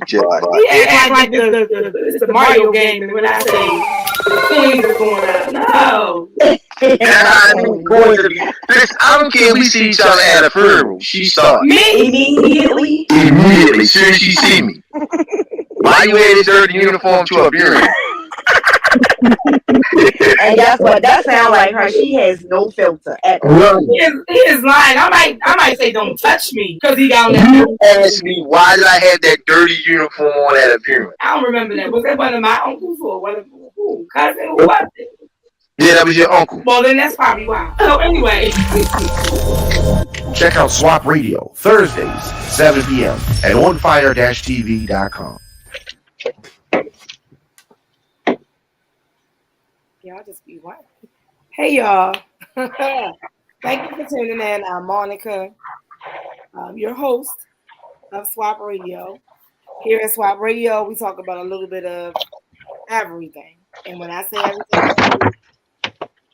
Act like it's the Mario game. And when I say the Queens is going out, no. Listen, I don't care if we see each other at a funeral. She saw it. Me? Immediately. As soon as she see me. Why you wear this dirty uniform to a funeral? And guess what? That sounds like her. She has no filter at all. He is lying. I might say don't touch me because he got You asked me why did I have that dirty uniform on at a funeral? I don't remember that. Was that one of my uncles or one of who? Cousin? Who was it? Yeah, that was your uncle. Well, then that's probably why. So anyway. Check out Swap Radio Thursdays, 7 p.m. at ONFIRE-TV.com. Y'all just be what? Hey, y'all. Thank you for tuning in. I'm Monica, your host of Swap Radio. Here at Swap Radio, we talk about a little bit of everything. And when I say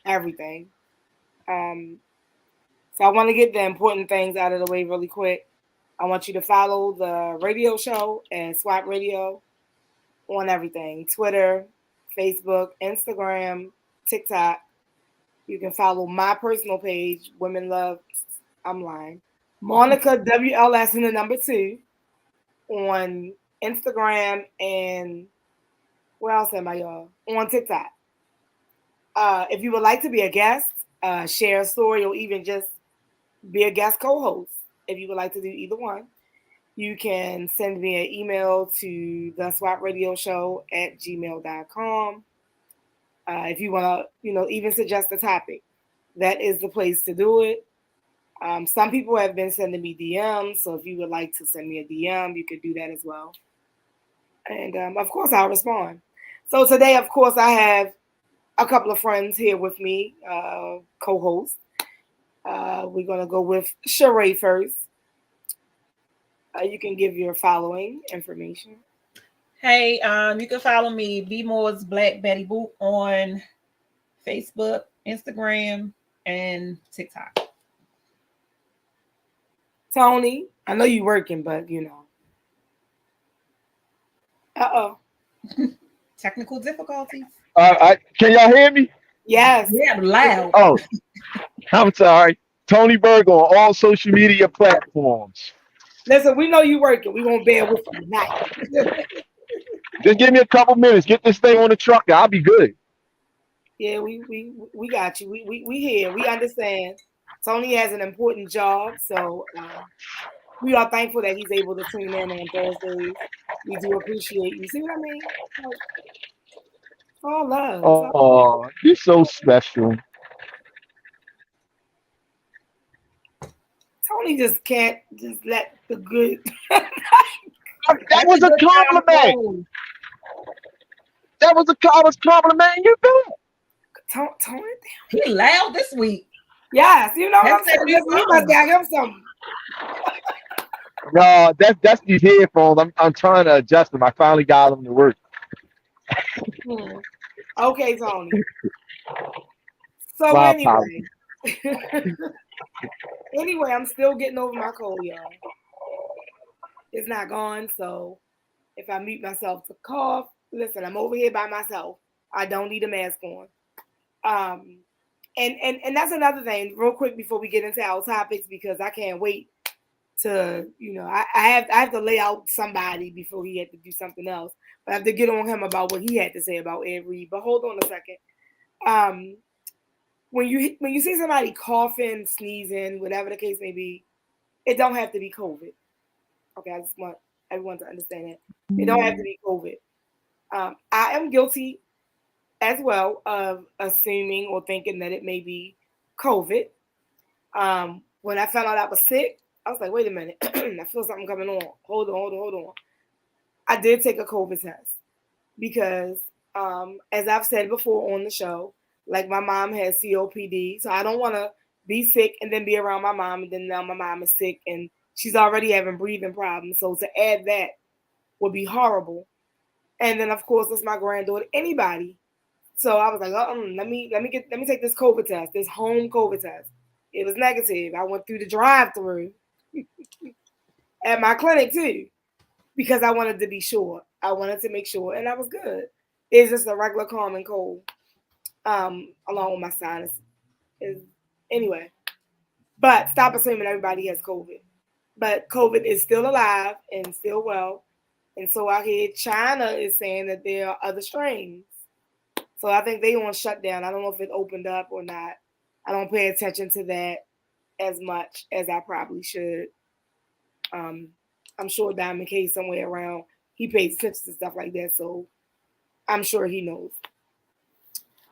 everything. So I want to get the important things out of the way really quick. I want you to follow the radio show and Swap Radio on everything. Twitter, Facebook, Instagram, TikTok. You can follow my personal page, Women Love, I'm lying, Monica WLS in the number 2 on Instagram and where else am I, y'all? On TikTok. If you would like to be a guest, share a story, or even just be a guest co-host, if you would like to do either one, you can send me an email to theswapradioshow@gmail.com. If you want to, even suggest a topic, that is the place to do it. Some people have been sending me DMs, so if you would like to send me a DM, you could do that as well. And of course, I'll respond. So today, of course, I have a couple of friends here with me, co-host. We're going to go with Sheree first. You can give your following information. Hey, you can follow me, B Moore's Black Betty Boop, on Facebook, Instagram, and TikTok. Tony, I know you're working, but Technical difficulties. Can y'all hear me? Yes. Yeah, loud. Oh, I'm sorry. Tony Berg on all social media platforms. Listen, we know you're working. We won't bear with you tonight. Just give me a couple minutes. Get this thing on the truck. I'll be good. Yeah, we got you. We here. We understand. Tony has an important job, so we are thankful that he's able to tune in on Thursdays. We do appreciate you. See what I mean? All love. Oh, you're so special. Tony just can't just let the good. That was a compliment. That was a compliment. You bet. Tony, he loud this week. Yes, what I'm saying. You must got him something. No, that's these headphones. I'm trying to adjust them. I finally got them to work. Okay, Tony. So anyway. Anyway, I'm still getting over my cold, y'all. It's not gone, so if I mute myself to cough, listen, I'm over here by myself. I don't need a mask on. And that's another thing, real quick before we get into our topics, because I can't wait to, I have to lay out somebody before he had to do something else. But I have to get on him about what he had to say about Ed Reed. But hold on a second. When you see somebody coughing, sneezing, whatever the case may be, it don't have to be COVID. Okay, I just want everyone to understand that. It don't have to be COVID. I am guilty as well of assuming or thinking that it may be COVID. When I found out I was sick, I was like, wait a minute. I feel something coming on. Hold on. I did take a COVID test because, as I've said before on the show, like my mom has COPD, so I don't want to be sick and then be around my mom, and then now my mom is sick and she's already having breathing problems. So to add that would be horrible. And then of course it's my granddaughter, anybody. So I was like, let me take this COVID test, this home COVID test. It was negative. I went through the drive-through at my clinic too. because I wanted to be sure. I wanted to make sure, and I was good. It's just a regular common cold, along with my sinus. Anyway, but stop assuming everybody has COVID. But COVID is still alive and still well. And so out here, China is saying that there are other strains. So I think they on shutdown. I don't know if it opened up or not. I don't pay attention to that as much as I probably should. I'm sure Diamond K somewhere around, he pays attention to stuff like that. So I'm sure he knows.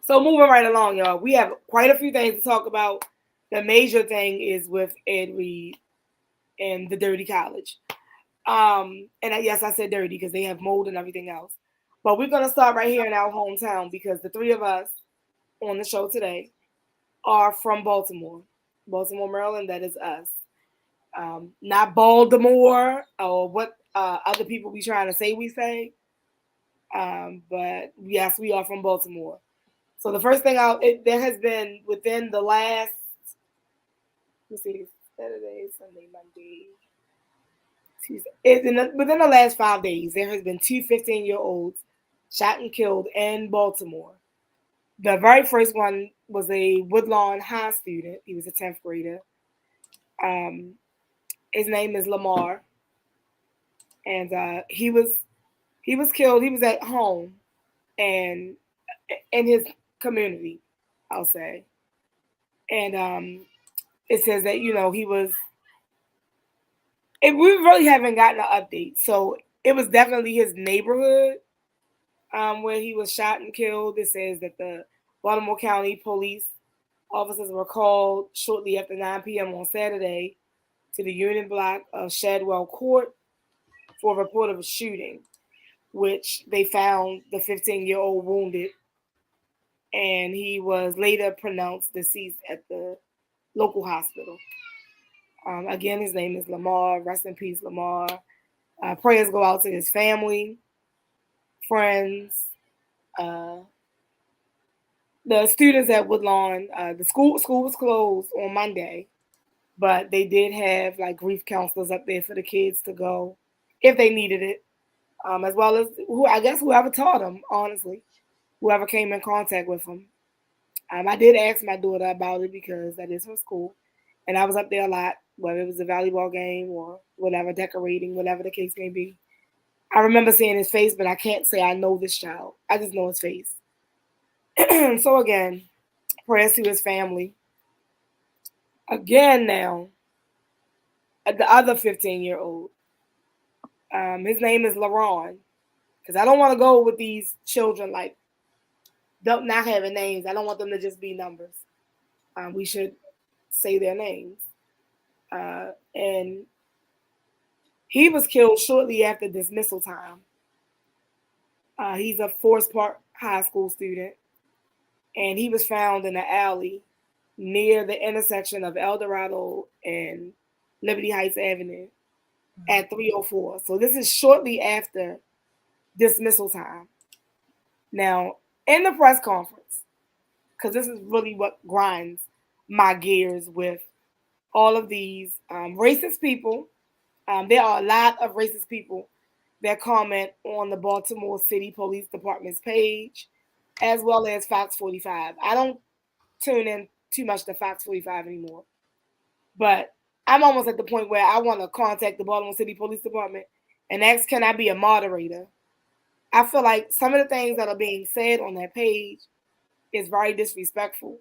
So moving right along, y'all. We have quite a few things to talk about. The major thing is with Ed Reed and the dirty college. Yes, I said dirty because they have mold and everything else. But we're going to start right here in our hometown because the three of us on the show today are from Baltimore, Maryland. That is us. Not Baltimore or what other people be trying to say we say. But yes, we are from Baltimore. So the first thing there has been within the last, let's see, Saturday, Sunday, Monday, Tuesday. Within the last 5 days, there has been two 15-year-olds shot and killed in Baltimore. The very first one was a Woodlawn High student. He was a 10th grader. His name is Lamar, and he was killed. He was at home and in his community, I'll say. And it says that he was. We really haven't gotten an update, so it was definitely his neighborhood where he was shot and killed. It says that the Baltimore County police officers were called shortly after 9 p.m. on Saturday to the Union Block of Shadwell Court for a report of a shooting, which they found the 15-year-old wounded, and he was later pronounced deceased at the local hospital. Again, his name is Lamar. Rest in peace, Lamar. Prayers go out to his family, friends, the students at Woodlawn. The school was closed on Monday, but they did have like grief counselors up there for the kids to go if they needed it, as well as whoever taught them. Honestly, whoever came in contact with them. I did ask my daughter about it because that is her school, and I was up there a lot, whether it was a volleyball game or whatever, decorating, whatever the case may be. I remember seeing his face, but I can't say I know this child. I just know his face. So again, prayers to his family. Again now, the other 15-year-old. His name is LaRon. Because I don't want to go with these children like not having names. I don't want them to just be numbers. We should say their names. And he was killed shortly after dismissal time. He's a Forest Park High School student, and he was found in an alley near the intersection of El Dorado and Liberty Heights Avenue at 3:04. So this is shortly after dismissal time. Now, in the press conference, because this is really what grinds my gears with all of these racist people. There are a lot of racist people that comment on the Baltimore City Police Department's page, as well as Fox 45. I don't tune in too much to Fox 45 anymore, but I'm almost at the point where I want to contact the Baltimore City Police Department and ask, can I be a moderator? I feel like some of the things that are being said on that page is very disrespectful,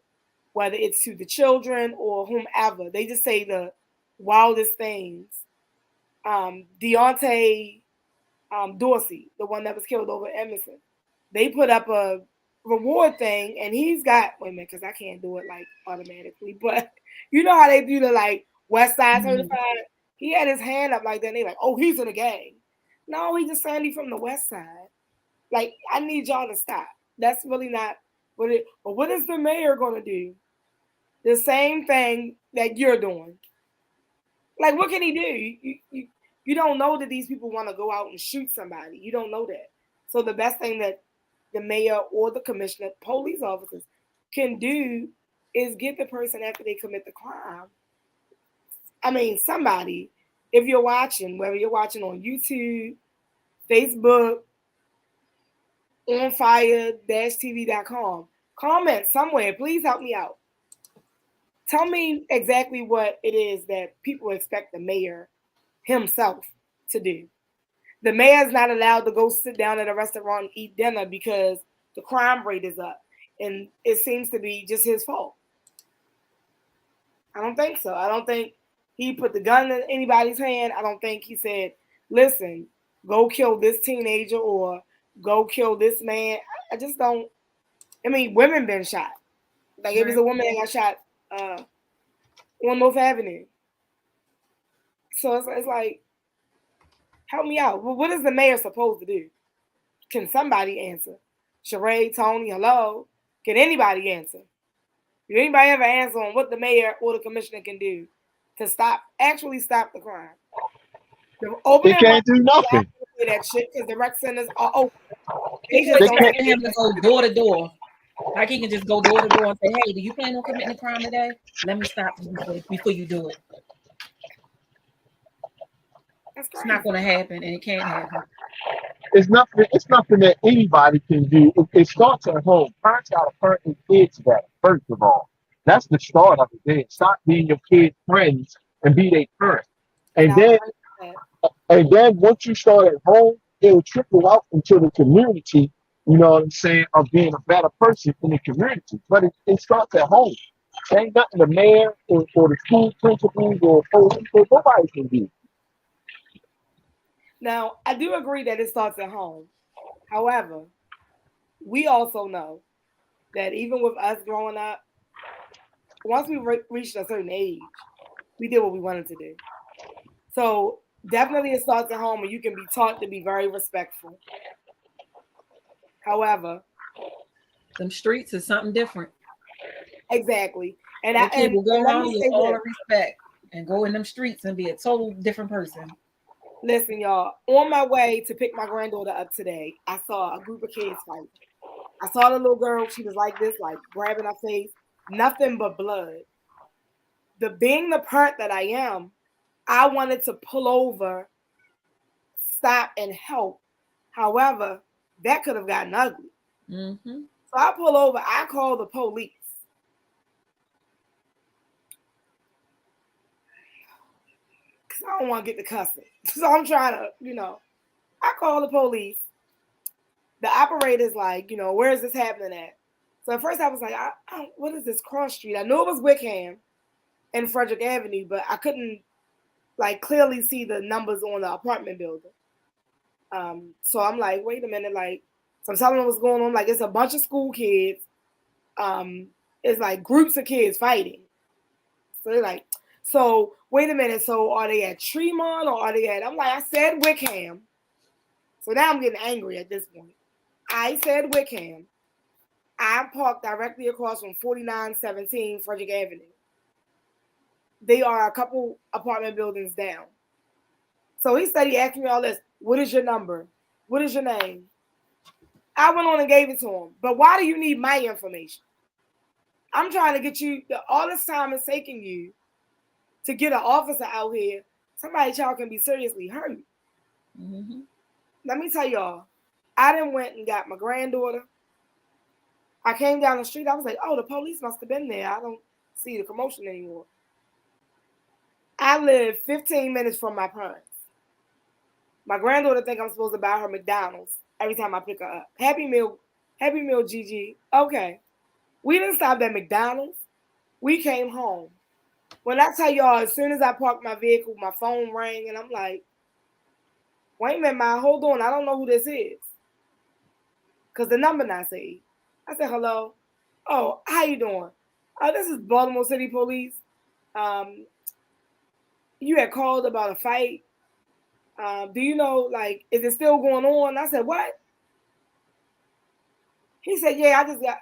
whether it's to the children or whomever. They just say the wildest things. Deontay Dorsey, the one that was killed over Emerson, they put up a reward thing, and he's got, wait a minute, because I can't do it like automatically, but you know how they do the like West Side Certified? He had his hand up like that, and they like, oh, he's in the gang. No, he just saying he's from the West Side. Like, I need y'all to stop. That's really not what it, but what is the mayor going to do? The same thing that you're doing. Like, what can he do? You don't know that these people want to go out and shoot somebody. You don't know that. So the best thing that the mayor or the commissioner, police officers can do is get the person after they commit the crime. I mean, somebody, if you're watching, whether you're watching on YouTube Facebook, ONFIRE-TV.com. Comment somewhere. Please help me out. Tell me exactly what it is that people expect the mayor himself to do. The mayor's not allowed to go sit down at a restaurant and eat dinner because the crime rate is up. And it seems to be just his fault. I don't think so. I don't think he put the gun in anybody's hand. I don't think he said, listen, go kill this teenager or go kill this man. I just don't. I mean, women been shot. Like, it was a woman that got shot on North Avenue. So it's like, help me out. Well, what is the mayor supposed to do? Can somebody answer? Sheree, Tony, hello? Can anybody answer? Did anybody ever answer on what the mayor or the commissioner can do to actually stop the crime? They can't do nothing. That shit because the rec centers are open. They just don't want him to go door to door. Like, he can just go door to door and say, hey, do you plan on committing a crime today? Let me stop you before you do it. It's not going to happen, and it can't happen. It's nothing that anybody can do. It starts at home. Parents got to parent their kids better, first of all. That's the start of it. Then stop being your kids' friends and be their parent. And then once you start at home, it'll trickle out into the community, you know what I'm saying, of being a better person in the community. But it starts at home. There ain't nothing the mayor or the school principals or police or nobody can do. Now, I do agree that it starts at home. However, we also know that even with us growing up, once we reached a certain age, we did what we wanted to do. So definitely it starts at home, and you can be taught to be very respectful. However, them streets is something different. Exactly. And will go around with all the respect and go in them streets and be a total different person. Listen, y'all, on my way to pick my granddaughter up today, I saw a group of kids fighting. I saw the little girl. She was like this, like grabbing her face, nothing but blood. Being the parent that I am, I wanted to pull over, stop, and help. However, that could have gotten ugly. Mm-hmm. So I pull over. I call the police. I don't want to get the cussing. So I'm trying to, I call the police. The operator's like, where is this happening at? So at first I was like, what is this cross street? I knew it was Wickham and Frederick Avenue, but I couldn't clearly see the numbers on the apartment building. So I'm like, wait a minute, so I'm telling them what's going on. Like, it's a bunch of school kids. It's like groups of kids fighting. So they're like, so wait a minute. So are they at Tremont or are they at? I'm like, I said Wickham. So now I'm getting angry at this point. I said Wickham. I parked directly across from 4917 Frederick Avenue. They are a couple apartment buildings down. So he said, he asked me all this. What is your number? What is your name? I went on and gave it to him. But why do you need my information? I'm trying to get you, all this time it's taking you to get an officer out here. Somebody child can be seriously hurt. Mm-hmm. Let me tell y'all, I done went and got my granddaughter. I came down the street. I was like, oh, the police must have been there. I don't see the commotion anymore. I live 15 minutes from my parents. My granddaughter think I'm supposed to buy her McDonald's every time I pick her up. Happy Meal, Gigi. Okay. We didn't stop at McDonald's. We came home. When I tell y'all, as soon as I parked my vehicle, my phone rang, and I'm like, wait a minute, Ma, hold on. I don't know who this is. Because the number not saved. I said, hello. Oh, how you doing? Oh, this is Baltimore City Police. You had called about a fight. Do you know, is it still going on? I said, what? He said, yeah, I just got,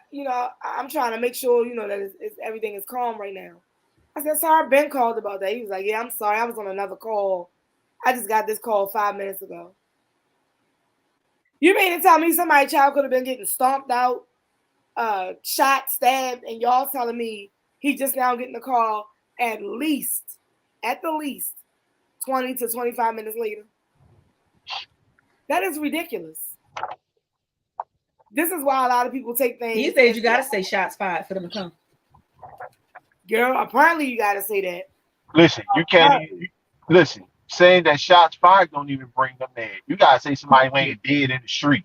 I'm trying to make sure, that everything is calm right now. I said, sorry, Ben called about that. He was like, yeah, I'm sorry. I was on another call. I just got this call 5 minutes ago. You mean to tell me somebody's child could have been getting stomped out, shot, stabbed, and y'all telling me he just now getting a call at the least, 20 to 25 minutes later? That is ridiculous. This is why a lot of people take things. These days, you gotta say shots fired for them to come. Girl, apparently you gotta say that. Listen, you can't even, listen. Saying that shots fired don't even bring them there. You gotta say somebody laying dead in the street.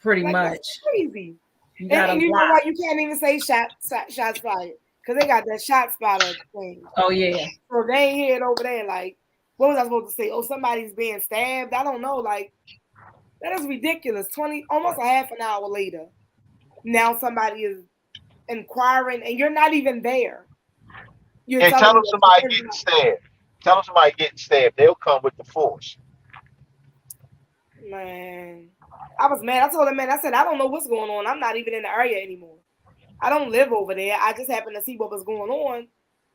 Pretty Like, much. that's crazy. You And you know lie. why you can't even say shots fired? Because they got that shot spotter thing. Oh yeah. So they ain't hear it over there. Like, what was I supposed to say? Oh, somebody's being stabbed. I don't know. Like, that is ridiculous. Almost a half an hour later, now somebody is inquiring, and you're not even there. You're And tell telling them me somebody that getting stabbed. Tell them somebody getting stabbed. They'll come with the force. Man, I was mad. I told him, man, I said, I don't know what's going on. I'm not even in the area anymore. I don't live over there. I just happened to see what was going on.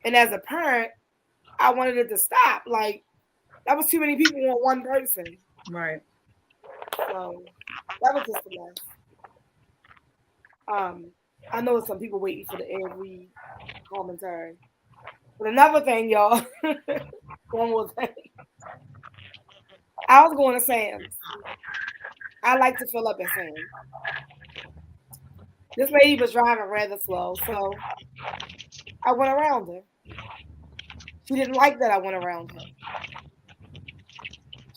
And as a parent, I wanted it to stop. Like, that was too many people on one person. Right. So that was just a mess. I know some people waiting for the Ed Reed commentary. But another thing, y'all, one more thing. I was going to Sam's. I like to fill up at Sam's. This lady was driving rather slow, so I went around her. She didn't like that I went around her.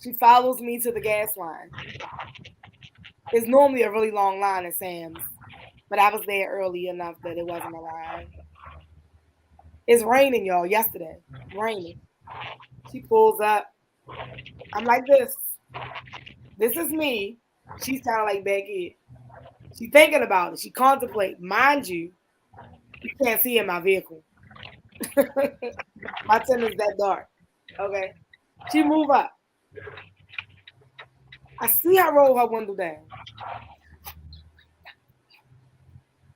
She follows me to the gas line. It's normally a really long line at Sam's, but I was there early enough that it wasn't a line. It's raining, y'all, yesterday. Raining. She pulls up. I'm like this. This is me. She's kind of like back here. She thinking about it. She contemplate. Mind you, you can't see in my vehicle. My tent is that dark. Okay. She move up. I see her roll her window down.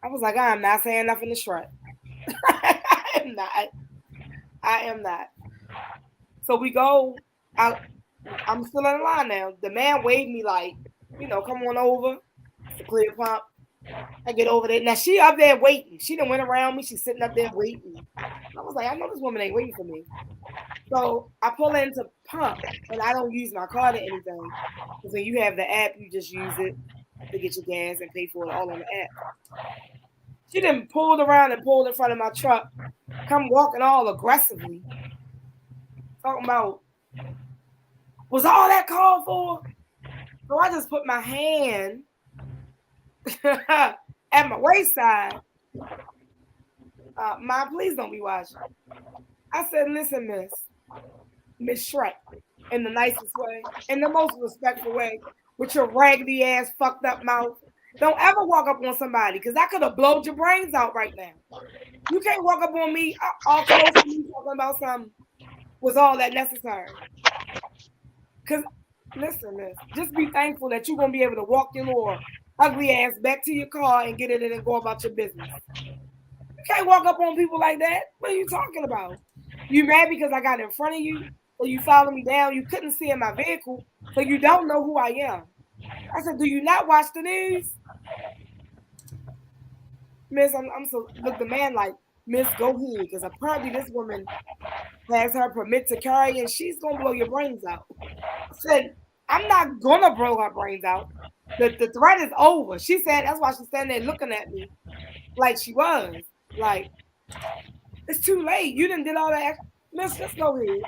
I was like, I am not saying nothing to Shrek. I am not. So we go out. I'm still in the line now. The man waved me like, come on over. It's a clear pump. I get over there. Now she up there waiting. She done went around me. She's sitting up there waiting. I was like, I know this woman ain't waiting for me. So I pull into pump, and I don't use my card or anything. Because when you have the app, you just use it to get your gas and pay for it all on the app. She done pulled around and pulled in front of my truck, come walking all aggressively. Talking about, was all that called for? So I just put my hand at my wayside. Mom, please don't be watching. I said, listen, Miss Shrek, in the nicest way, in the most respectful way, with your raggedy ass, fucked up mouth. Don't ever walk up on somebody, because I could have blown your brains out right now. You can't walk up on me all close to me talking about something. Was all that necessary? Because, listen, miss, just be thankful that you're going to be able to walk your little ugly ass back to your car and get it in and go about your business. You can't walk up on people like that. What are you talking about? You mad because I got in front of you? Or you follow me down? You couldn't see in my vehicle, so you don't know who I am. I said, do you not watch the news? Miss, I'm so, look, the man like, Miss, go ahead, because apparently this woman has her permit to carry, and she's going to blow your brains out. I said, I'm not going to blow her brains out. The threat is over. She said, that's why she's standing there looking at me like she was. Like, it's too late. You done did all that. Miss, let's go ahead.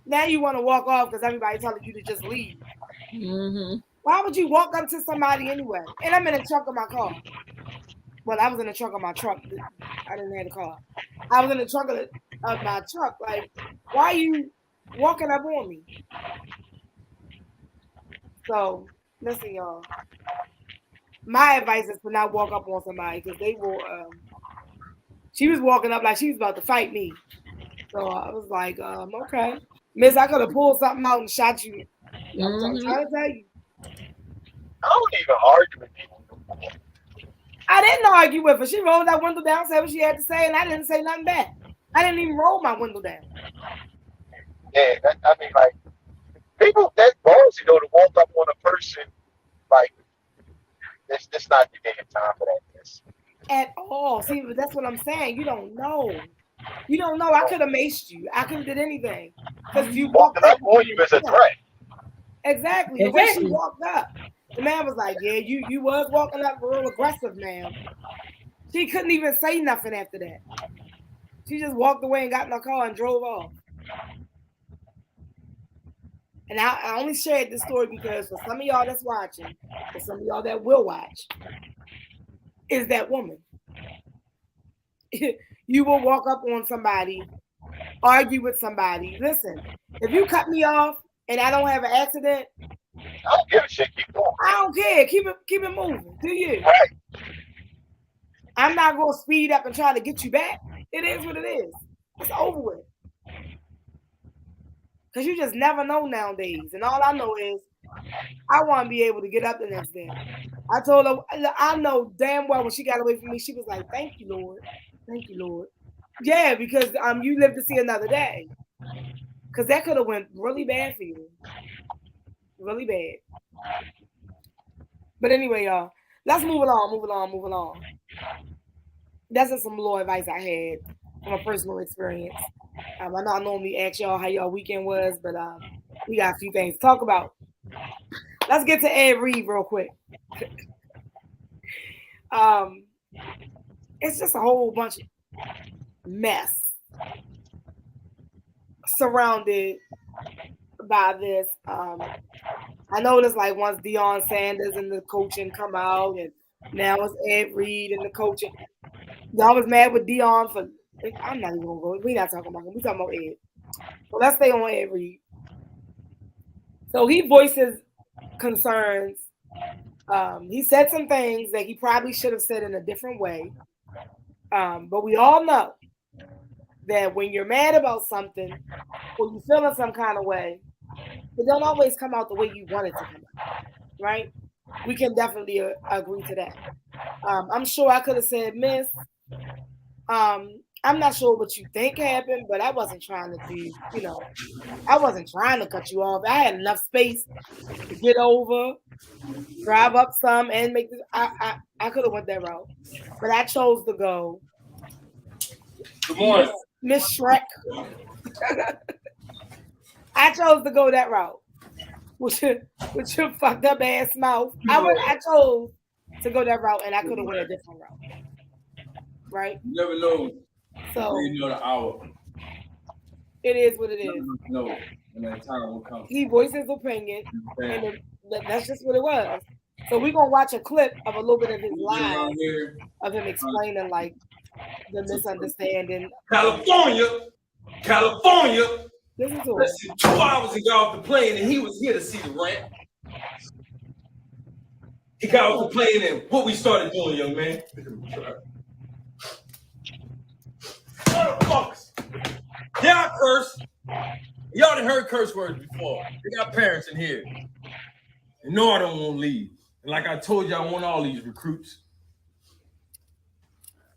Now you want to walk off because everybody's telling you to just leave. Mm-hmm. Why would you walk up to somebody anyway? And I'm in the trunk of my car. Well, I was in the trunk of my truck. I didn't have a car. I was in the trunk of my truck. Like, why are you walking up on me? So, listen, y'all. My advice is to not walk up on somebody because they will. She was walking up like she was about to fight me. So I was like, okay. Miss, I could have pulled something out and shot you. I'm trying to tell you. I don't even argue with people. I didn't argue with her. She rolled that window down, said what she had to say, and I didn't say nothing back. I didn't even roll my window down. Yeah, I mean, like, people, that's ballsy, though, to walk up on a person, like, it's not the day and time for that. At all. See, that's what I'm saying. You don't know. You don't know. I could have maced you. I could have did anything. Because you walked Walking up up on you is a threat. Exactly. The way she walked up, the man was like, "Yeah, you was walking up real aggressive, ma'am." She couldn't even say nothing after that. She just walked away and got in her car and drove off. And I only shared this story because for some of y'all that's watching, for some of y'all that will watch, is that woman. You will walk up on somebody, argue with somebody. Listen, if you cut me off and I don't have an accident, I don't give a shit. Keep going. I don't care. Keep it moving. Do you? Right. I'm not gonna speed up and try to get you back. It is what it is. It's over with. Because you just never know nowadays. And all I know is I want to be able to get up the next day. I told her, I know damn well when she got away from me, she was like, "Thank you, Lord. Thank you, Lord." Yeah, because you live to see another day. Because that could have went really bad for you. Really bad. But anyway, y'all, let's move along. That's just some little advice I had from a personal experience. I know I normally ask y'all how y'all weekend was, but we got a few things to talk about. Let's get to Ed Reed real quick. It's just a whole bunch of mess surrounded by this. I noticed like once Deion Sanders and the coaching come out, and now it's Ed Reed and the coaching. Y'all was mad with Deion for. I'm not even gonna go. We're not talking about him. We're talking about Ed. So let's stay on Ed Reed. So he voices concerns. He said some things that he probably should have said in a different way. But we all know that when you're mad about something or you feel in some kind of way, it don't always come out the way you want it to come out, right? We can definitely agree to that. I'm sure I could have said, "Miss, I'm not sure what you think happened, but I wasn't trying to do, I wasn't trying to cut you off. I had enough space to get over, drive up some, and make this. I could have went that route, but I chose to go. Good morning, Miss Shrek. I chose to go that route with your fucked up ass mouth. I chose to go that route, and I could have went a different route, right? you never know. So You know the hour. it is what it is. No, and that time will come. He voiced his opinion, and that's just what it was. So we're gonna watch a clip of a little bit of his live of him explaining like the misunderstanding. California. Listen to it. Listen, 2 hours he got off the plane and he was here to see the ramp. He got off the plane and what we started doing, young man. Motherfuckers. Yeah, I curse. Y'all done heard curse words before. They got parents in here. And no, I don't want to leave. And like I told you, I want all these recruits.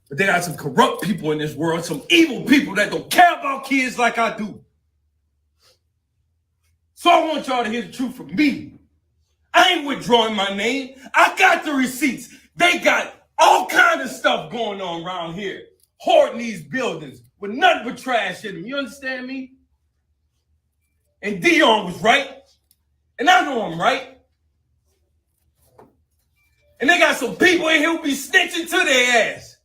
But they got some corrupt people in this world, some evil people that don't care about kids like I do. So I want y'all to hear the truth from me. I ain't withdrawing my name. I got the receipts. They got all kinds of stuff going on around here. Hoarding these buildings with nothing but trash in them. You understand me? And Deion was right. And I know I'm right. And they got some people in here who be snitching to their ass.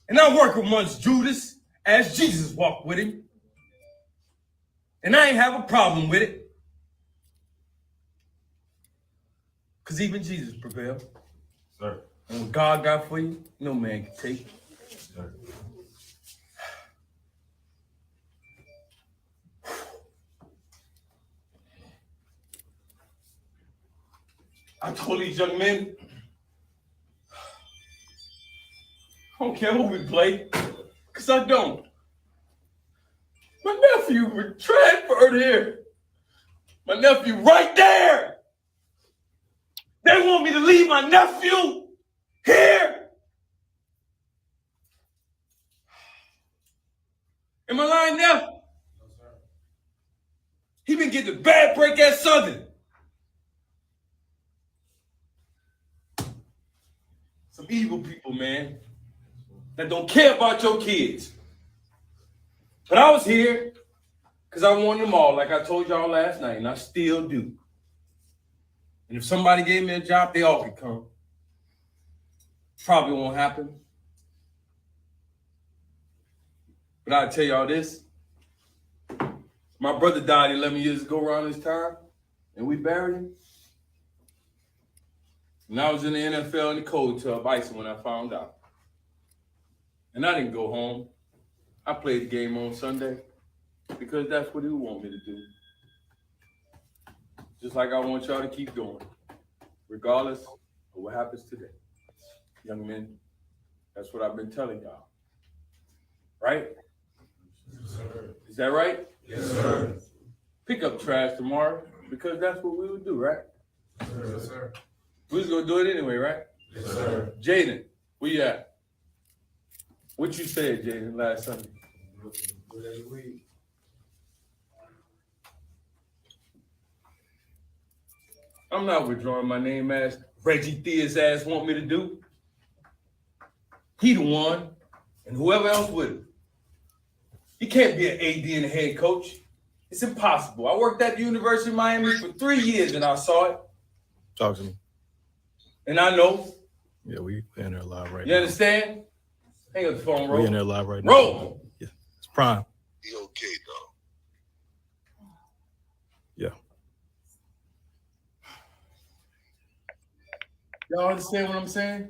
And I work amongst Judas as Jesus walked with him. And I ain't have a problem with it. Because even Jesus prevailed. Sir. And what God got for you, no man can take. Sir. I told these young men, I don't care who we play, because I don't. My nephew was transferred here. My nephew right there. They want me to leave my nephew here. Am I lying now? No, sir. He been getting a bad break at Southern. Some evil people, man, that don't care about your kids. But I was here Because I want them all, like I told y'all last night, and I still do. And if somebody gave me a job, they all could come. Probably won't happen. But I'll tell y'all this. My brother died 11 years ago around this time, and we buried him. And I was in the NFL in the cold tub icing when I found out. And I didn't go home. I played the game on Sunday because that's what he would want me to do. Just like I want y'all to keep going, regardless of what happens today. Young men, that's what I've been telling y'all. Right? Yes, sir. Is that right? Yes, sir. Pick up trash tomorrow because that's what we would do, right? Yes, sir. We was gonna do it anyway, right? Yes, sir. Jaden, where you at? What you said, Jaden, last Sunday? I'm not withdrawing my name as Reggie Thea's ass want me to do. He the one, and whoever else with him. You can't be an AD and a head coach. It's impossible. I worked at the University of Miami for 3 years and I saw it. Talk to me. And I know. Yeah, we in there live right now. You understand? Hang up the phone, roll. We in there live right now. Roll. Yeah, it's prime. Be okay, though. Yeah. Y'all understand what I'm saying?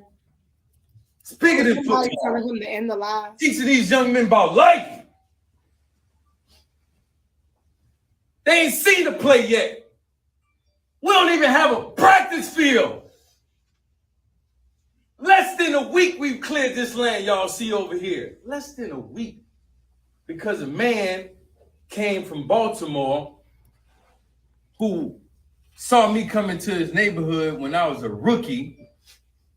It's bigger than football. Telling him to end the live. Teaching these young men about life. They ain't seen the play yet. We don't even have a practice field. Less than a week we've cleared this land, y'all see over here. Less than a week. Because a man came from Baltimore who saw me come into his neighborhood when I was a rookie,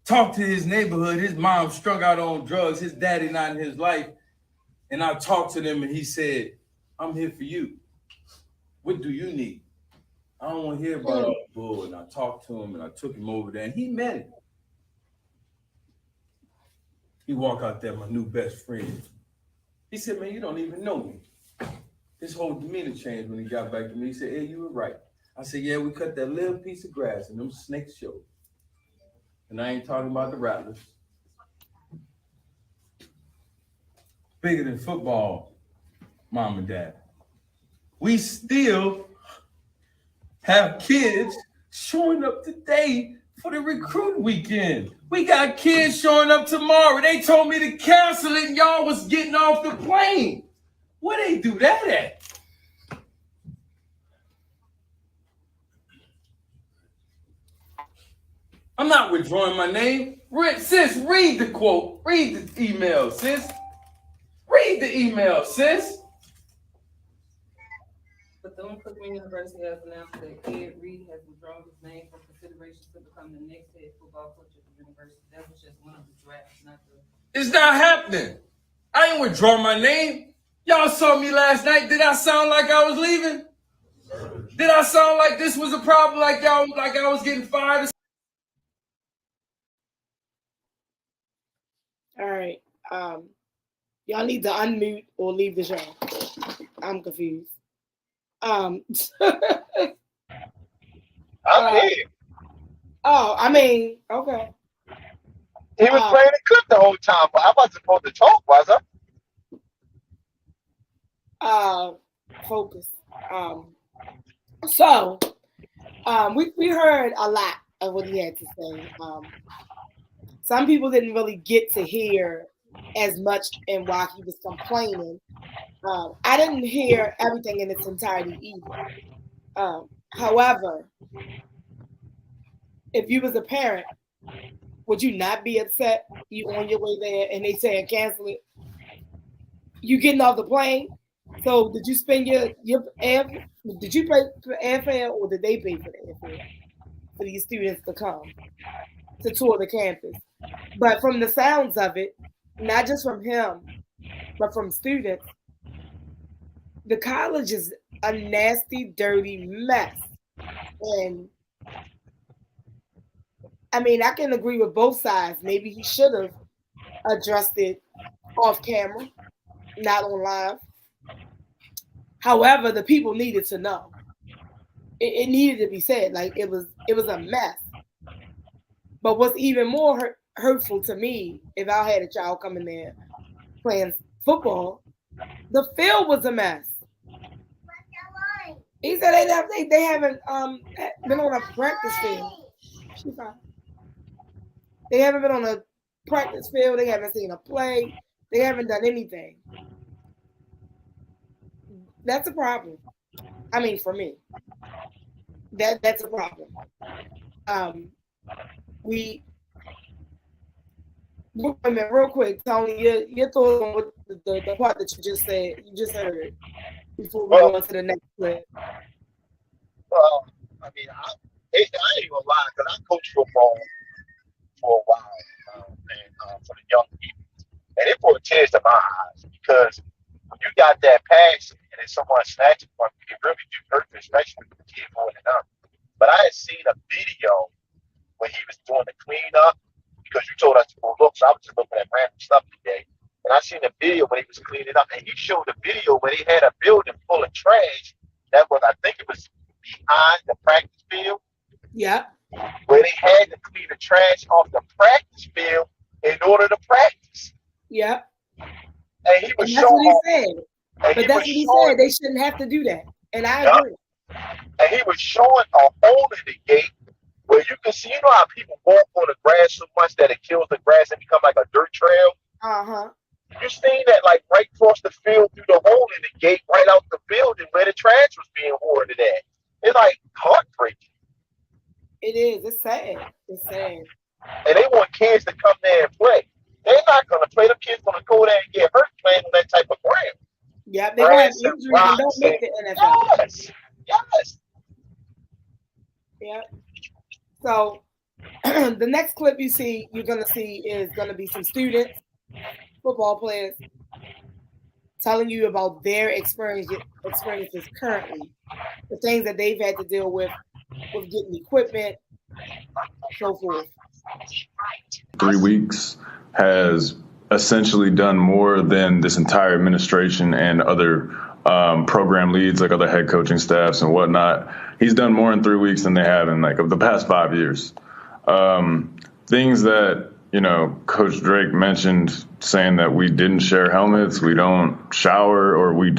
talked to his neighborhood, his mom strung out on drugs, his daddy not in his life, and I talked to them and he said, I'm here for you. What do you need? I don't want to hear about all the bull. And I talked to him and I took him over there and he met him. He walked out there, my new best friend. He said, man, you don't even know me. His whole demeanor changed when he got back to me. He said, hey, you were right. I said, yeah, we cut that little piece of grass and them snakes showed. And I ain't talking about the rattlers. Bigger than football, mom and dad. We still have kids showing up today for the recruit weekend. We got kids showing up tomorrow. They told me to cancel it and y'all was getting off the plane. Where they do that at? I'm not withdrawing my name. Sis, read the quote. Read the email, sis. Read the email, sis. Bethune-Cookman University has announced that Ed Reed has withdrawn his name for consideration to become the next head football coach at the university. That was just one of the drafts, not the... It's not happening. I ain't withdraw my name. Y'all saw me last night. Did I sound like I was leaving? Did I sound like this was a problem, like y'all, like I was getting fired? All right. Y'all need to unmute or leave the show. I'm confused. I'm here. Oh, I mean, okay. He was playing the clip the whole time, but I wasn't supposed to talk, was I? Focus. So we heard a lot of what he had to say. Some people didn't really get to hear as much and while he was complaining. I didn't hear everything in its entirety either. However, if you was a parent, would you not be upset? You on your way there and they saying cancel it? You getting off the plane? So did you spend your air? Did you pay for airfare or did they pay for the airfare for these students to come to tour the campus? But from the sounds of it, not just from him, but from students, the college is a nasty, dirty mess. And I mean, I can agree with both sides. Maybe he should have addressed it off camera, not on live. However, the people needed to know. It needed to be said. Like it was a mess. But what's even more hurtful to me, if I had a child coming there playing football, the field was a mess. He said they haven't been on a practice field. They haven't been on a practice field. They haven't seen a play. They haven't done anything. That's a problem. I mean, for me, that's a problem. Real quick, Tony, your thoughts on what the part that you just heard before we go on to the next clip. Well, I mean, I ain't gonna lie, because I coached football for a while, and for the young people, and it brought tears to my eyes, because when you got that passion and then someone snatches from you, it really do hurt, especially with the kid more than up. But I had seen a video when he was doing the cleanup, because you told us to go look, so I was just looking at random stuff today. And I seen a video when he was cleaning up, and he showed a video where he had a building full of trash that was, I think it was behind the practice field. Yeah. Where they had to clean the trash off the practice field in order to practice. Yeah. And he was showing. That's what he said. But that's what he said. They shouldn't have to do that. And I agree. And he was showing a hole in the gate where you can see, you know how people walk on the grass so much that it kills the grass and become like a dirt trail? Uh-huh. You seen that like right across the field through the hole in the gate, right out the building where the trash was being hoarded at. It's like heartbreaking. It is. It's sad. It's sad. And they want kids to come there and play. They're not going to play. The kids going to go there and get hurt playing on that type of ground. Yeah, they're going to have injuries and don't make the NFL. Yes. Yes. Yeah. So the next clip you're going to see is going to be some students, football players, telling you about their experiences currently, the things that they've had to deal with getting equipment, so forth. 3 weeks has essentially done more than this entire administration and other program leads, like other head coaching staffs and whatnot. He's done more in 3 weeks than they have in like of the past 5 years. Things that, you know, Coach Drake mentioned, saying that we didn't share helmets, we don't shower, or we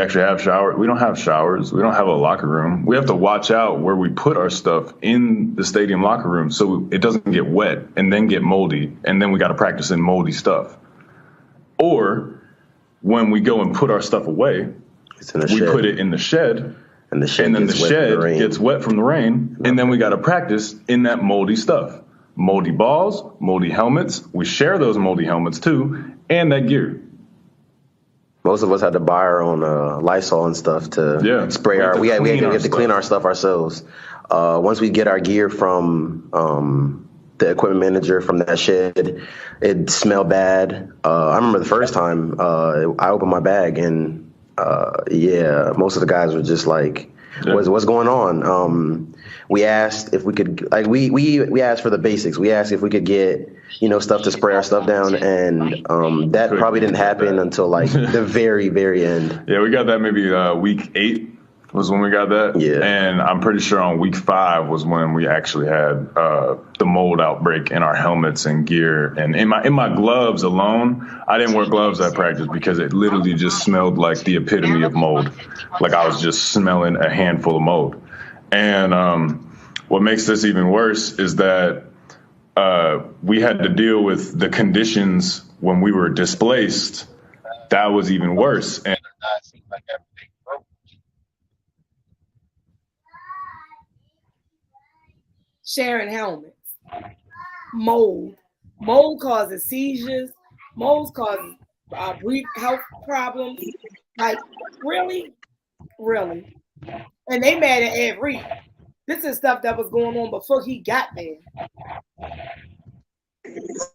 actually have showers. We don't have showers. We don't have a locker room. We have to watch out where we put our stuff in the stadium locker room so it doesn't get wet and then get moldy, and then we got to practice in moldy stuff. Or when we go and put our stuff away, we put it in the shed, and then the shed gets wet from the rain, and then we got to practice in that moldy stuff. Moldy balls, moldy helmets. We share those moldy helmets too, and that gear. Most of us had to buy our own Lysol and stuff to spray our. We had to clean our stuff ourselves. Once we get our gear from the equipment manager from that shed, it smelled bad. I remember the first time I opened my bag and most of the guys were just like, "What's going on?" We asked if we could, like, we asked for the basics. We asked if we could get, you know, stuff to spray our stuff down, and that probably didn't happen until like the very, very end. Yeah, we got that maybe week 8 was when we got that. Yeah, and I'm pretty sure on week 5 was when we actually had the mold outbreak in our helmets and gear. And in my gloves alone, I didn't wear gloves at practice because it literally just smelled like the epitome of mold. Like I was just smelling a handful of mold. And what makes this even worse is that we had to deal with the conditions when we were displaced. That was even worse. And sharing helmets. Mold. Mold causes seizures. Mold causes brief health problems. Like, really? Really? And they mad at Ed Reed. This is stuff that was going on before he got there.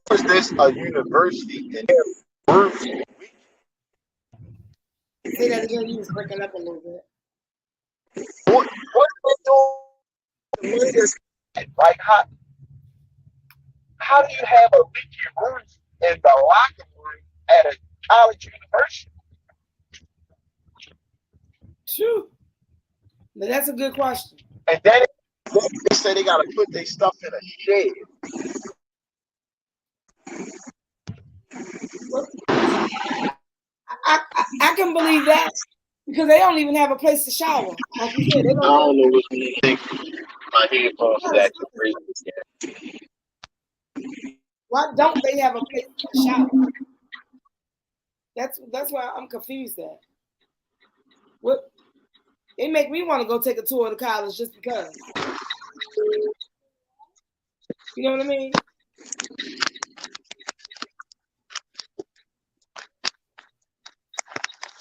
Was this a university? Say that again, you was breaking up a little bit. What are they doing? Like, how do you have a leaky roof in the locker room at a college university? True. But that's a good question. And then they say they gotta put their stuff in a shed. I can believe that because they don't even have a place to shower. Like you said, they don't. I don't know what you think. My headphones is acting crazy. Why don't they have a place to shower? That's why I'm confused at. What? They make me want to go take a tour of the college just because. You know what I mean?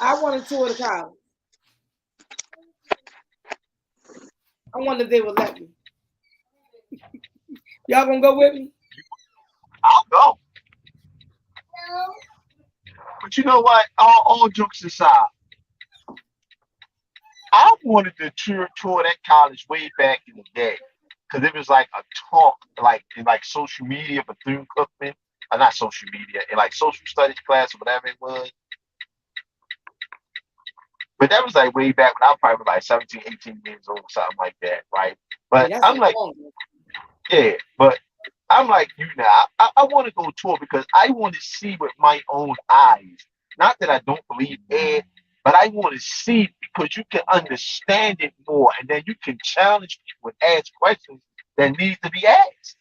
I want to tour the college. I wonder if they would let me. Y'all gonna go with me? I'll go. No. But you know what? All jokes aside, I wanted to tour that college way back in the day because it was like a talk, like in like social media, Bethune-Cookman, not social media, in like social studies class or whatever it was. But that was like way back when I was probably like 17, 18 years old, something like that, right? But Yeah, I'm like, yeah, but I'm like you now. I want to go tour because I want to see with my own eyes. Not that I don't believe Ed, but I want to see because you can understand it more, and then you can challenge people and ask questions that need to be asked.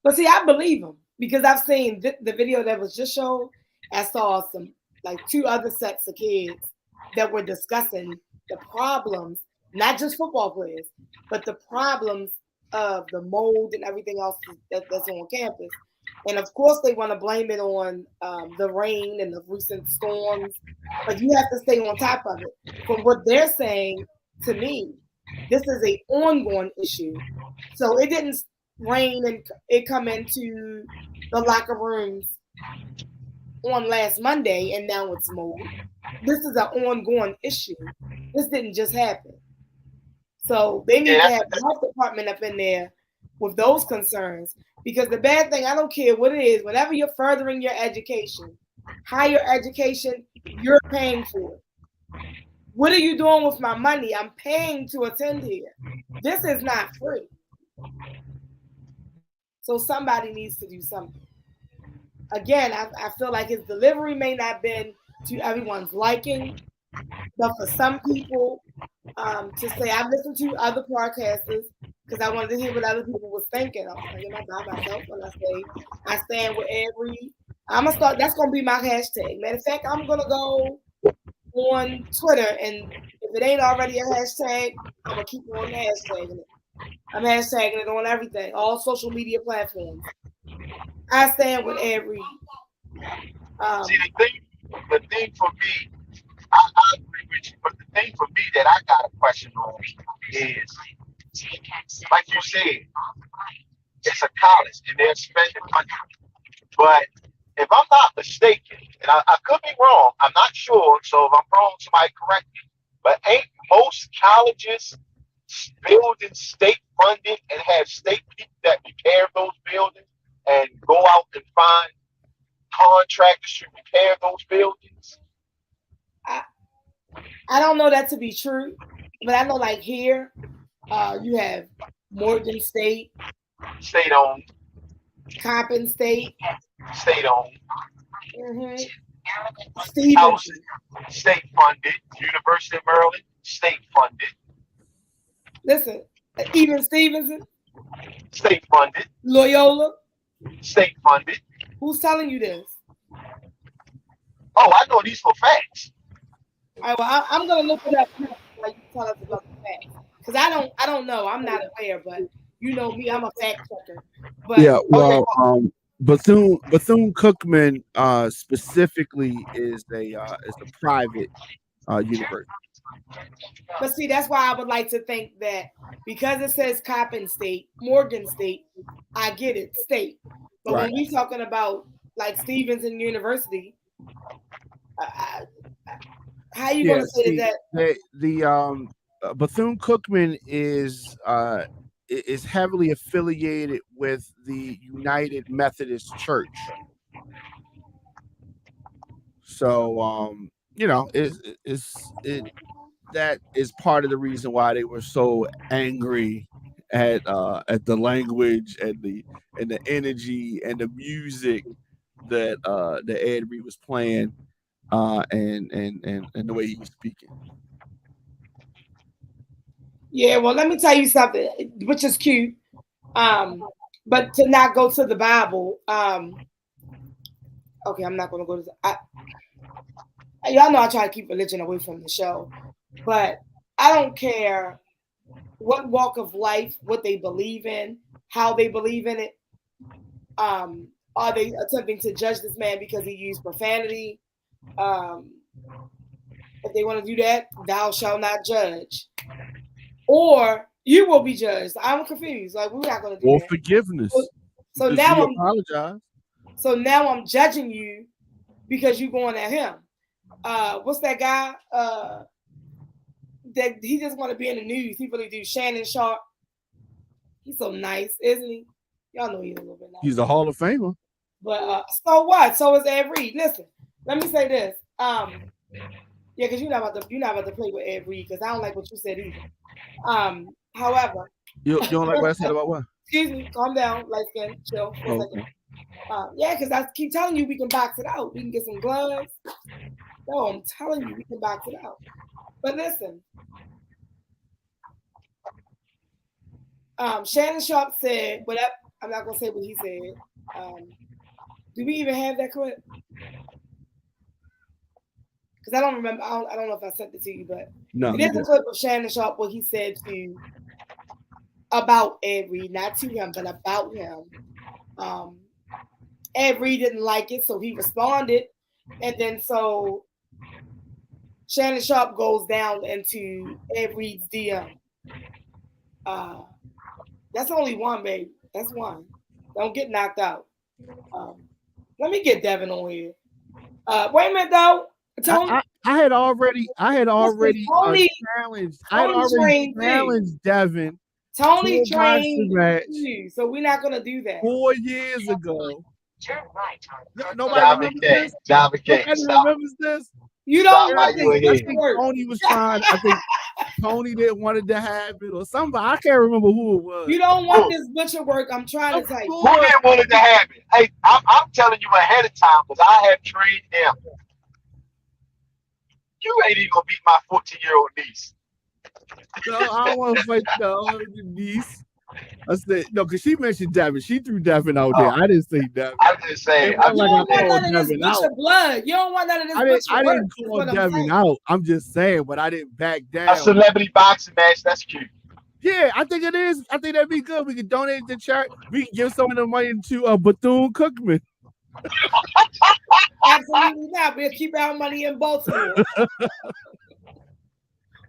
But see, I believe him because I've seen the video that was just shown. I saw some like 2 other sets of kids that were discussing the problems, not just football players, but the problems of the mold and everything else that's on campus. And of course, they want to blame it on the rain and the recent storms, but you have to stay on top of it. From what they're saying to me, this is an ongoing issue. So it didn't rain and it come into the locker rooms on last Monday, and now it's mold. This is an ongoing issue. This didn't just happen. So they need to have the health department up in there with those concerns. Because the bad thing, I don't care what it is, whenever you're furthering your education, higher education, you're paying for it. What are you doing with my money? I'm paying to attend here. This is not free. So somebody needs to do something. Again, I feel like his delivery may not have been to everyone's liking, but for some people, to say, I've listened to other podcasters because I wanted to hear what other people was thinking. I was thinking about myself when I say I stand with Ed Reed. I'm gonna start. That's gonna be my hashtag. Matter of fact, I'm gonna go on Twitter, and if it ain't already a hashtag, I'm gonna keep on hashtagging it. I'm hashtagging it on everything, all social media platforms. I stand with Ed Reed. See, the thing for me, I agree with you, but the thing for me that I got a question on is, like you said, it's a college and they're spending money. But if I'm not mistaken, and I could be wrong, I'm not sure, so if I'm wrong, somebody correct me, but ain't most colleges buildings state funded and have state people that repair those buildings and go out and find contractors to repair those buildings? I don't know that to be true, but I know like here, you have Morgan State, state owned, Coppin State, state owned, Stevenson, state funded, University of Maryland, state funded. Listen, even Stevenson, state funded, Loyola, state funded. Who's telling you this? Oh, I know these for facts. All right, well, I'm gonna look it up like you tell us about the facts, because I don't know. I'm not aware, but you know me, I'm a fact checker. But yeah, well, Bethune-Cookman specifically is a private university. But see, that's why I would like to think that because it says Coppin State, Morgan State, I get it, state. But when we're talking about like Stevenson University, how you going to say that? The Bethune-Cookman is heavily affiliated with the United Methodist Church. So you know, that is part of the reason why they were so angry at the language and the energy and the music that Ed Reed was playing, and the way he was speaking. Yeah, well, let me tell you something, which is cute. But to not go to the Bible, okay, I'm not going to go to. Y'all know I try to keep religion away from the show, but I don't care what walk of life, what they believe in, how they believe in it. Are they attempting to judge this man because he used profanity? If they want to do that, thou shalt not judge, or you will be judged. I'm confused. Like, we're not going to do that. Forgiveness. So now I'm apologize. So now I'm judging you because you're going at him. What's that guy? That he just want to be in the news. He really do. Shannon Sharp. He's so nice, isn't he? Y'all know he's a little bit nice. He's a Hall of Famer. But so what? So is Ed Reed. Listen, let me say this. Yeah, because you're not about to play with Ed Reed, because I don't like what you said either. However, you don't like what I said about what? Excuse me. Calm down, light skin, chill for a second. Yeah, because I keep telling you we can box it out. We can get some gloves. No, I'm telling you we can box it out. But listen, Shannon Sharp said, whatever. I'm not gonna say what he said. Do we even have that clip? Because I don't remember. I don't know if I sent it to you, but no, there's a clip of Shannon Sharp what he said about Ed Reed, not to him, but about him. Ed Reed didn't like it, so he responded, and then so Shannon Sharp goes down into Ed Reed's DM. That's only one, babe. That's one. Don't get knocked out. Let me get Devin on here. Wait a minute, though. Tony, I had already challenged. I had already challenged Devin. Tony trained you, so we're not gonna do that. 4 years ago. Turn right. Nobody remembers this. Nobody remembers this. You don't want this. I think Tony was trying. I think Tony didn't wanted to have it, or somebody. I can't remember who it was. You don't want this butcher work. I'm trying to tell you. Who didn't want it to have it? Hey, I'm telling you ahead of time because I have trained him. You ain't even gonna beat my 14-year-old niece. No, I don't want to fight the niece. I said no, because she mentioned Devin. She threw Devin out there. I didn't say Devin. I'm just saying. You don't want none of this butcher blood. You don't want none of this butcher I didn't call Devin out. I'm just saying, but I didn't back down. A celebrity boxing match. That's cute. Yeah, I think it is. I think that'd be good. We can donate to charity. We can give some of the money to Bethune-Cookman. Absolutely not. We'll keep our money in Baltimore.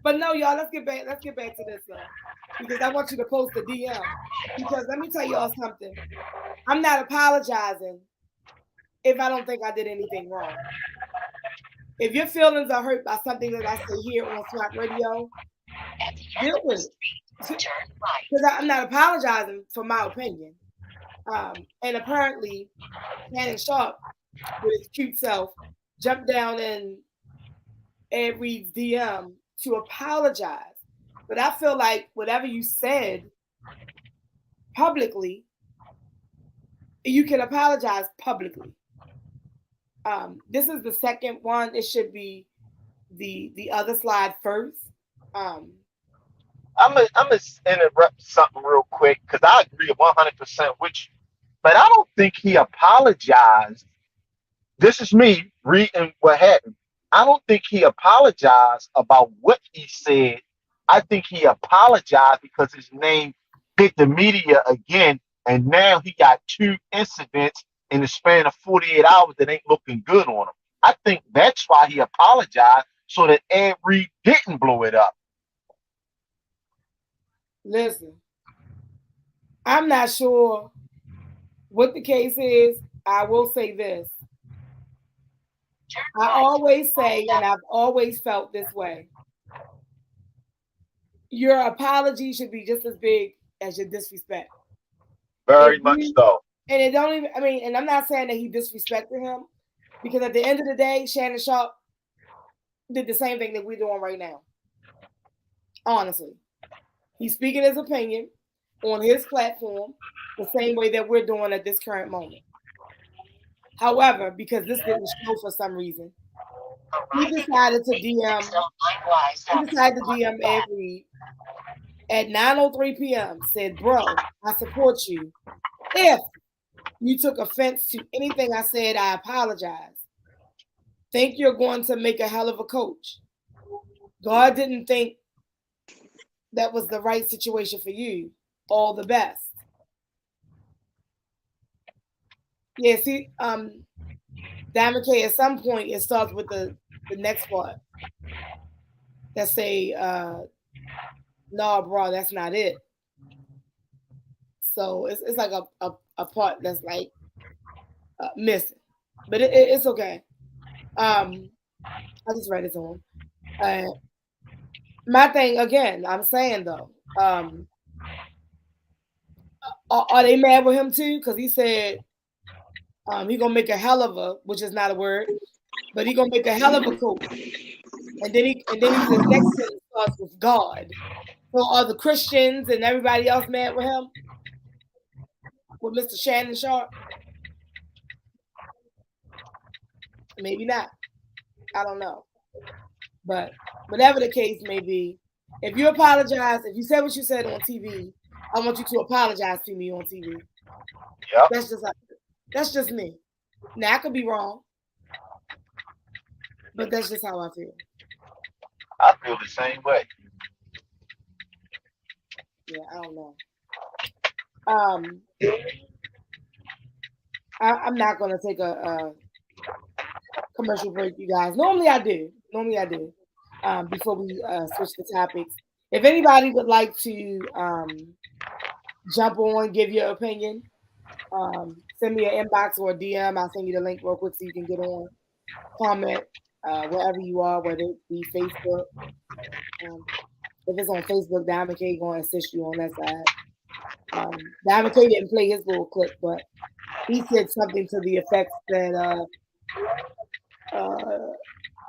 But no, y'all, let's get back to this because I want you to post the DM. Because let me tell y'all something. I'm not apologizing if I don't think I did anything wrong. If your feelings are hurt by something that I say here on Swap Radio, deal with it. Because I'm not apologizing for my opinion. And apparently, Shannon Sharp, with his cute self, jumped down in Ed Reed's DM to apologize. But I feel like whatever you said publicly, you can apologize publicly. This is the second one. It should be the other slide first. I'm gonna interrupt something real quick because I agree 100% with you. But I don't think he apologized. This is me reading what happened. I don't think he apologized about what he said. I think he apologized because his name hit the media again, and now he got 2 incidents in the span of 48 hours that ain't looking good on him. I think that's why he apologized, so that Ed Reed didn't blow it up. Listen, I'm not sure what the case is. I will say this. I always say, and I've always felt this way, your apology should be just as big as your disrespect. Very much so. And it don't even, and I'm not saying that he disrespected him, because at the end of the day, Shannon Sharp did the same thing that we're doing right now. Honestly, he's speaking his opinion on his platform the same way that we're doing at this current moment. However, because this didn't show for some reason, he decided to DM Ed Reed at 9:03 p.m. Said, "Bro, I support you. If you took offense to anything I said, I apologize. Think you're going to make a hell of a coach. God didn't think that was the right situation for you. All the best." Yeah, see, Diamond K, at some point it starts with the next part that say, "No, bro, that's not it." So it's like a part that's like missing, but it's okay. I just read it to him. My thing again, I'm saying though, are they mad with him too? Because he said he gonna make a hell of a, which is not a word, but he gonna make a hell of a coach. And then he says next sentence starts with God. So are the Christians and everybody else mad with him? With Mr. Shannon Sharp? Maybe not. I don't know. But whatever the case may be, if you apologize, if you said what you said on TV, I want you to apologize to me on TV. Yep. That's just me. Now I could be wrong, but that's just how I feel. I feel the same way. Yeah, I don't know. I'm not gonna take a commercial break, you guys. Normally I do. Before we switch the topics, if anybody would like to jump on, give your opinion, send me an inbox or a DM. I'll send you the link real quick so you can get on, comment wherever you are, whether it be Facebook. If it's on Facebook, Diamond K going to assist you on that side. Diamond K didn't play his little clip, but he said something to the effect that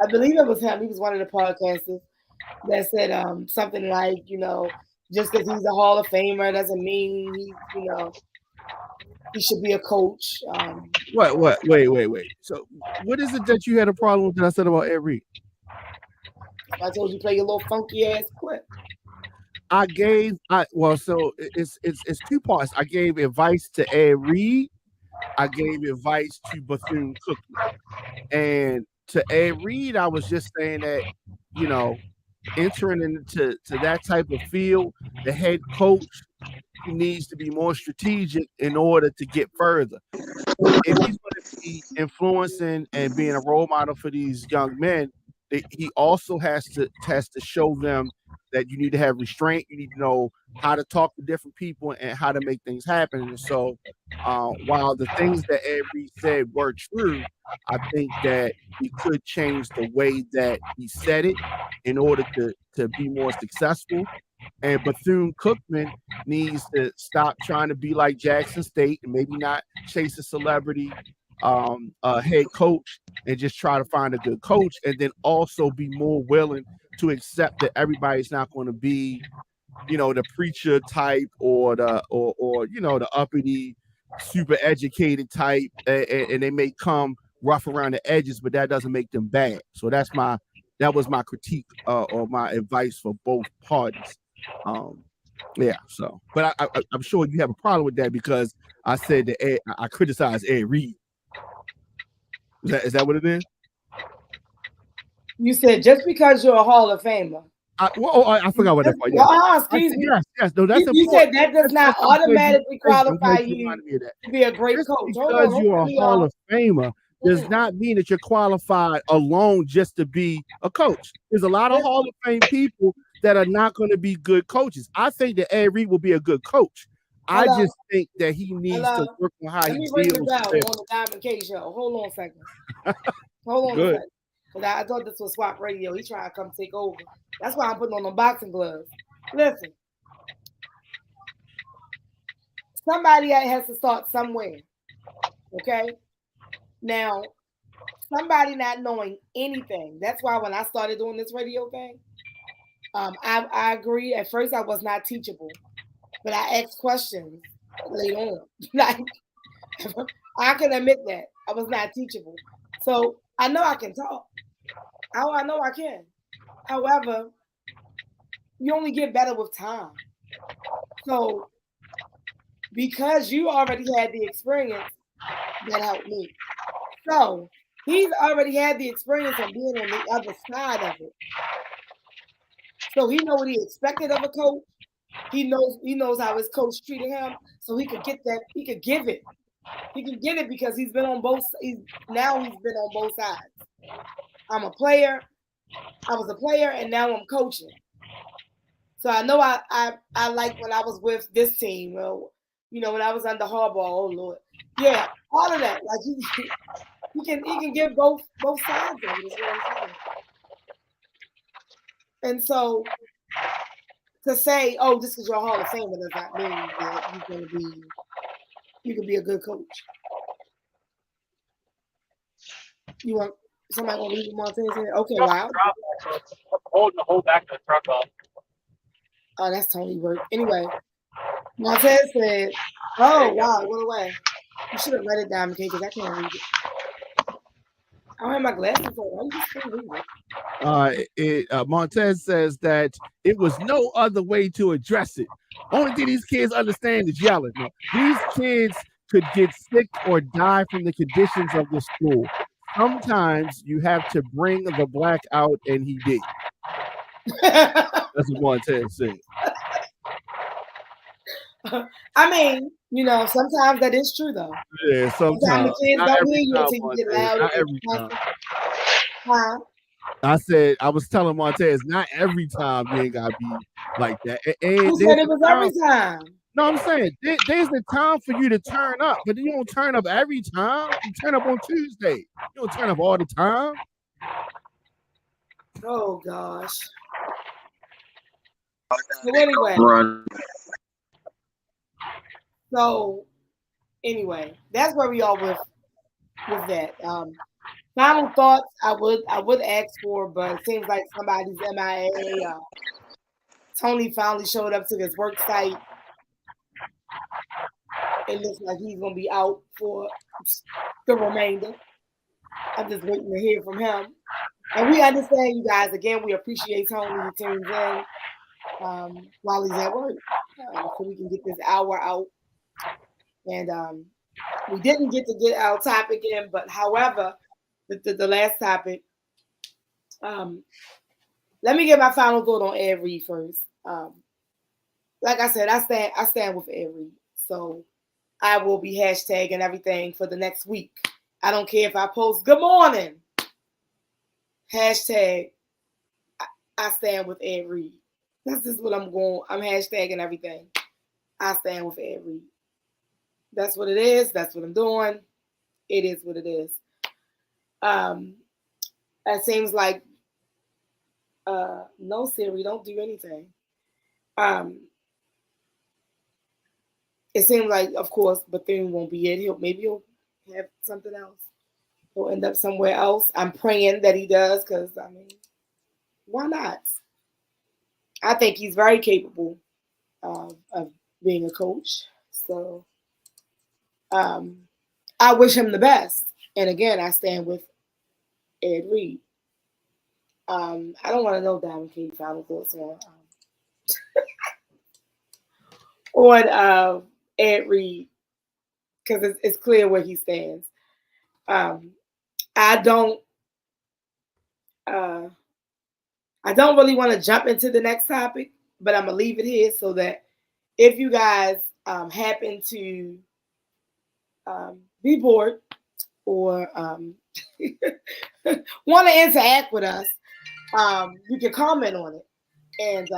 I believe it was him. He was one of the podcasters that said something like, just because he's a Hall of Famer doesn't mean he should be a coach. Wait. So what is it that you had a problem with that I said about Ed Reed? I told you play your little funky ass clip. So it's two parts. I gave advice to Ed Reed. I gave advice to Bethune-Cookman. And to Ed Reed, I was just saying that, entering into that type of field, the head coach needs to be more strategic in order to get further. If he's going to be influencing and being a role model for these young men, he also has to show them that you need to have restraint. You need to know how to talk to different people and how to make things happen. And so while the things that Ed Reed said were true, I think that he could change the way that he said it in order to be more successful. And Bethune-Cookman needs to stop trying to be like Jackson State and maybe not chase a celebrity head coach and just try to find a good coach, and then also be more willing to accept that everybody's not going to be, the preacher type or the the uppity, super educated type, and they may come rough around the edges, but that doesn't make them bad. So that was my critique or my advice for both parties. So, but I'm sure you have a problem with that because I said that I criticized Ed Reed. Is that what it is? You said just because you're a Hall of Famer. I forgot what that part. Excuse me. Yes, no, that's you said that does not automatically qualify you to be a great coach. Because you're a Hall of Famer does not mean that you're qualified alone just to be a coach. There's a lot of Hall of Fame people that are not going to be good coaches. I think that Ed Reed will be a good coach. I just think that he needs to work on how he deals with it. On the Diamond K show. Hold on a second. Hold on a second. Because I thought this was Swap Radio. He's trying to come take over. That's why I'm putting on the boxing gloves. Listen. Somebody has to start somewhere. Okay? Now, somebody not knowing anything. That's why when I started doing this radio thing, I agree. At first, I was not teachable, but I asked questions later on. Like, I can admit that I was not teachable. So I know I can talk. I know I can. However, you only get better with time. So because you already had the experience, that helped me. So he's already had the experience of being on the other side of it. So he know what he expected of a coach. He knows how his coach treated him. So he could get that. He could give it. He can get it because he's been on both. He's been on both sides. I'm a player. I was a player, and now I'm coaching. So I know I like when I was with this team. Well, when I was under Harbaugh. Oh Lord, yeah, all of that. Like he can give both sides of it. Is what I'm saying. And so to say, oh, just because you're a Hall of Famer does not mean that you can be a good coach. You want somebody gonna leave Montez here? Okay, wow. Hold back the truck up. Oh, that's Tony work. Anyway, Montez said, "Oh wow, it went away. You should have read it down, okay? Because I can't read it. I don't have my glasses on. I'm just gonna read it." Montez says that it was no other way to address it. Only thing these kids understand is yelling. No, these kids could get sick or die from the conditions of the school. Sometimes you have to bring the black out, and he did. That's what Montez said. I mean, sometimes that is true, though. Yeah, sometimes. The kids Not don't every hear you time, until you get Montez. loud. Not every time. Huh? I said, I was telling Montez, not every time you ain't gotta be like that. Who said it was every time? No, I'm saying there's a time for you to turn up, but you don't turn up every time. You turn up on Tuesday. You don't turn up all the time. Oh gosh. So anyway. So anyway, that's where we are with that. Final thoughts I would ask for, but it seems like somebody's MIA. Tony finally showed up to his work site. It looks like he's gonna be out for the remainder. I'm just waiting to hear from him. And we understand, you guys. Again, we appreciate Tony. He tunes in while he's at work, so we can get this hour out. And we didn't get to get our topic in, but however, the last topic. Let me get my final thought on Ed Reed first. Like I said, I stand with Ed Reed. So I will be hashtagging everything for the next week. I don't care if I post good morning. Hashtag I stand with Ed Reed. That's just what I'm going. I'm hashtagging everything. I stand with Ed Reed. That's what it is. That's what I'm doing. It is what it is. It seems like no, Siri, don't do anything. It seems like, of course, Bethune won't be it. Maybe he'll have something else. He'll end up somewhere else. I'm praying that he does, because why not? I think he's very capable of being a coach. So I wish him the best. And again, I stand with Ed Reed. I don't want to know Diamond King final thoughts on Ed Reed, because it's clear where he stands. I don't really want to jump into the next topic, but I'm gonna leave it here so that if you guys happen to be bored or want to interact with us, you can comment on it. And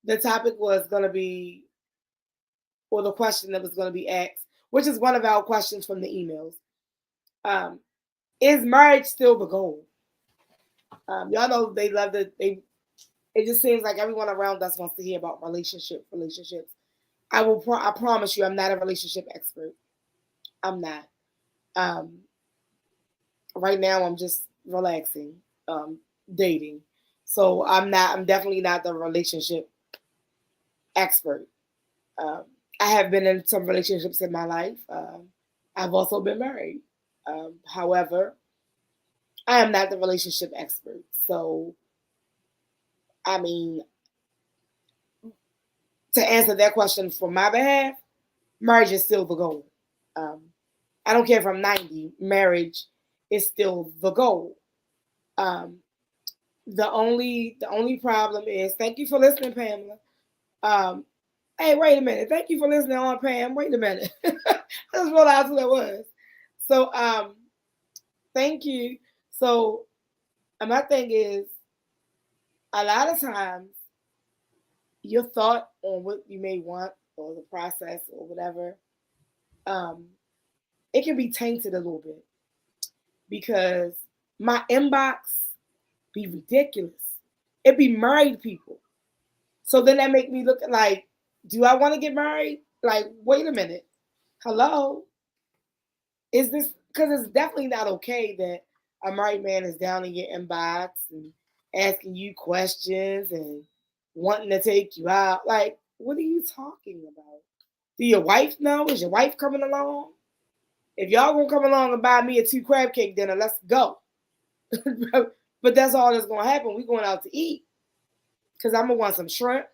the topic was going to be, or the question that was going to be asked, which is one of our questions from the emails. Is marriage still the goal? Y'all know they love it. It just seems like everyone around us wants to hear about relationships. I promise you, I'm not a relationship expert. I'm not. Right now, I'm just relaxing, dating. So I'm definitely not the relationship expert. I have been in some relationships in my life. I've also been married. However, I am not the relationship expert. So, I mean, to answer that question for my behalf, marriage is still the goal. I don't care if I'm 90, marriage is still the goal. The only problem is, thank you for listening, Pamela. Hey, wait a minute. Thank you for listening on, Pam. Wait a minute. I just realized who that was. So, thank you. So, my thing is, a lot of times, your thought on what you may want or the process or whatever, it can be tainted a little bit because my inbox be ridiculous. It be married people. So then that make me look like, do I want to get married? Like, wait a minute. Hello? Is this, because it's definitely not okay that a married man is down in your inbox and asking you questions and wanting to take you out. Like, what are you talking about? Do your wife know? Is your wife coming along? If y'all gonna come along and buy me a 2 crab cake dinner, let's go. But that's all that's gonna happen. We're going out to eat. Because I'm gonna want some shrimp.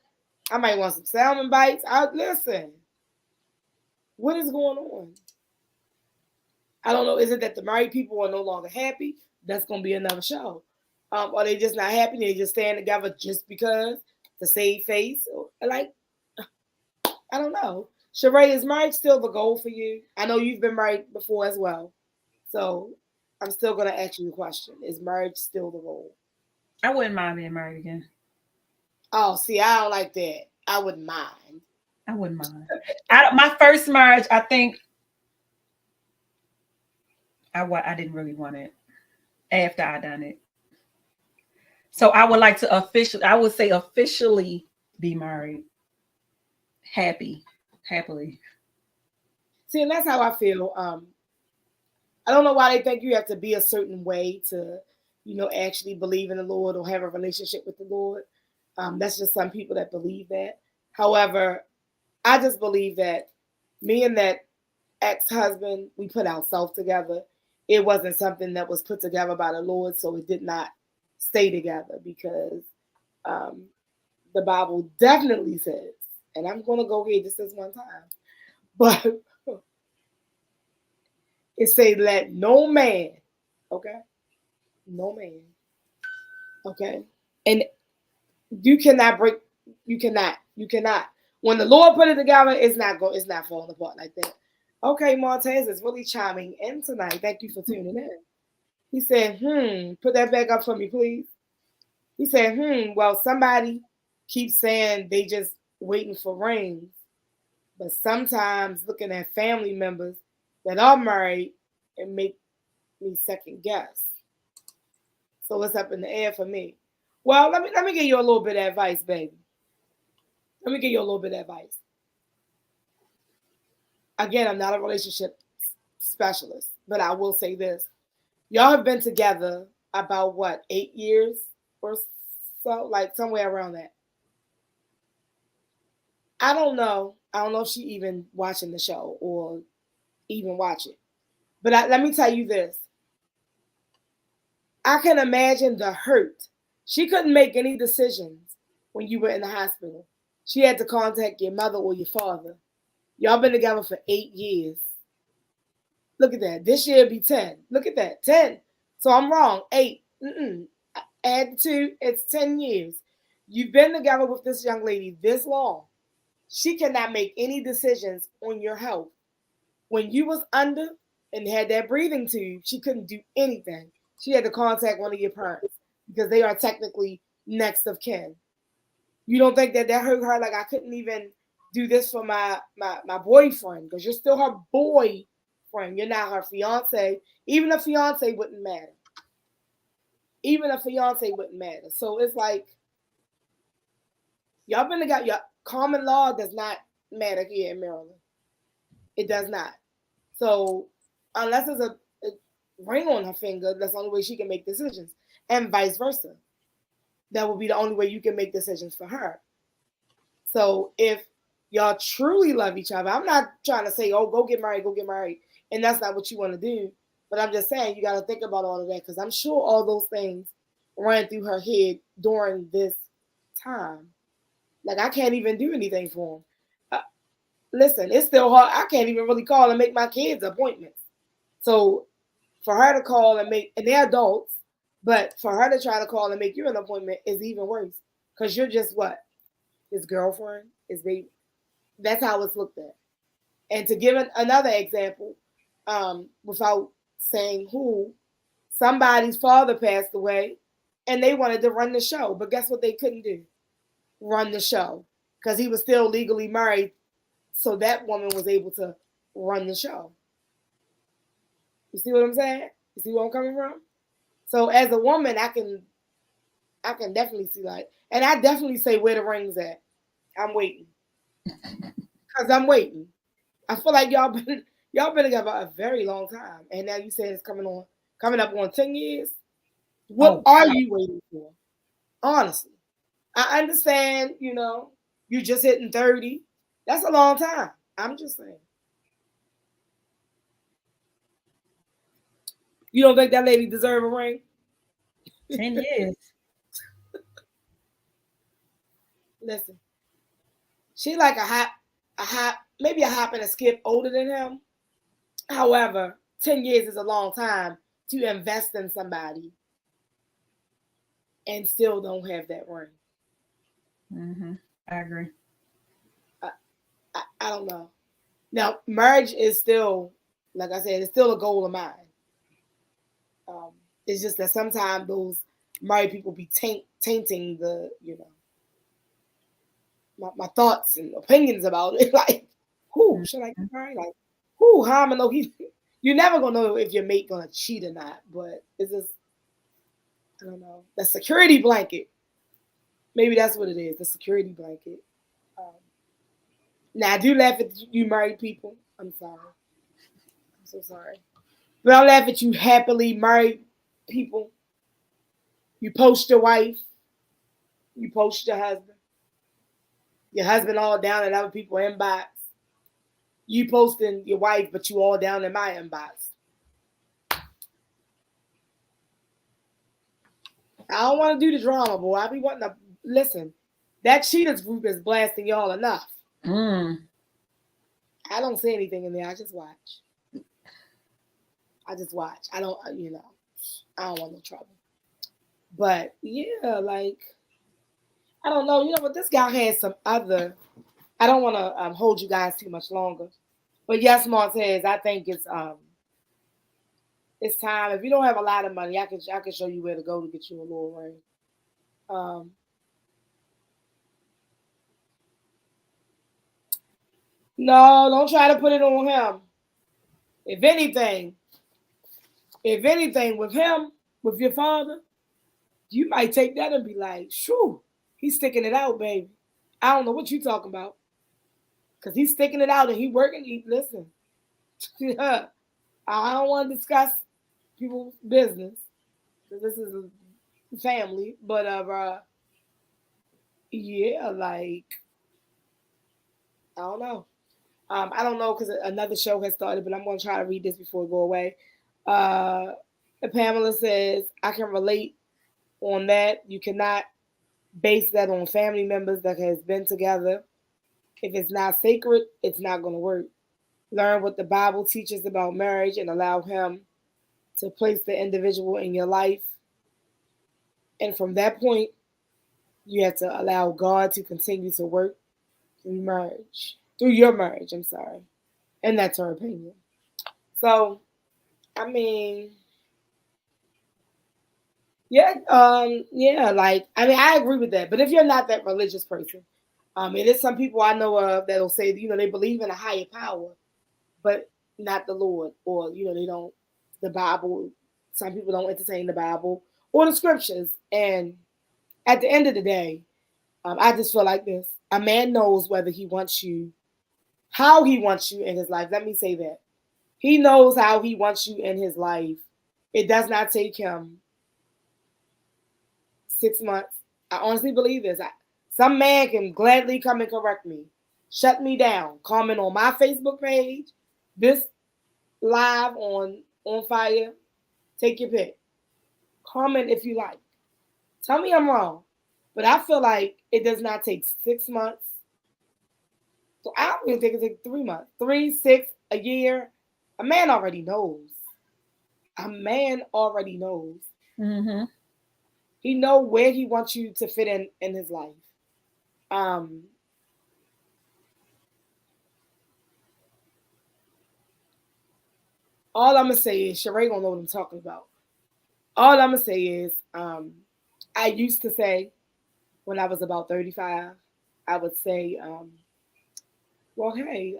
I might want some salmon bites. Listen. What is going on? I don't know. Is it that the married people are no longer happy? That's gonna be another show. Are they just not happy? They just staying together just because to save face? Like, I don't know. Sheree, is marriage still the goal for you? I know you've been married before as well. So I'm still going to ask you the question. Is marriage still the goal? I wouldn't mind being married again. Oh, see, I don't like that. I wouldn't mind. I wouldn't mind. My first marriage, I think I didn't really want it after I done it. So I would like to officially be married. Happily. See, and that's how I feel. I don't know why they think you have to be a certain way to, actually believe in the Lord or have a relationship with the Lord. That's just some people that believe that. However, I just believe that me and that ex-husband, we put ourselves together. It wasn't something that was put together by the Lord, so it did not stay together because the Bible definitely says, and I'm going to go here just this one time, but it says, let no man, okay? No man, okay? And you cannot. When the Lord put it together, it's not falling apart like that. Okay, Montez is really chiming in tonight. Thank you for tuning in. He said, put that back up for me, please. He said, well, somebody keeps saying they just waiting for rings. But sometimes looking at family members that are married, it make me second guess. So it's up in the air for me. Well, let me give you a little bit of advice, baby. Let me give you a little bit of advice. Again, I'm not a relationship specialist, but I will say this. Y'all have been together about 8 years or so, like somewhere around that. I don't know. I don't know if she even watching the show or even watch it. But let me tell you this. I can imagine the hurt. She couldn't make any decisions when you were in the hospital. She had to contact your mother or your father. Y'all been together for 8 years. Look at that. This year it'd be 10. Look at that. 10. So I'm wrong. 8. Add 2. It's 10 years. You've been together with this young lady this long. She cannot make any decisions on your health. When you was under and had that breathing tube, she couldn't do anything. She had to contact one of your parents because they are technically next of kin. You don't think that hurt her? Like, I couldn't even do this for my boyfriend because you're still her boyfriend. You're not her fiance. Even a fiance wouldn't matter. So it's like, y'all been together. Your common law does not matter here in Maryland. It does not. So unless there's a ring on her finger, that's the only way she can make decisions, and vice versa. that will be the only way you can make decisions for her. So if y'all truly love each other, I'm not trying to say, oh, go get married, and that's not what you want to do. But I'm just saying you got to think about all of that, because I'm sure all those things ran through her head during this time. Like, I can't even do anything for him. Listen, it's still hard. I can't even really call and make my kids appointments. So for her to call and make, and they're adults, but for her to try to call and make you an appointment is even worse, because you're just what? His girlfriend, his baby. That's how it's looked at. And to give another example, without saying who, somebody's father passed away and they wanted to run the show. But guess what they couldn't do? Run the show, because he was still legally married. So that woman was able to run the show. You see what I'm saying? You see where I'm coming from? So as a woman, I can definitely see that. And I definitely say where the ring's at. I'm waiting. Because I'm waiting. I feel like y'all been together a very long time. And now you say it's coming up on 10 years. What are you waiting for? Honestly. I understand, you just hitting 30. That's a long time. I'm just saying. You don't think that lady deserve a ring? 10 years. Listen, she like maybe a hop and a skip older than him. However, 10 years is a long time to invest in somebody and still don't have that ring. Mm-hmm. I agree. I don't know. Now, marriage is still, like I said, it's still a goal of mine. It's just that sometimes those married people be tainting the, my thoughts and opinions about it. Like, who should I get married? Like, who? How am I know you're never gonna know if your mate gonna cheat or not. But it's just, I don't know, the security blanket. Maybe that's what it is, the security blanket. Now I do laugh at you married people. I'm sorry. I'm so sorry. But I laugh at you happily married people. You post your wife. You post your husband. Your husband all down in other people's inbox. You posting your wife, but you all down in my inbox. I don't want to do the drama, boy. I be wanting to listen. That cheaters group is blasting y'all enough. I don't say anything in there. I just watch. I don't, I don't want no trouble. But yeah, like, I don't know. But this guy has some other. I don't want to hold you guys too much longer. But yes, Montez, I think it's time. If you don't have a lot of money, I can show you where to go to get you a little ring. No, don't try to put it on him. If anything with him, with your father, you might take that and be like, shoo, he's sticking it out, baby. I don't know what you're talking about. Because he's sticking it out and he working. Listen, I don't want to discuss people's business, because this is a family. But, yeah, like, I don't know. I don't know, because another show has started, but I'm going to try to read this before we go away. Pamela says, I can relate on that. You cannot base that on family members that has been together. If it's not sacred, it's not going to work. Learn what the Bible teaches about marriage and allow him to place the individual in your life. And from that point, you have to allow God to continue to work through your marriage, I'm sorry. And that's her opinion. So, I mean, I agree with that. But if you're not that religious person, it is some people I know of that'll say, they believe in a higher power, but not the Lord, or, they don't, the Bible. Some people don't entertain the Bible or the scriptures. And at the end of the day, I just feel like this. A man knows whether he wants you, how he wants you in his life. Let me say that. He knows how he wants you in his life. It does not take him 6 months, I honestly believe this. Some man can gladly come and correct me, shut me down, comment on my Facebook page, this live on ONFIRE. Take your pick. Comment if you like. Tell me I'm wrong. But I feel like it does not take 6 months. So I don't even think it takes 3 months. 3, 6, a year. A man already knows. A man already knows. Mm-hmm. He knows where he wants you to fit in his life. All I'm gonna say is Sheree gonna know what I'm talking about. All I'm gonna say is I used to say when I was about 35, I would say, well, hey,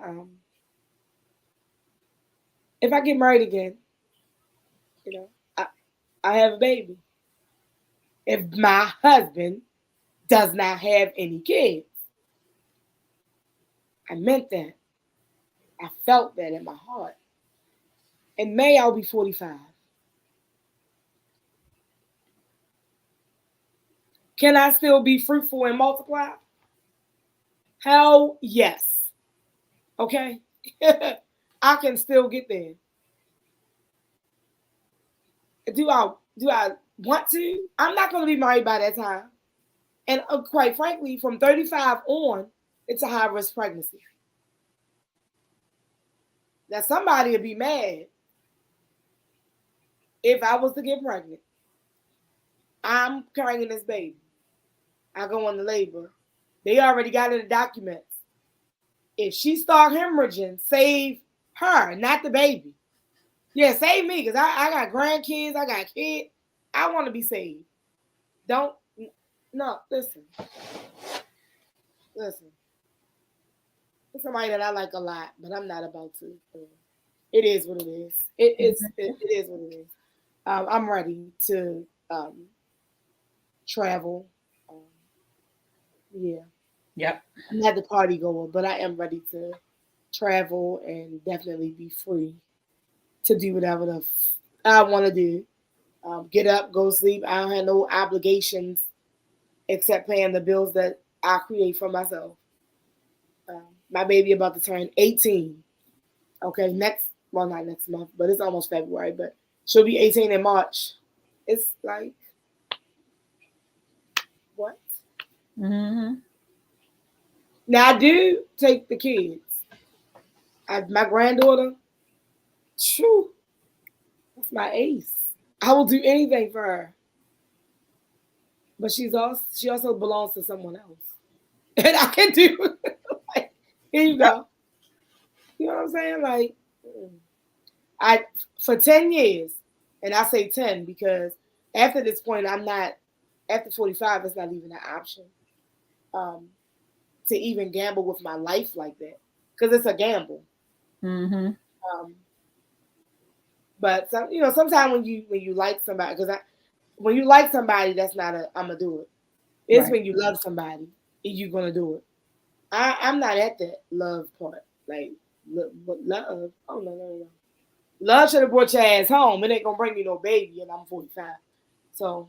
if I get married again, you know, I have a baby. If my husband does not have any kids, I meant that. I felt that in my heart. In May, I'll be 45. Can I still be fruitful and multiply? Hell yes. Okay? I can still get there. Do I want to? I'm not going to be married by that time. And quite frankly, from 35 on, it's a high-risk pregnancy. Now, somebody would be mad if I was to get pregnant. I'm carrying this baby. I go into labor. They already got it in the documents. If she start hemorrhaging, save her, not the baby. Yeah, save me, because I got grandkids, I got kids. I want to be saved. Listen. It's somebody that I like a lot, but I'm not about to. It is what it is. It is what it is. I'm ready to travel. Yeah. Yep. I'm not the party goer, but I am ready to travel and definitely be free to do whatever I want to do. Get up, go to sleep. I don't have no obligations except paying the bills that I create for myself. My baby about to turn 18. Okay, not next month, but it's almost February, but she'll be 18 in March. It's like, what? Mm-hmm. Now, I do take the kids. My granddaughter, shoo, that's my ace. I will do anything for her. But she also belongs to someone else. And I can do like, here you go. You know what I'm saying? Like, for 10 years, and I say 10 because after this point, after 45, it's not even an option to even gamble with my life like that. Because it's a gamble. Mm-hmm. But sometimes when you like somebody, when you like somebody, that's not I'm gonna do it. It's right. When you love somebody, you're gonna do it. I'm not at that love part. Like love. Oh no. Love should have brought your ass home. It ain't gonna bring me no baby, and I'm 45. So,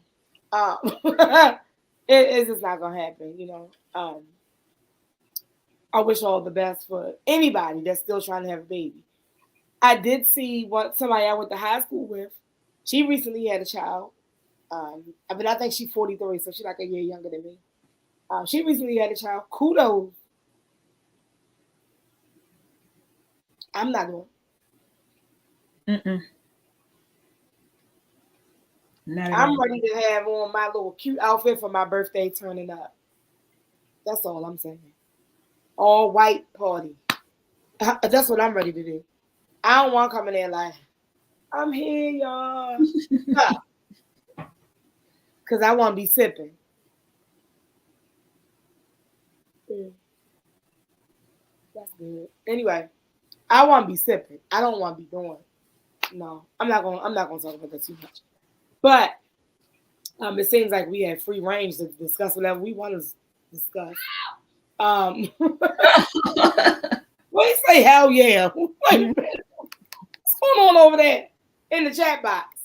it's just not gonna happen. I wish all the best for anybody that's still trying to have a baby. I did see somebody I went to high school with. She recently had a child. But I think she's 43, so she's like a year younger than me. She recently had a child. Kudos. I'm not doing. I'm ready to have on my little cute outfit for my birthday turning up. That's all I'm saying. All white party. That's what I'm ready to do. I don't want to come in there like, I'm here, y'all. Because I want to be sipping. That's good. Anyway, I want to be sipping. I don't want to be doing. No, I'm not gonna talk about that too much. But it seems like we have free range to discuss whatever we want to discuss. What do you say? Hell yeah! Wait a minute. What's going on over there in the chat box?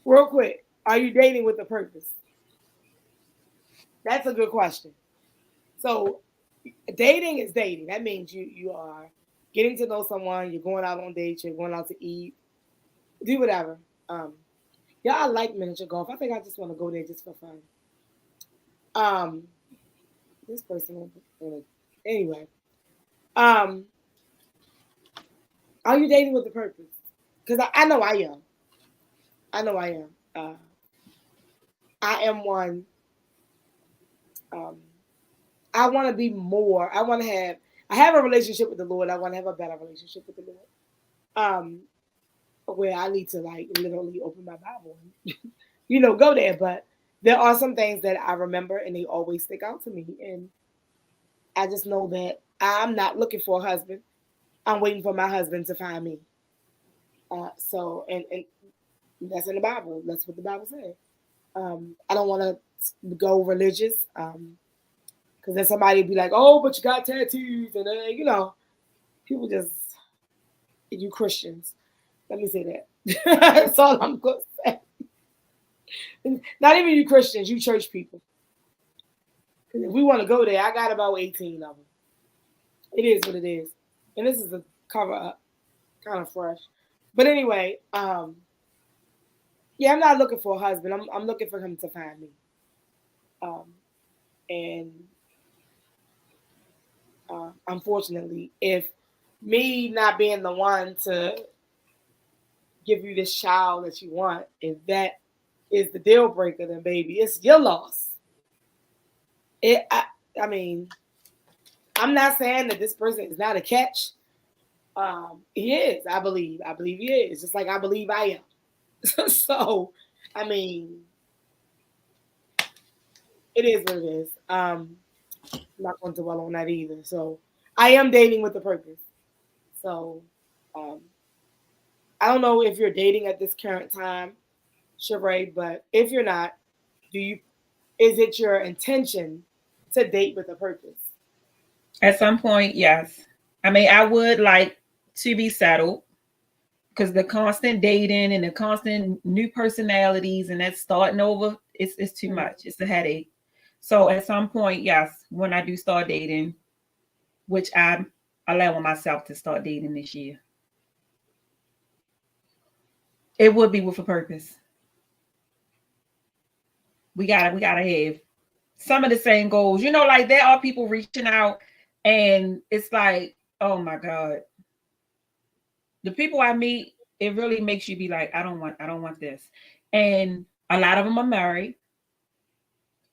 Real quick, are you dating with a purpose? That's a good question. So, dating is dating. That means you are getting to know someone. You're going out on dates. You're going out to eat. Do whatever. Yeah, I like miniature golf. I think I just want to go there just for fun. Um, this person, anyway. Um, are you dating with a purpose? Because I know I am. I know I am. I am one. I want to be more. I have a relationship with the Lord. I want to have a better relationship with the Lord. Where I need to like literally open my Bible and, go there. But there are some things that I remember and they always stick out to me. And I just know that I'm not looking for a husband. I'm waiting for my husband to find me. And that's in the Bible. That's what the Bible says. I don't want to go religious. Because then somebody be like, oh, but you got tattoos. And, people just, you Christians. Let me say that. That's all I'm going to say. Not even you Christians, you church people. Because if we want to go there, I got about 18 of them. It is what it is. And this is a cover up, kind of fresh. But anyway, yeah, I'm not looking for a husband. I'm looking for him to find me. Unfortunately, if me not being the one to give you this child that you want, if that is the deal breaker, then baby, it's your loss. I mean, I'm not saying that this person is not a catch. He is, I believe. I believe he is, just like I believe I am. So, I mean, it is what it is. I'm not going to dwell on that either. So, I am dating with a purpose. So, I don't know if you're dating at this current time, Sheree, but if you're not, is it your intention to date with a purpose? At some point, yes. I mean, I would like to be settled because the constant dating and the constant new personalities and that starting over, it's too much. It's a headache. So at some point, yes, when I do start dating, which I'm allowing myself to start dating this year, it would be with a purpose. We gotta have some of the same goals. Like there are people reaching out and it's like, oh my God. The people I meet, it really makes you be like, I don't want this. And a lot of them are married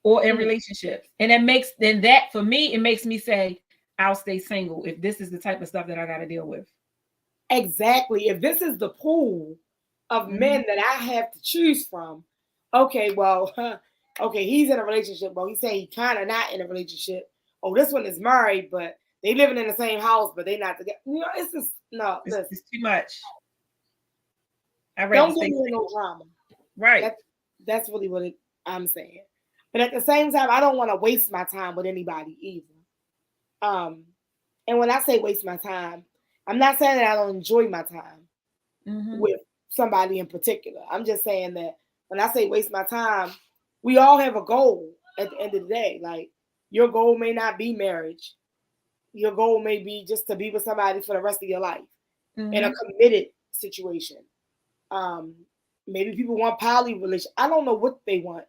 or in relationships. And that for me, it makes me say, I'll stay single if this is the type of stuff that I got to deal with. Exactly. If this is the pool of men that I have to choose from, okay, well, he's in a relationship. Well, he's saying he's kind of not in a relationship. Oh, this one is married, but they living in the same house, but they not together. It's just no. It's too much. Don't give me no drama. Right. That's really what I'm saying. But at the same time, I don't want to waste my time with anybody either. And when I say waste my time, I'm not saying that I don't enjoy my time with somebody in particular. I'm just saying that when I say waste my time, we all have a goal at the end of the day. Like your goal may not be marriage. Your goal may be just to be with somebody for the rest of your life in a committed situation. Maybe people want poly relationship. I don't know what they want.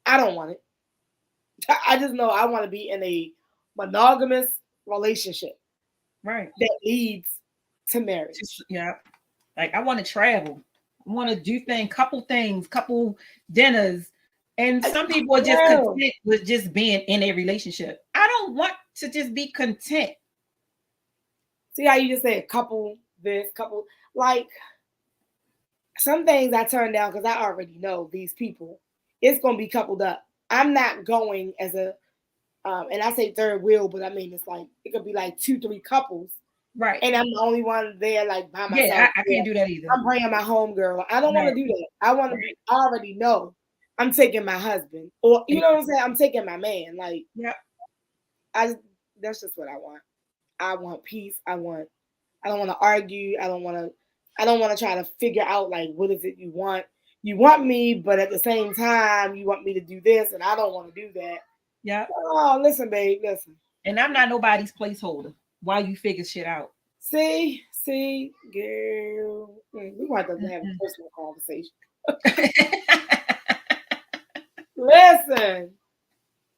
I don't want it. I just know I want to be in a monogamous relationship. Right. That leads to marriage. Yeah. Like I want to travel. I want to do couple dinners. And some people are just content with just being in a relationship. I don't want to just be content. See how you just say couple like some things I turn down because I already know these people. It's gonna be coupled up. I'm not going as a and I say third wheel, but I mean it's like it could be like 2-3 couples. Right. And I'm the only one there like by myself. Yeah, I can't do that either. I'm bringing my home girl. I don't want to do that. I want to I already know I'm taking my husband. Or you know what I'm saying? I'm taking my man. Like that's just what I want. I want peace. I don't want to argue. I don't want to try to figure out like what is it you want. you want me, but at the same time, you want me to do this, and I don't want to do that. Yeah. Oh, listen, babe, listen. And I'm not nobody's placeholder while you figure shit out. See, girl. We want to have a personal conversation.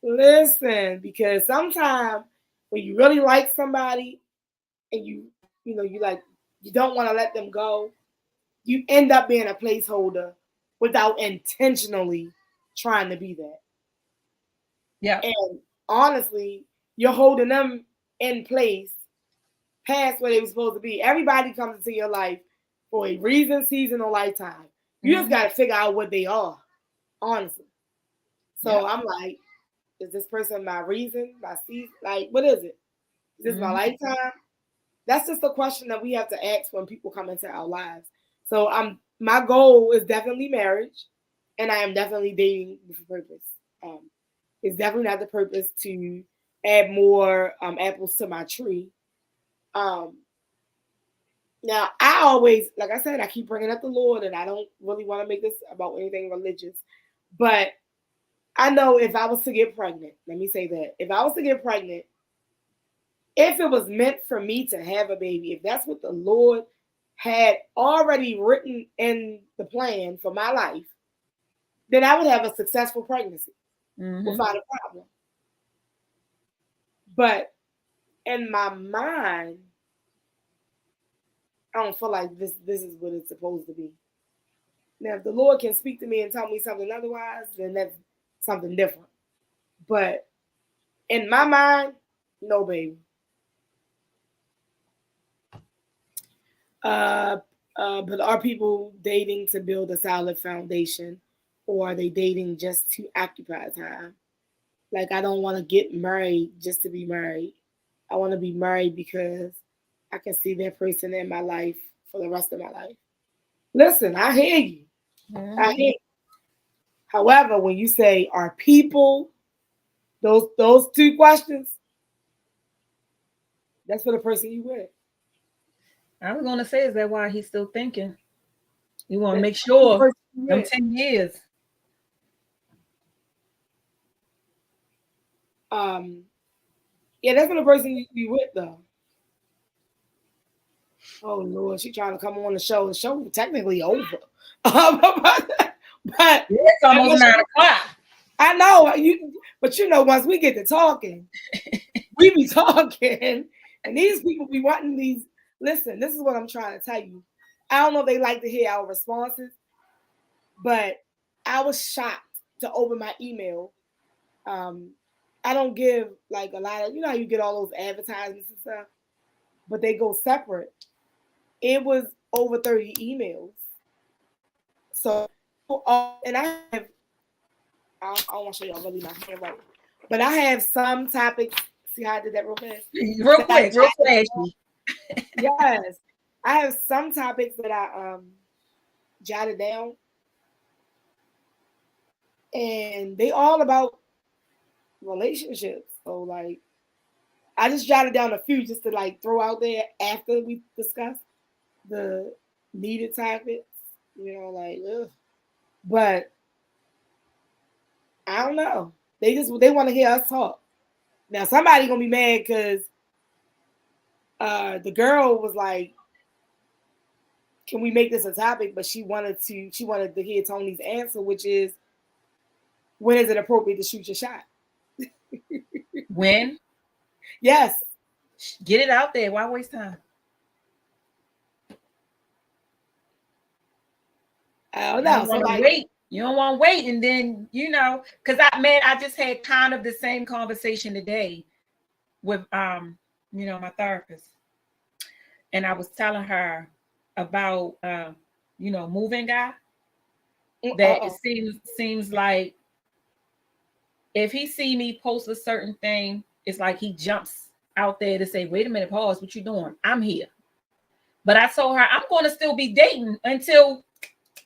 Listen, because sometimes when you really like somebody and you don't want to let them go, you end up being a placeholder without intentionally trying to be that. Yeah. And honestly, you're holding them in place past where they were supposed to be. Everybody comes into your life for a reason, season, or lifetime. You just got to figure out what they are, honestly. So I'm like, is this person my reason, my season? Like, what is it? Is this my lifetime? That's just a question that we have to ask when people come into our lives. So my goal is definitely marriage, and I am definitely dating with a purpose. It's definitely not the purpose to add more apples to my tree. Now, I always, like I said, I keep bringing up the Lord, and I don't really want to make this about anything religious. But I know if I was to get pregnant, let me say that. If I was to get pregnant, if it was meant for me to have a baby, if that's what the Lord had already written in the plan for my life, then I would have a successful pregnancy without a problem. But in my mind, I don't feel like this is what it's supposed to be. Now, if the Lord can speak to me and tell me something otherwise, then that's something different. But in my mind, no, baby. But are people dating to build a solid foundation, or are they dating just to occupy time? Like, I don't want to get married just to be married. I want to be married because I can see that person in my life for the rest of my life. Listen, I hear you. I hear you. However, when you say, are people, those two questions, that's for the person you with. I was going to say, is that why he's still thinking? You want to make sure them 10 years. Yeah, that's for the person you with, though. Oh, Lord, she trying to come on the show. The show is technically over. But it's almost 9 o'clock. I know, but once we get to talking, we be talking, and these people be wanting these. Listen, this is what I'm trying to tell you. I don't know if they like to hear our responses, but I was shocked to open my email. I don't give like a lot of, how you get all those advertisements and stuff, but they go separate. It was over 30 emails. So, and I don't want to show y'all really my handwriting, but I have some topics. See how I did that real fast? Real fast. Yes, I have some topics that I jotted down, and they all about relationships. So like, I just jotted down a few just to like throw out there after we discuss the needed topics. But I don't know. They want to hear us talk. Now somebody gonna be mad because the girl was like, "Can we make this a topic?" But she wanted to hear Tony's answer, which is, when is it appropriate to shoot your shot? When? Yes. Get it out there. Why waste time? I don't know. You don't want to wait, and then because I just had kind of the same conversation today with my therapist, and I was telling her about moving guy. That it seems like if he see me post a certain thing, it's like he jumps out there to say, "Wait a minute, pause. What you doing? I'm here." But I told her I'm going to still be dating until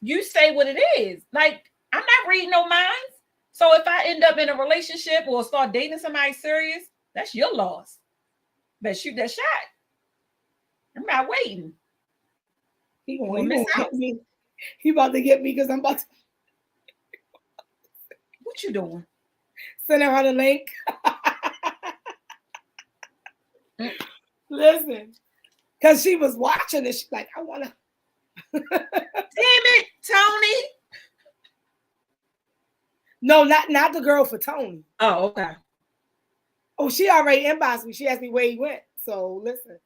you say what it is. Like, I'm not reading no minds. So if I end up in a relationship or start dating somebody serious, that's your loss. But shoot that shot. I'm not waiting. He gonna miss out. He about to get me because I'm about to. What you doing? Sending her the link. Listen, because she was watching it. She's like, I want to. Damn it, Tony. No, not the girl for Tony. Oh, okay. Oh, she already inboxed me. She asked me where he went. So listen.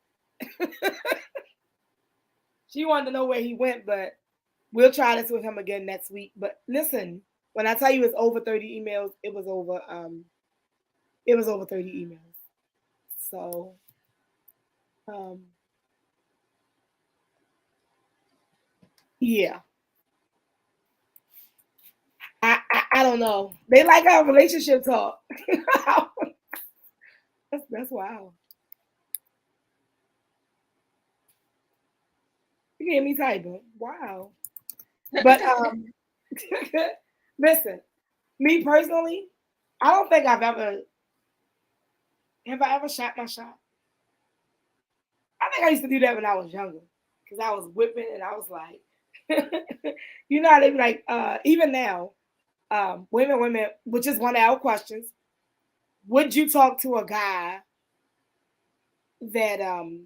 She wanted to know where he went, but we'll try this with him again next week. But listen, when I tell you it's over 30 emails, it was over 30 emails. So yeah. I don't know. They like our relationship talk. That's wild. You hear me typing. Wow. But listen, me personally, I don't think have I ever shot my shot? I think I used to do that when I was younger. Because I was whipping and I was like, you know how they be like, even now, women, which is one of our questions. Would you talk to a guy that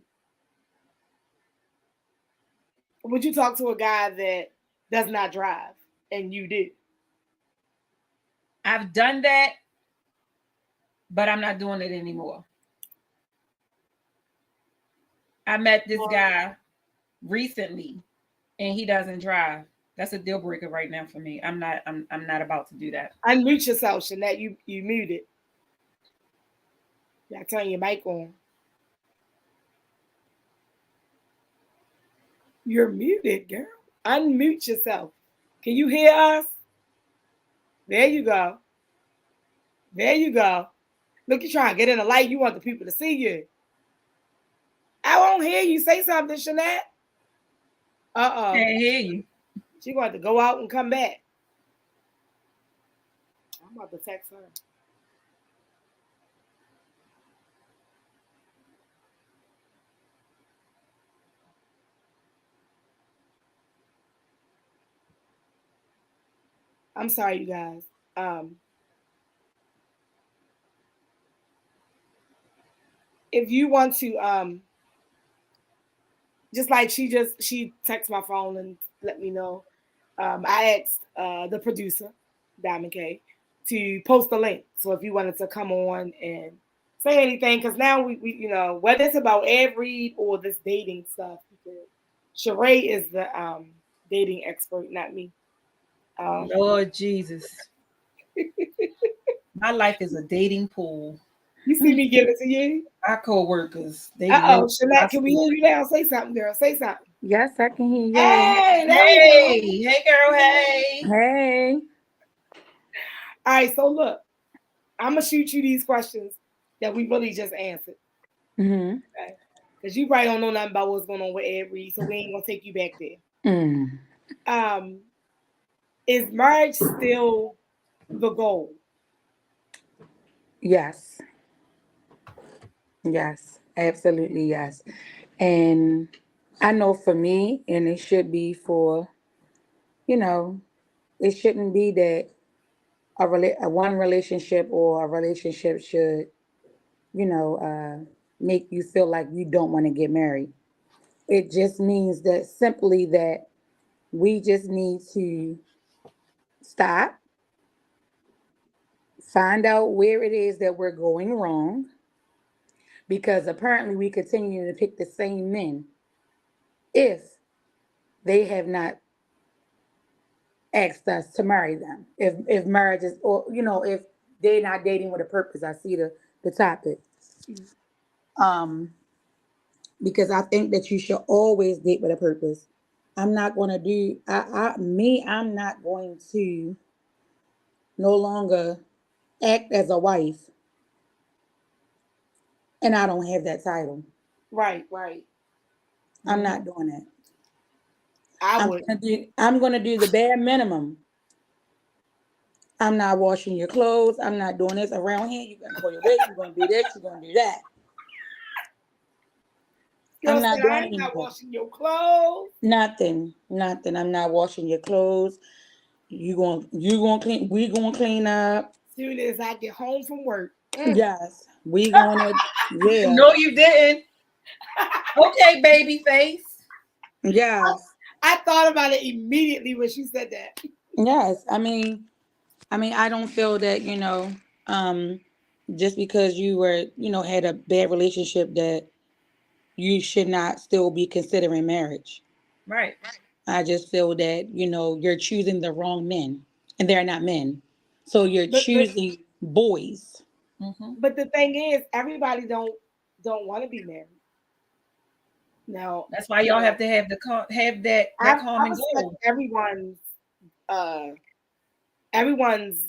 does not drive and you do? I've done that, but I'm not doing it anymore. I met this guy recently and he doesn't drive. That's a deal breaker right now for me. I'm not about to do that. Unmute yourself, Shanette. You muted. Yeah, turn your mic on. You're muted, girl. Unmute yourself. Can you hear us? There you go. There you go. Look, you're trying to get in the light. You want the people to see you. I won't hear you. Say something, Shanette. Can't hear you. She going to go out and come back. I'm about to text her. I'm sorry, you guys. If you want to, just like she texted my phone and let me know. I asked the producer, Diamond K, to post the link. So if you wanted to come on and say anything, because now we you know, whether it's about Ed Reed or this dating stuff, because Sheree is the dating expert, not me. Lord Jesus. My life is a dating pool. You see me give it to you? Our co-workers. Shanette, can we hear you now? Say something, girl. Say something. Yes, I can hear you. Hey, girl, hey. Hey. All right, so look, I'm gonna shoot you these questions that we really just answered. Mm-hmm. Okay? Because you probably don't know nothing about what's going on with Ed Reed, so we ain't gonna take you back there. Is marriage still the goal? Yes. Yes, absolutely yes. And I know for me, and it should be for, you know, it shouldn't be that a one relationship or a relationship should, you know, make you feel like you don't want to get married. It just means that simply that we just need to stop, find out where it is that we're going wrong, because apparently we continue to pick the same men if they have not asked us to marry them. If marriage is, or you know, if they're not dating with a purpose. I see the topic. Because I think that you should always date with a purpose. I'm not going to do I'm not going to no longer act as a wife and I don't have that title. Right. I'm not doing that. I'm gonna do the bare minimum. I'm not washing your clothes. I'm not doing this around here. You're gonna pull your weight. You're gonna do this. You're gonna do that. Girl I'm not said, doing I it ain't not anymore. washing your clothes. Nothing. I'm not washing your clothes. You gonna clean. We gonna clean up. Soon as I get home from work. Yes, we gonna. Yeah. No, you didn't. Okay, baby face. Yes. I thought about it immediately when she said that. Yes. I don't feel that, just because you were, had a bad relationship that you should not still be considering marriage. Right. I just feel that, you're choosing the wrong men and they're not men. So you're But choosing boys. but the thing is, everybody don't want to be married. No. That's why y'all have to have that I common respect goal. everyone's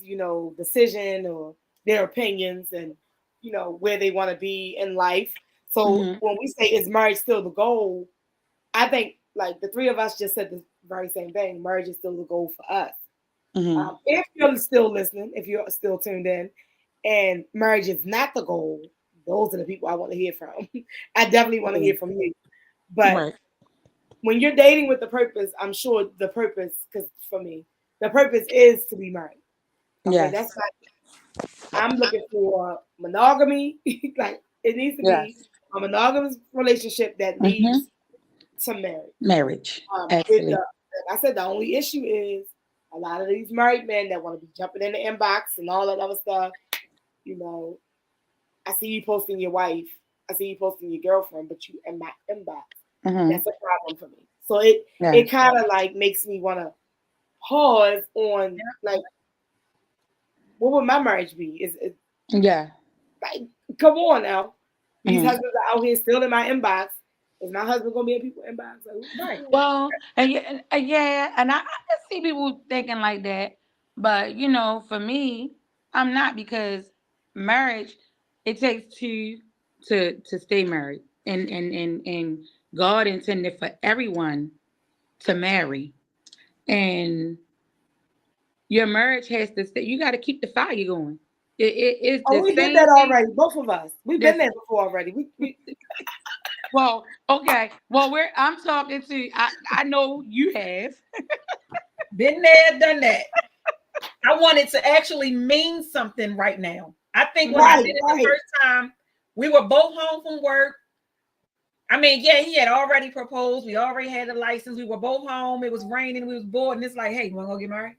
decision or their opinions and where they want to be in life. So when we say is marriage still the goal, I think like the three of us just said the very same thing. Marriage is still the goal for us. If you're still listening, if you're still tuned in, and marriage is not the goal, those are the people I want to hear from. I definitely want to hear from you. But when you're dating with the purpose, I'm sure the purpose, because for me, the purpose is to be married. Okay, that's not. I'm looking for monogamy. Like it needs to be a monogamous relationship that leads to marriage. Marriage. With Absolutely. like I said, the only issue is a lot of these married men that want to be jumping in the inbox and all that other stuff. I see you posting your wife. I see you posting your girlfriend, but you in my inbox. That's a problem for me. So it kind of like makes me want to pause on like, what would my marriage be? Is like, come on now. These husbands are out here still in my inbox. Is my husband gonna be in people's inbox? Like, Well, and I see people thinking like that, but for me, I'm not, because marriage, it takes two to stay married, and God intended for everyone to marry, and your marriage has to stay. You got to keep the fire going. It's the we did same that thing. already. Both of us. We've been there before already. Well, okay. Well, I'm talking to. I know you have been there, done that. I want it to actually mean something right now. I think when I did it the first time, we were both home from work. I mean, yeah, he had already proposed. We already had a license. We were both home. It was raining. We was bored, and it's like, hey, you want to go get married?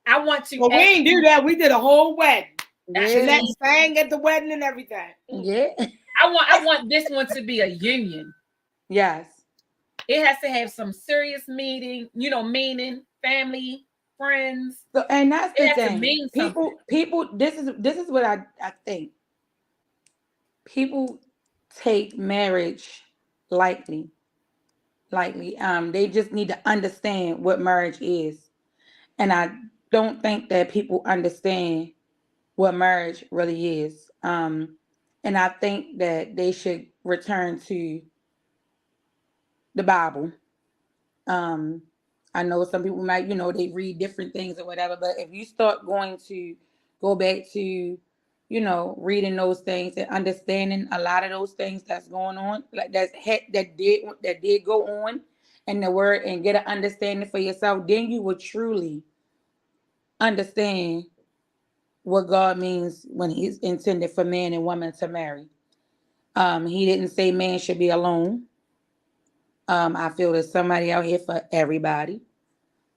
I want to. Well, we didn't do that. We did a whole wedding. Yeah. Sang at the wedding and everything. Yeah. I want this one to be a union. Yes. It has to have some serious meaning, family, friends. So, and that's the it has thing. To mean people. This is what I think. People take marriage lightly. They just need to understand what marriage is, and I don't think that people understand what marriage really is. And I think that they should return to the Bible. I know some people might, they read different things or whatever, but if you start going to go back to, reading those things and understanding a lot of those things that's going on, like that did go on in the word, and get an understanding for yourself, then you will truly understand what God means when He's intended for man and woman to marry. He didn't say man should be alone. I feel there's somebody out here for everybody.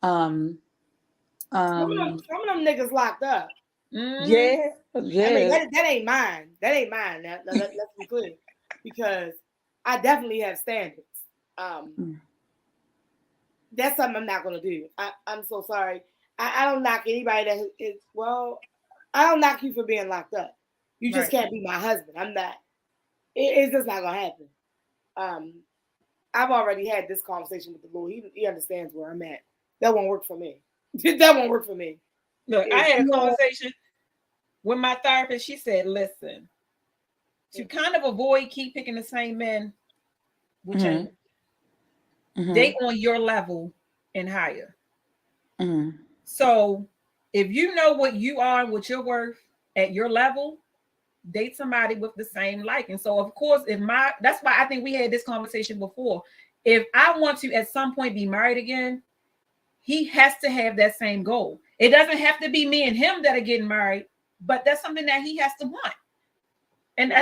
Some of them niggas locked up. Yeah. I mean, that ain't mine. That ain't mine. Let's be clear, because I definitely have standards. That's something I'm not gonna do. I'm so sorry. I don't knock anybody that is. Well, I don't knock you for being locked up. You just can't be my husband. I'm not. It's just not gonna happen. I've already had this conversation with the Lord. He understands where I'm at. That won't work for me. That won't work for me. Look, I had a conversation with my therapist. She said, listen, to kind of avoid keep picking the same men, which ain't they on your level and higher. So if you know what you are and what you're worth at your level, date somebody with the same like. And so of course, that's why I think we had this conversation before. If I want to at some point be married again, he has to have that same goal. It doesn't have to be me and him that are getting married, but that's something that he has to want. And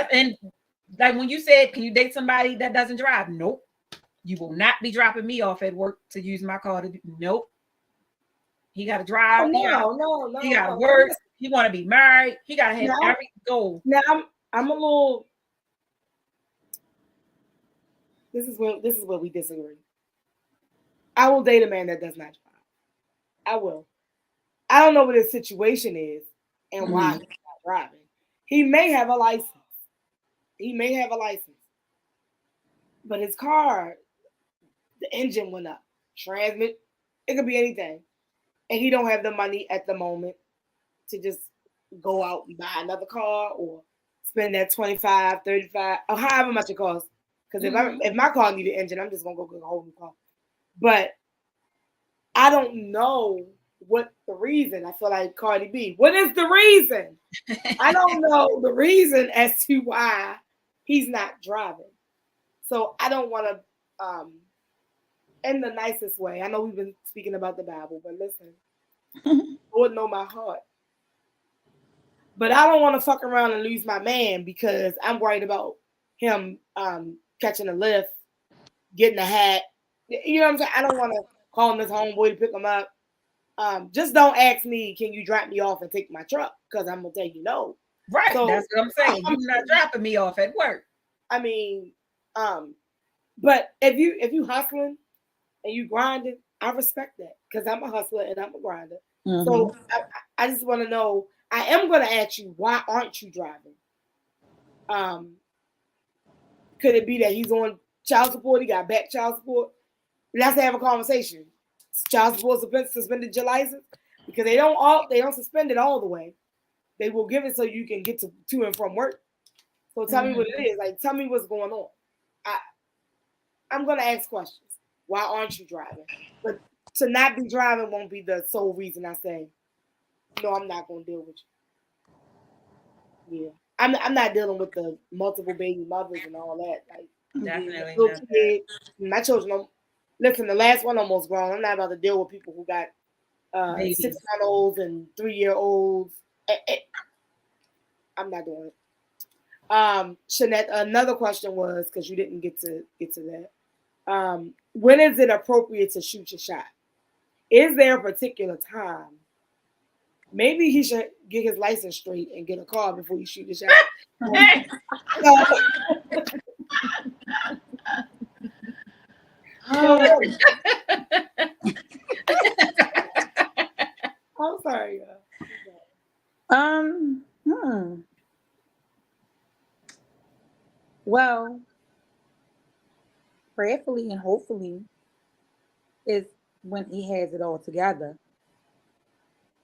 like when you said, can you date somebody that doesn't drive? Nope. You will not be dropping me off at work to use my car to do. Nope. He got to drive. No. He got to work. He want to be married. He got to have every goal. Now I'm a little. This is where we disagree. I will date a man that does not drive. I will. I don't know what his situation is and why he's not driving. He may have a license. But his car, the engine went up. Transmit, it could be anything. And he don't have the money at the moment to just go out and buy another car or spend that 25, 35, or however much it costs. Because if my car need an engine, I'm just gonna go get a whole new car. But I don't know what the reason. I feel like Cardi B. What is the reason? I don't know the reason as to why he's not driving. So I don't want to, in the nicest way. I know we've been speaking about the Bible, but listen, Lord know my heart. But I don't want to fuck around and lose my man because I'm worried about him catching a lift, getting a hat. You know what I'm saying? I don't want to call him this homeboy to pick him up. Just don't ask me, can you drop me off and take my truck? Because I'm going to tell you no. Right, so, that's what I'm saying. You're not dropping me off at work. I mean, but if you hustling and you grinding, I respect that because I'm a hustler and I'm a grinder. So I just want to know, I am going to ask you, why aren't you driving? Could it be that he's on child support? He got back child support? Let's have a conversation. Child support suspended your license because they don't suspend it all the way. They will give it so you can get to and from work. So tell me what it is. Like, tell me what's going on. I'm going to ask questions. Why aren't you driving? But to not be driving won't be the sole reason I say, no, I'm not going to deal with you. Yeah. I'm not dealing with the multiple baby mothers and all that. Like, definitely not kids, my children don't. Listen, the last one almost grown. I'm not about to deal with people who got 6-month-olds and 3-year-olds. I'm not doing it. Shanette, another question was, because you didn't get to that. When is it appropriate to shoot your shot? Is there a particular time? Maybe he should get his license straight and get a car before you shoot your shot. I'm sorry. Well, prayerfully and hopefully is when he has it all together.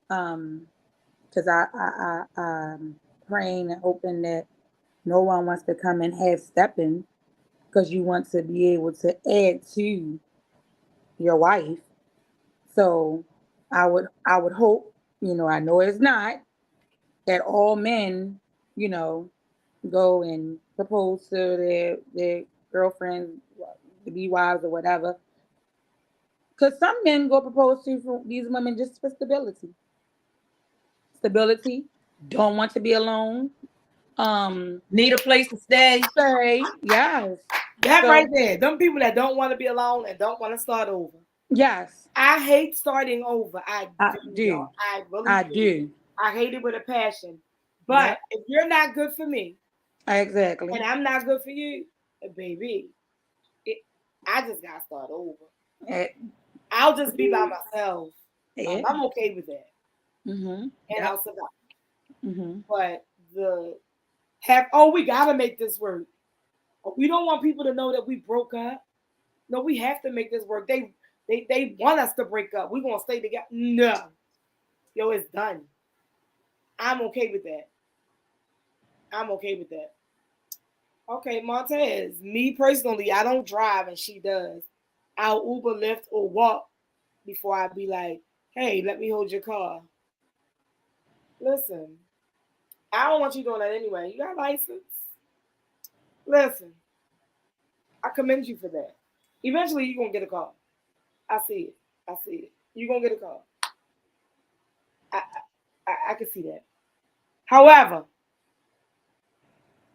Because I'm praying and hoping that no one wants to come and half stepping because you want to be able to add to your wife. So I would hope, I know it's not, that all men, go and propose to their girlfriends, to be wives or whatever. Because some men go propose to these women just for stability. Don't want to be alone. Need a place to stay. Yes. That right there. Them people that don't want to be alone and don't want to start over. Yes. I hate starting over. I do. I really do. I hate it with a passion. But if you're not good for me, exactly, and I'm not good for you, baby, I just gotta start over. I'll just be by myself. I'm okay with that, and I'll survive. But we gotta make this work. We don't want people to know that we broke up. No, we have to make this work. They want us to break up. We're gonna stay together. No, it's done. I'm okay with that. Okay, Montez. Me personally, I don't drive and she does. I'll Uber, Lyft, or walk before I be like, hey, let me hold your car. Listen, I don't want you doing that anyway. You got a license. Listen, I commend you for that. Eventually, you're going to get a call. I see it. I see it. You're going to get a call. I can see that. However,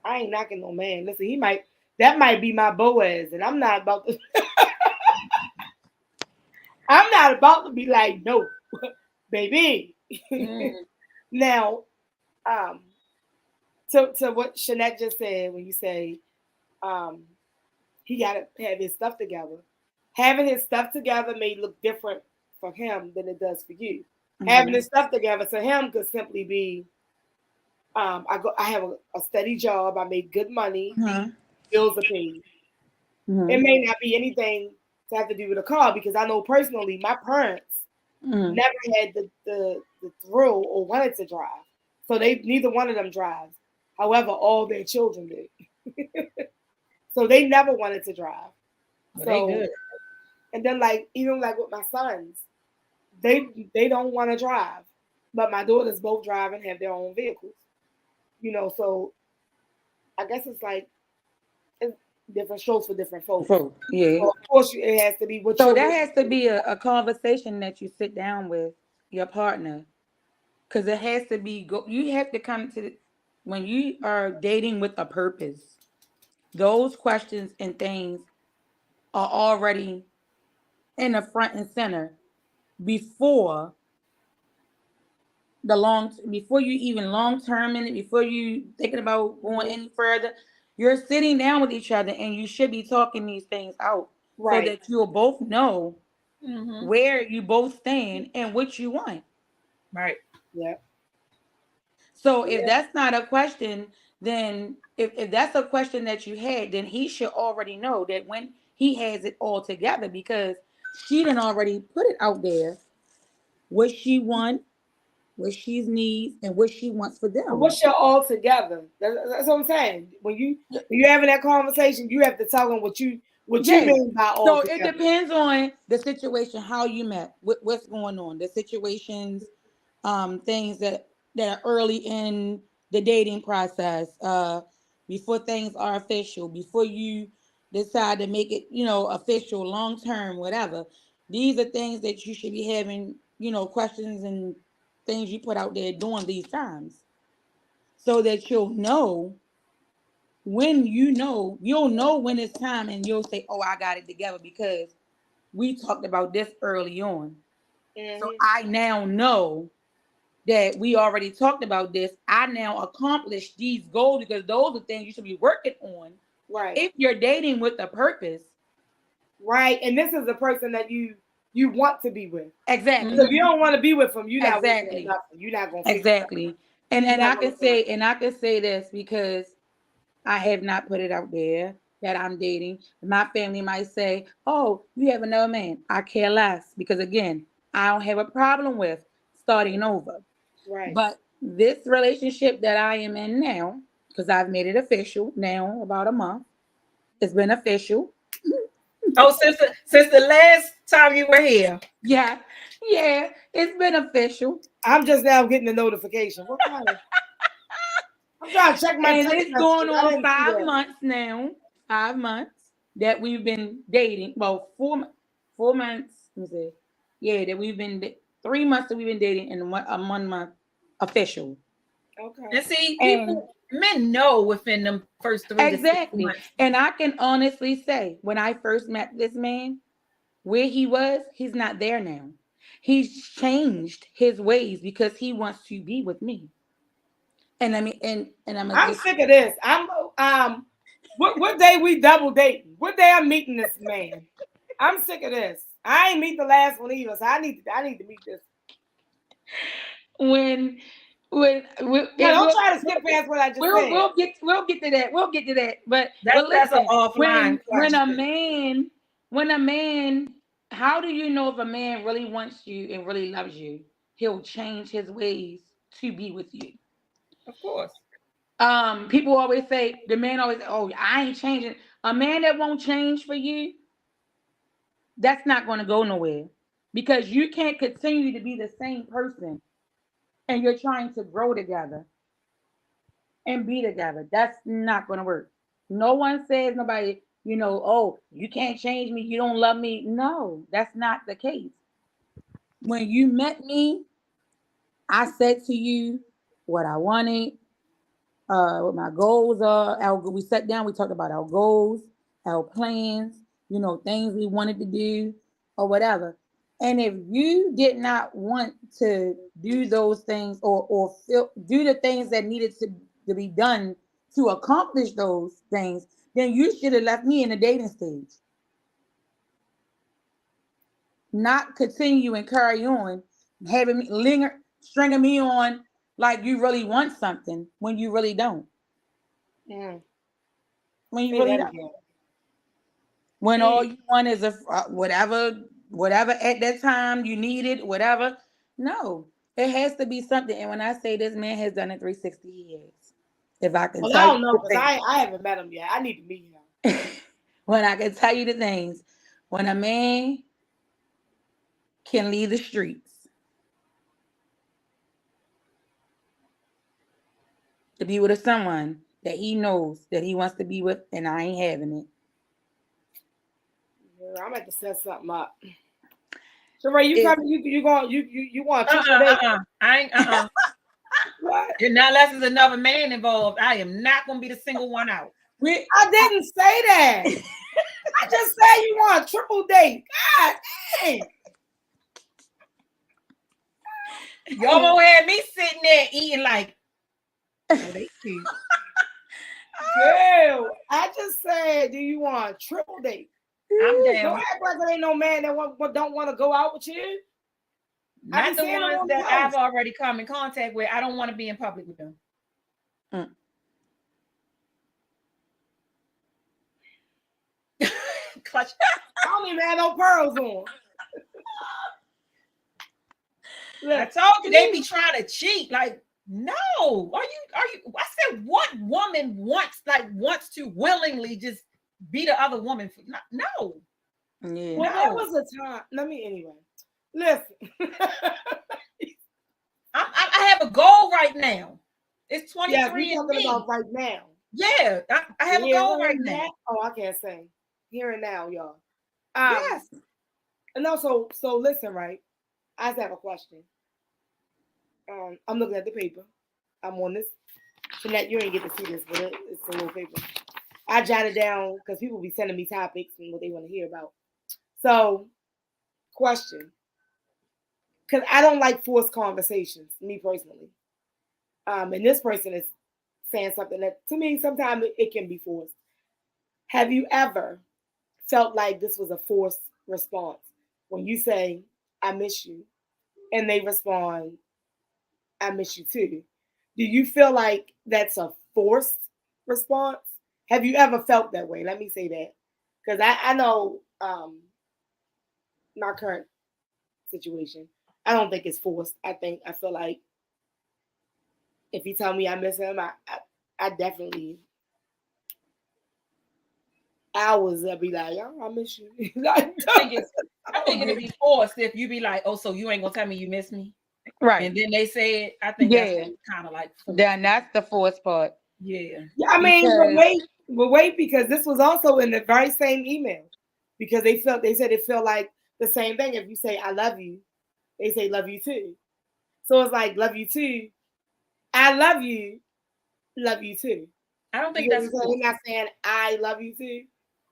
I ain't knocking no man. Listen, that might be my Boaz, and I'm not about to. I'm not about to be like, no, baby. Now, to what Shanette just said, when you say, he got to have his stuff together. Having his stuff together may look different for him than it does for you. Mm-hmm. Having his stuff together to him could simply be, I have a steady job. I make good money. Mm-hmm. Bills are paid. Mm-hmm. It may not be anything to have to do with a car, because I know personally my parents never had the thrill or wanted to drive. So neither one of them drives. However, all their children did. So they never wanted to drive. Well, so they good. And then even with my sons, they don't want to drive. But my daughters both drive and have their own vehicles. So I guess it's different strokes for different folks. Yeah. So of course, it has to be what. So that has to be a conversation that you sit down with your partner, because it has to be. You have to come to when you are dating with a purpose. Those questions and things are already in the front and center before you even long term in it, before you thinking about going any further. You're sitting down with each other, and you should be talking these things out, right, so that you'll both know where you both stand and what you want. Right. Yeah. So if that's not a question, then if that's a question that you had, then he should already know that when he has it all together, because she done already put it out there what she wants, what she needs, and what she wants for them. But what's your all together? That's what I'm saying. When you're having that conversation, you have to tell them what you mean by all together. So it depends on the situation, how you met, what's going on, the situations, things that are early in the dating process, before things are official, before you decide to make it, official, long term, whatever. These are things that you should be having, questions and things you put out there during these times, so that you'll know when you'll know when it's time, and you'll say, oh, I got it together because we talked about this early on. Mm-hmm. So I now know that we already talked about this. I now accomplished these goals, because those are things you should be working on. Right. If you're dating with a purpose. Right. And this is the person that you want to be with. Exactly. So if you don't want to be with them, you're not exactly. Nothing. You're not going to exactly. And I can say this because I have not put it out there that I'm dating. My family might say, oh, you have another man. I care less, because again, I don't have a problem with starting over. Right. But this relationship that I am in now, because I've made it official now about a month, it's been official. Oh, since the last time you were here. Yeah, it's been official. I'm just now getting the notification. What kind of? I'm trying to check my. And it's going on 5 months now. 5 months that we've been dating. Well, 4 months. Let me see. Yeah, that we've been 3 months that we've been dating, and 1 month official. Okay. And see, men know within them first 3 exactly. to 6 months. And I can honestly say, when I first met this man, where he was, he's not there now. He's changed his ways because he wants to be with me. And I mean, and I'm sick of this. I'm what day we double dating? What day I'm meeting this man? I'm sick of this. I ain't meet the last one either, so I need to meet this. When don't try to skip past what I just said. We'll get to that. We'll get to that. But that's an offline question. When a man, how do you know if a man really wants you and really loves you? He'll change his ways to be with you. Of course. People always say, the man always, oh, I ain't changing. A man that won't change for you, that's not going to go nowhere, because you can't continue to be the same person and you're trying to grow together. and be together. That's not going to work. No one says, nobody, oh, you can't change me. You don't love me. No, that's not the case. When you met me, I said to you what I wanted, what my goals are. We sat down, we talked about our goals, our plans, things we wanted to do or whatever. And if you did not want to do those things or do the things that needed to be done to accomplish those things, then you should have left me in the dating stage. Not continue and carry on, having me linger, stringing me on like you really want something when you really don't. Mm. When you really don't. When all you want is whatever at that time you needed, whatever. No, it has to be something. And when I say this man has done it 360 years, if I can Well, tell I don't you know, because I haven't met him yet. I need to meet him. when I can tell you the things, when a man can leave the streets to be with someone that he knows that he wants to be with, and I ain't having it. Yeah, I'm about to set something up. Sheree, you coming? You want triple date? I ain't. What? And not unless there's another man involved. I am not gonna be the single one out. I didn't say that. I just said you want a triple date. God dang. Y'all won't have me sitting there eating like, oh, they cute. Girl, I just said, do you want a triple date? I'm down. Don't act like there ain't no man that don't want to go out with you. Not the ones that I've already come in contact with. I don't want to be in public with them. Clutch. I don't even have no pearls on. I told you they be trying to cheat. Like, no, are you? I said, what woman wants to willingly just be the other woman? No. Yeah. Well, there was a time. Anyway. Listen. I have a goal right now. It's 23 yeah, we're talking about right now. Yeah, I have a goal right now. Oh, I can't say. Here and now, y'all. Yes. And also, so listen, right? I just have a question. I'm looking at the paper. I'm on this. So that you ain't get to see this, but it's a little paper. I jotted down because people be sending me topics and what they want to hear about. So, question. Because I don't like forced conversations, me personally. And this person is saying something that, to me, sometimes it can be forced. Have you ever felt like this was a forced response? When you say, I miss you, and they respond, I miss you too. Do you feel like that's a forced response? Have you ever felt that way? Let me say that. Because I know my current situation, I don't think it's forced. I feel like if he tell me I miss him, I definitely hours I'll be like, oh, I miss you. I think it'd be forced if you be like, oh, so you ain't gonna tell me you miss me. Right. And then they say it. I think that's kind of like forced. Then that's the forced part. Yeah. Yeah, I mean, but wait, because this was also in the very same email. Because they said it felt like the same thing. If you say I love you, they say love you too. So it's like love you too. I love you too. I don't think they're not saying I love you too.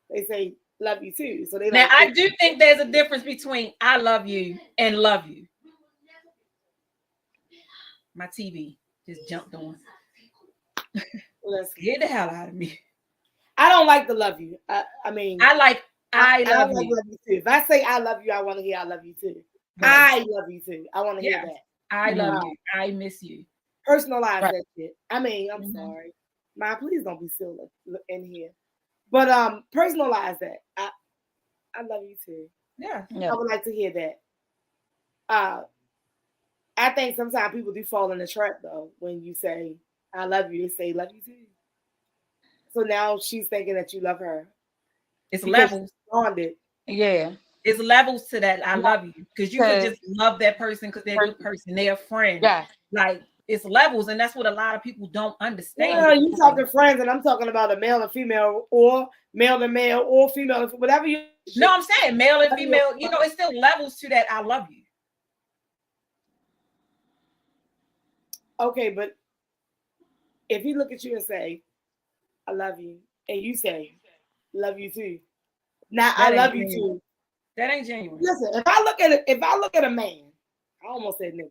They say love you too. So they now I do think there's a difference between I love you and love you. My TV just jumped on. Get the hell out of me. I don't like the love you. I mean, I like I love like you. Love you too. If I say I love you, I want to hear I love you too. Right. I love you too. I want to hear that. I love you. I miss you. Personalize that shit. I mean, I'm sorry. Please don't be silly in here. But personalize that. I love you too. Yeah. I would like to hear that. I think sometimes people do fall in the trap though. When you say I love you, they say love you too. So now she's thinking that you love her. It's levels. Yeah. It's levels to that I love you. Because you could just love that person because they're a good person. They're a friend. Yeah. Like it's levels, and that's what a lot of people don't understand. Yeah, you talking friends, and I'm talking about a male and female, or male and male, or female and whatever you. No, I'm saying male and female. You know, it's still levels to that. I love you. Okay, but if he look at you and say, "I love you," and you say, "Love you too," now I love you too. That ain't genuine. Listen, if I look at a man, I almost said nigga.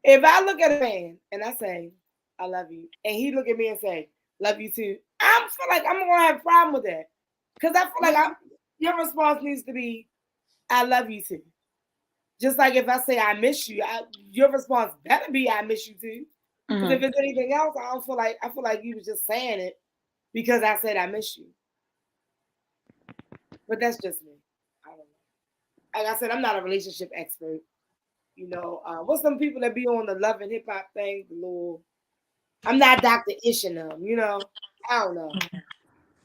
If I look at a man and I say, "I love you," and he look at me and say, "Love you too," I feel like I'm gonna have a problem with that, because I feel like your response needs to be, "I love you too." Just like if I say I miss you, your response better be "I miss you too." Because if it's anything else, I feel like you was just saying it because I said I miss you. But that's just me. I don't know. Like I said, I'm not a relationship expert. You know, what's some people that be on the love and hip hop thing? The little, I'm not Dr. Ish and them. You know, I don't know.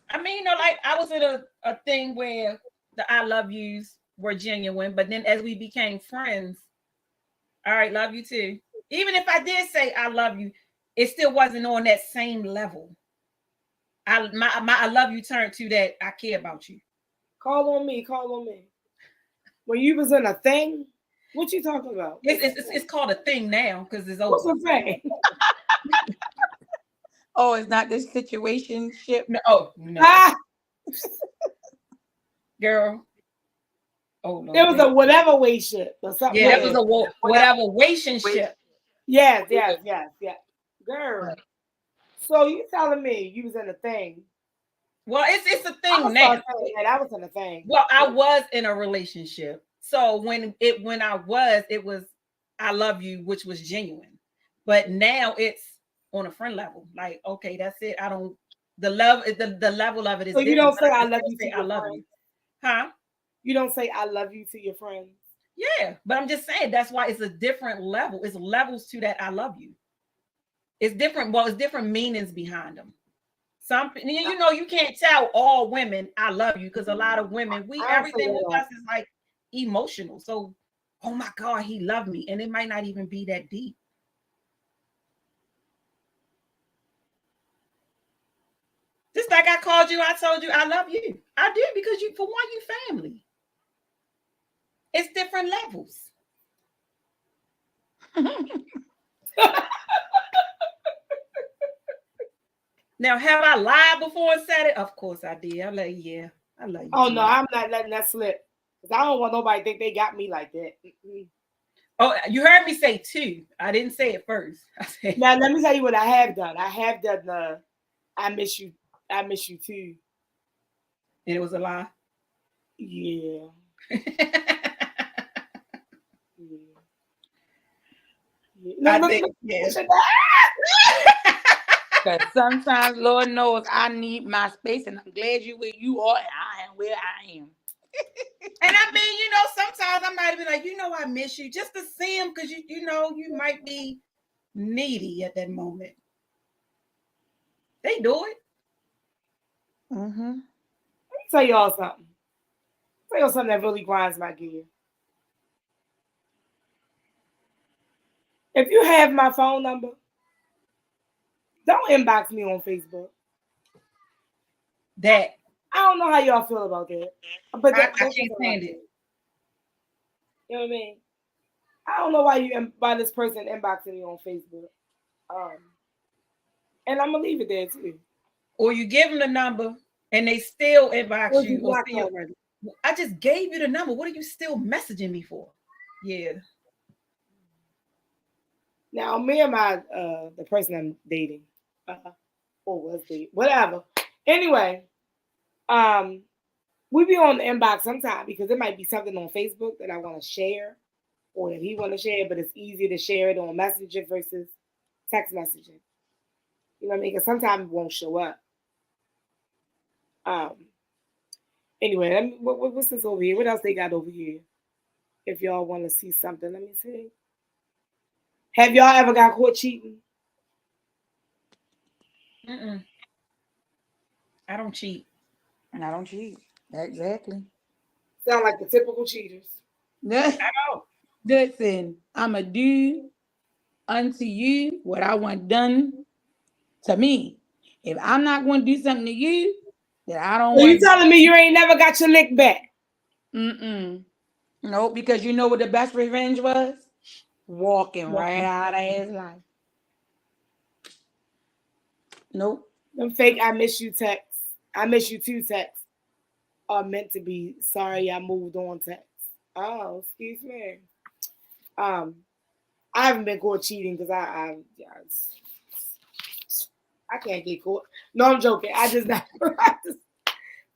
I mean, you know, like I was in a thing where the I love yous were genuine, but then as we became friends, all right, love you too. Even if I did say I love you, it still wasn't on that same level. My I love you turned to that I care about you. Call on me. When you was in a thing, what you talking about? It's called a thing now because it's over. What's a thing? Oh, it's not this situationship. No, oh no, girl. Oh no, there was a whatever way ship or something. Yeah, that was a whatever relationship. Yes. Girl. Right. So you telling me you was in a thing? Well, it's a thing now. I was in a thing. Well, I was in a relationship. So when I was, it was I love you, which was genuine. But now it's on a friend level. Like, okay, that's it. I don't the level of it is. So you don't say I love you to I love you. Huh? You don't say I love you to your friends. Yeah, but I'm just saying that's why it's a different level. It's levels to that I love you. It's different. Well, it's different meanings behind them. Some, you know, you can't tell all women I love you because a lot of women, everything with us is like emotional. So, oh my God, he loved me, and it might not even be that deep. Just like I called you, I told you I love you. I did because for one, you family. It's different levels. Now, have I lied before and said it? Of course I did. I'm like, yeah, I love you. Oh no, I'm not letting that slip. Because I don't want nobody to think they got me like that. Oh, you heard me say two. I didn't say it first. I said, now let me tell you what I have done. I have done I miss you too. And it was a lie. Yeah. Because sometimes, Lord knows, I need my space, and I'm glad you where you are, and I am where I am. And I mean, you know, sometimes I might be like, you know, I miss you just to see him because you know, you might be needy at that moment. They do it. Let me tell y'all something. Tell y'all something that really grinds my gear. If you have my phone number, don't inbox me on Facebook. That I don't know how y'all feel about that, but I can't stand it. You know what I mean? I don't know why this person inboxing me on Facebook. And I'm gonna leave it there too. Or you give them the number and they still inbox you. Or I just gave you the number. What are you still messaging me for? Yeah. Now me and the person I'm dating, or was dating, whatever. Anyway, we be on the inbox sometimes because it might be something on Facebook that I want to share, or that he want to share, but it's easier to share it on Messenger versus text messaging. You know what I mean? Because sometimes it won't show up. Anyway, what's this over here? What else they got over here? If y'all want to see something, let me see. Have y'all ever got caught cheating? I don't cheat. And I don't cheat. Exactly. Sound like the typical cheaters. I know. Listen, I'm a do unto you what I want done to me. If I'm not going to do something to you, then I don't So want. you telling me you ain't never got your lick back? No, because you know what the best revenge was? Walking right out of his life. Nope. Them fake I miss you texts. I miss you too texts are meant to be sorry I moved on texts. Oh, excuse me. I haven't been caught cheating because I can't get caught. No, I'm joking. I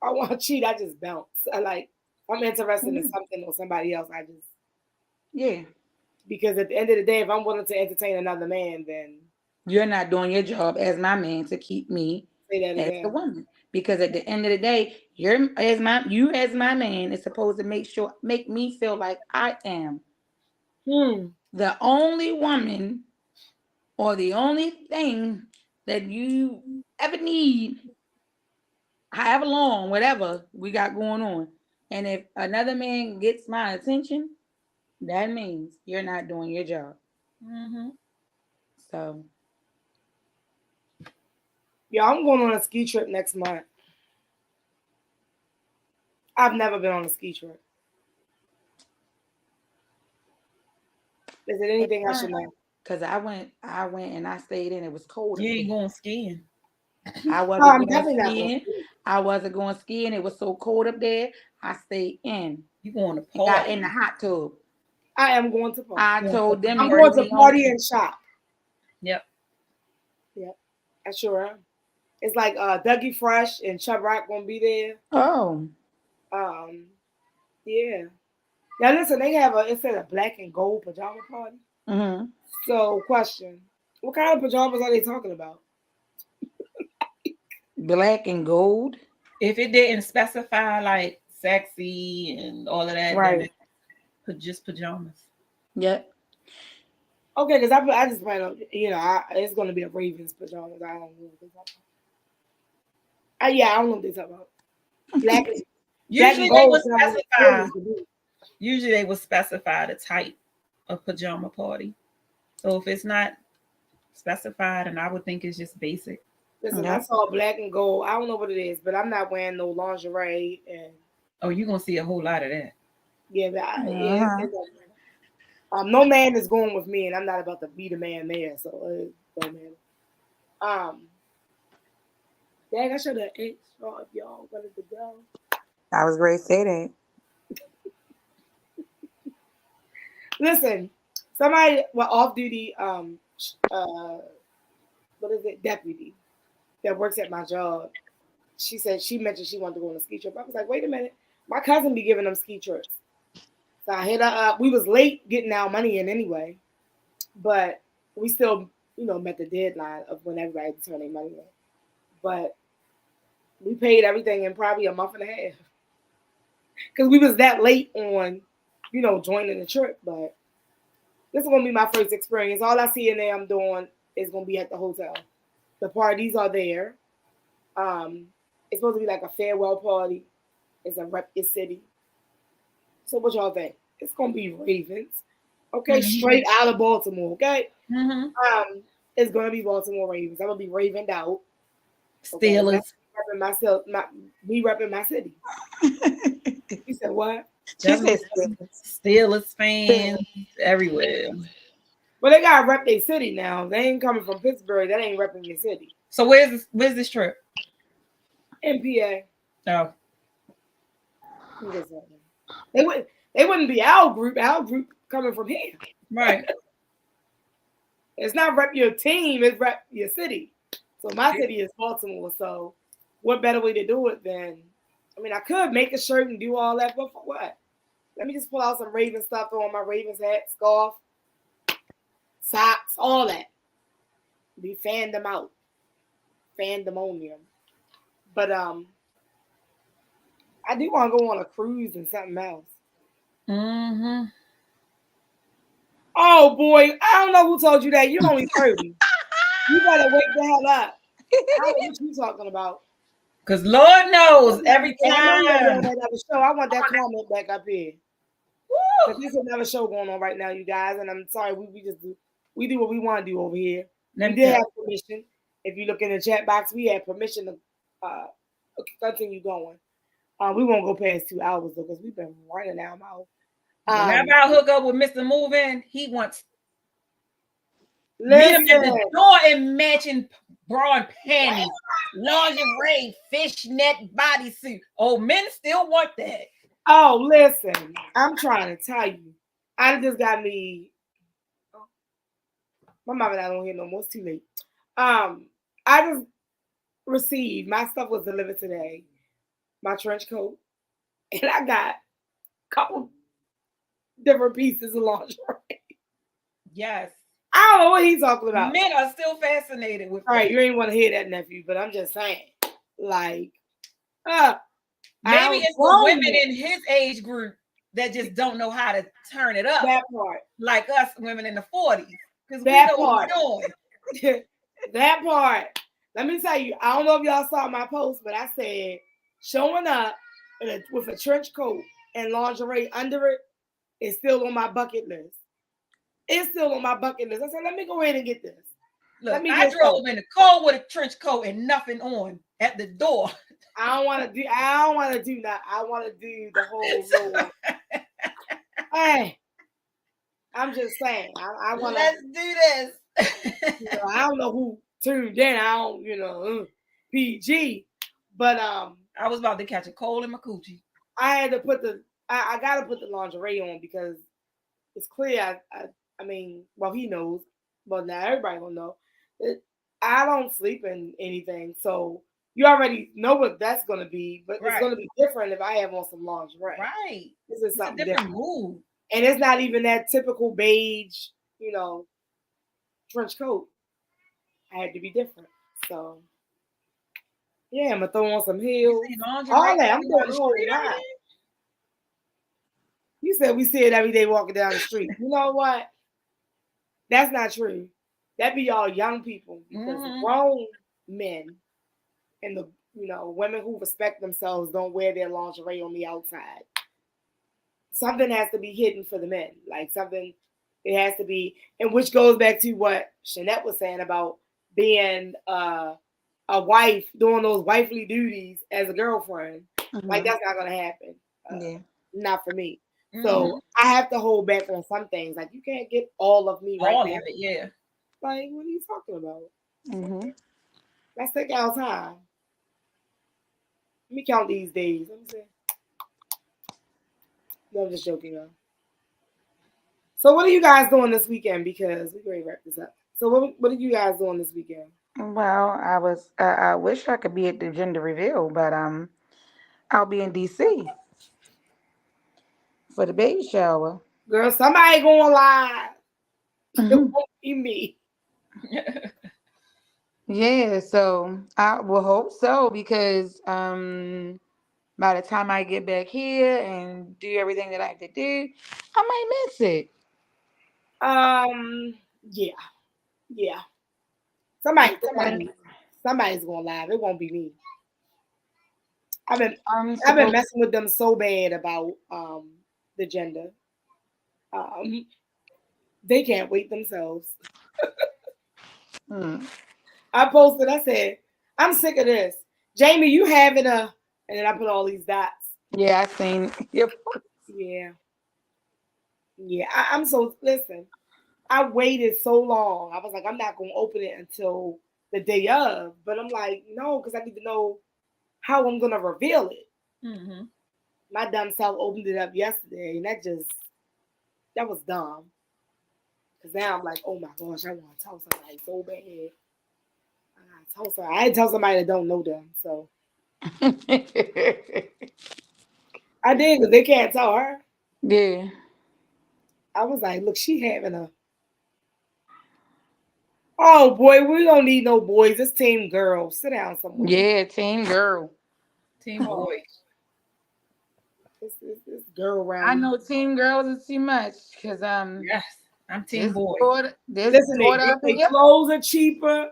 want to cheat. I just bounce. I'm interested in something or somebody else. Because at the end of the day, if I'm willing to entertain another man, then you're not doing your job as my man to keep me as the woman. Because at the end of the day, you as my man is supposed to make me feel like I am the only woman or the only thing that you ever need, however long, whatever we got going on. And if another man gets my attention, that means you're not doing your job. So, yeah, I'm going on a ski trip next month. I've never been on a ski trip. Is it anything I should know? Because I went and I stayed in. It was cold. You ain't going skiing. I wasn't going skiing. I wasn't going skiing. It was so cold up there. I stayed in. You going to party? Got in the hot tub. I am going to party. I told them I'm going to party and shop. Yep, I sure am. It's like Dougie Fresh and Chubb Rock gonna be there. Oh. Yeah. Now listen, they have it said a black and gold pajama party. So, question: what kind of pajamas are they talking about? Black and gold. If it didn't specify like sexy and all of that, right? Then just pajamas. Yep. Okay, because I just plan on, it's going to be a Ravens pajamas. I don't know what they're talking about. I don't know what they're talking about. Black and Usually gold. Usually they will specify the type of pajama party. So if it's not specified, and I would think it's just basic. Listen, I saw black and gold. I don't know what it is, but I'm not wearing no lingerie. And you're going to see a whole lot of that. Yeah, but no man is going with me, and I'm not about to be the man there, so it don't matter. Dang, I should have asked y'all if y'all wanted to go. I was ready to say that. Listen, somebody off-duty, deputy that works at my job. She mentioned she wanted to go on a ski trip. I was like, wait a minute, my cousin be giving them ski trips. So I hit her up. We was late getting our money in anyway, but we still, met the deadline of when everybody had to turn their money in. But we paid everything in probably a month and a half because we was that late on, joining the trip. But this is gonna be my first experience. All I see in there I'm doing is gonna be at the hotel. The parties are there. It's supposed to be like a farewell party. It's a rep your city. So what y'all think? It's gonna be Ravens, okay? Straight out of Baltimore, okay? It's gonna be Baltimore Ravens. I'm gonna be ravened out. Okay? Steelers. Me repping my city. You said what? She said Steelers fans everywhere. Well, they gotta rep their city now. They ain't coming from Pittsburgh. That ain't repping your city. So where's this trip? MPA. Oh. They wouldn't be our group. Our group coming from here. Right. It's not rep your team, it's rep your city. So my city is Baltimore. So what better way to do it than, I could make a shirt and do all that, but for what? Let me just pull out some Raven stuff on my Ravens hat, scarf, socks, all that. We fanned them out. Fandemonium. But I do want to go on a cruise and something else. Oh boy, I don't know who told you that. You're only 30. You better wake the hell up. I don't know what you talking about. Because Lord knows every time. I want that comment back up here. There's another show going on right now, you guys, and I'm sorry, we just do. We do what we want to do over here. Let We me did tell have permission. If you look in the chat box, we had permission to continue going. We won't go past 2 hours though, because we've been running our mouth. Whenever I hook up with Mr. Move-In, he wants listen. meet him at the door in matching bra and panties, lingerie, fishnet bodysuit. Oh, men still want that. Oh, listen, I'm trying to tell you. I just got me. My mama not on here no more. It's too late. I just received, my stuff was delivered today. My trench coat. And I got a couple different pieces of lingerie. Yes. I don't know what he's talking about. Men are still fascinated with All right, you ain't want to hear that, nephew, but I'm just saying. Like, maybe it's the women in his age group that just don't know how to turn it up. That part. Like us women in the 40s. Because we That know part. what we're doing. That part. Let me tell you, I don't know if y'all saw my post, but I said showing up with a trench coat and lingerie under it is still on my bucket list. It's still on my bucket list. I said, let me go ahead and get this. Look, I drove in the cold with a trench coat and nothing on at the door. I don't want to do that. I want to do the whole rule. Hey, I'm just saying. I want to. Let's do this. I don't know who tuned in. I don't, PG. But I was about to catch a cold in my coochie. I had to I got to put the lingerie on because it's clear. I mean, well, he knows, but now everybody gonna know. I don't sleep in anything, so you already know what that's gonna be. But it's gonna be different if I have on some lingerie. Right. This is something a different mood, and it's not even that typical beige, trench coat. I had to be different, so yeah, I'm gonna throw on some heels. All that I'm doing the whole lot. You said we see it every day walking down the street. You know what? That's not true. That be all young people because grown men and the women who respect themselves don't wear their lingerie on the outside. Something has to be hidden for the men. Like something, it has to be, and which goes back to what Shanette was saying about being a wife, doing those wifely duties as a girlfriend. Like that's not gonna happen. Not for me. So I have to hold back on some things. Like you can't get all of me right now. All of it, yeah. Like what are you talking about? Let's take our time. Let me count these days. Let me see. No, I'm just joking, y'all. So what are you guys doing this weekend? Because we're going to wrap this up. So what are you guys doing this weekend? Well, I wish I could be at the gender reveal, but I'll be in DC for the baby shower. Girl, somebody going live. It won't be me. Yeah, so I will hope so because by the time I get back here and do everything that I have to do, I might miss it. Yeah. Somebody's going live. It won't be me. I've been messing with them so bad about the gender. They can't wait themselves. I posted, I said, I'm sick of this. Jamie, you having and then I put all these dots. Yeah, I seen your post. Yeah. Yeah, I'm so, listen, I waited so long. I was like, I'm not going to open it until the day of. But I'm like, no, because I need to know how I'm going to reveal it. My dumb self opened it up yesterday, and that was dumb. Because now I'm like, oh my gosh, I want to tell somebody so bad. I didn't tell somebody that don't know them, so. I did, because they can't tell her. Yeah. I was like, look, she having oh boy, we don't need no boys. It's team girls. Sit down somewhere. Yeah, team girl. Team boys. This girl around. I know team girls is too much because yes, I'm team boy. Listen, their clothes are cheaper,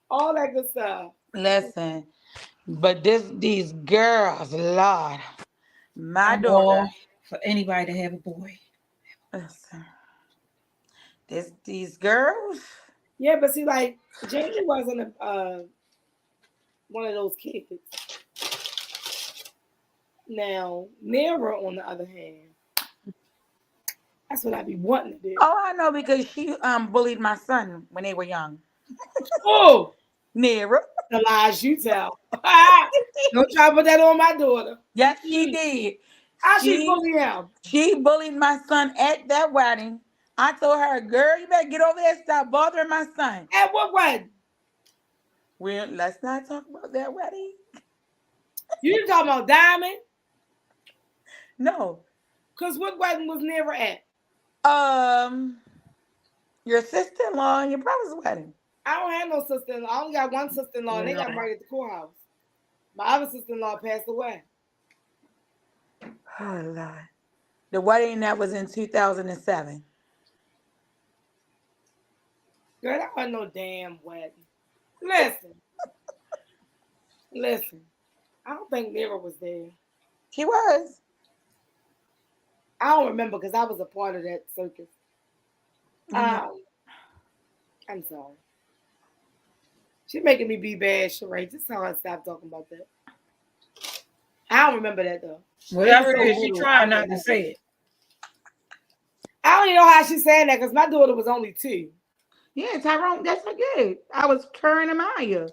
all that good stuff. Listen, but these girls, Lord, my daughter. For anybody to have a boy. Listen, these girls. Yeah, but see, like Jamie wasn't one of those kids. Now, Nera, on the other hand, that's what I be wanting to do. Oh, I know because she bullied my son when they were young. Oh, Nera. The lies you tell. Don't try to put that on my daughter. Yes, she did. How she bully him? She bullied my son at that wedding. I told her, girl, you better get over there and stop bothering my son. At what wedding? Well, let's not talk about that wedding. You talking about Diamond? No. Because what wedding was Nera at? Your sister-in-law and your brother's wedding. I don't have no sister-in-law. I only got one sister-in-law, and they got married at the courthouse. My other sister-in-law passed away. Oh, Lord. The wedding that was in 2007. Girl, that wasn't no damn wedding. Listen. I don't think Nera was there. She was. I don't remember because I was a part of that circus. I'm sorry. She's making me be bad, Sheree. Just tell her to stop talking about that. I don't remember that though. Whatever it is, she trying not to say it. I don't even know how she's saying that because my daughter was only 2. Yeah, Tyrone, that's so good. I was Karen and Maya.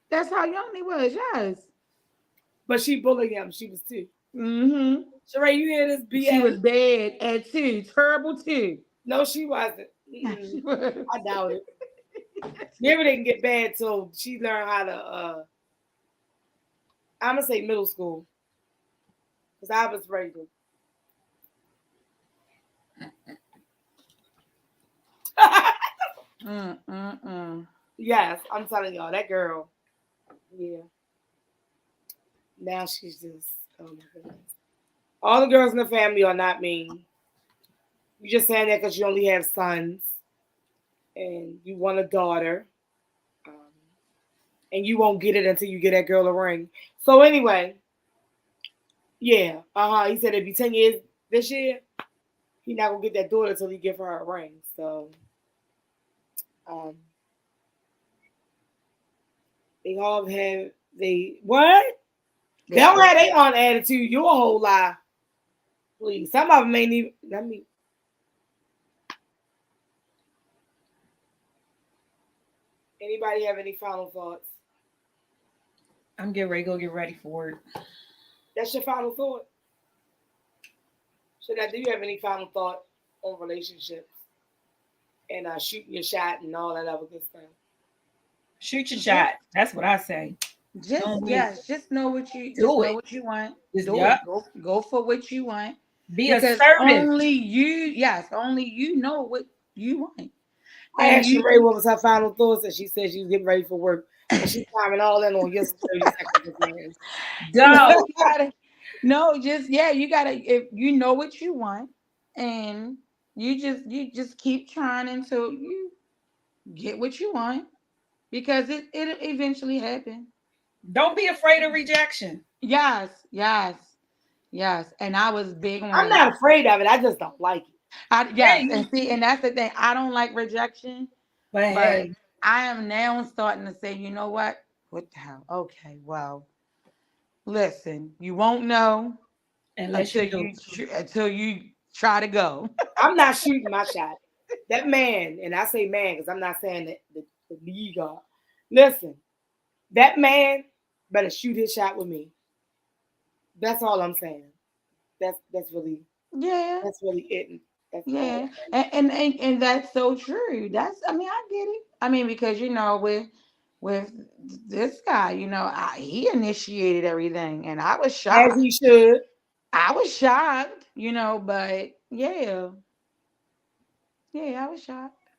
That's how young he was, yes. But she bullied him. She was 2. Mm-hmm. Sheree, you hear this BS? She was bad at 2. Terrible 2. No, she wasn't. I doubt it. Never didn't get bad till she learned how to I'm gonna say middle school. Because I was raising. Yes, I'm telling y'all, that girl. Yeah. Now she's just, oh my goodness. All the girls in the family are not mean. You just saying that because you only have sons and you want a daughter. And you won't get it until you get that girl a ring. So anyway, yeah, he said it'd be 10 years this year. He's not gonna get that daughter until he give her a ring. So, they all have what? They don't have their own attitude. You a whole lie. Please, some of them ain't even. Let me. Anybody have any final thoughts? I'm getting ready to go get ready for work. That's your final thought. So, do you have any final thought on relationships and shooting your shot and all that other good stuff? Shoot your shot. That's what I say. Just know what you know what you want. Yep. Go for what you want. Be because assertive. Only you know what you want. I asked Sheree what was her final thoughts, and she said she was getting ready for work. And she's timing all in on just 30 seconds. You gotta if you know what you want, and you just keep trying until you get what you want, because it'll eventually happen. Don't be afraid of rejection. Yes. And I was big on I'm not afraid of it. I just don't like it. And that's the thing. I don't like rejection. But hey. I am now starting to say, you know what? What the hell? Okay, well, listen, you won't know until you try to go. I'm not shooting my shot. That man, and I say man because I'm not saying that the league are. Listen, that man better shoot his shot with me. That's all I'm saying. That's really That's really it. That's and that's so true. I get it. I mean, because with this guy, he initiated everything, and I was shocked. As he should. I was shocked, but yeah, I was shocked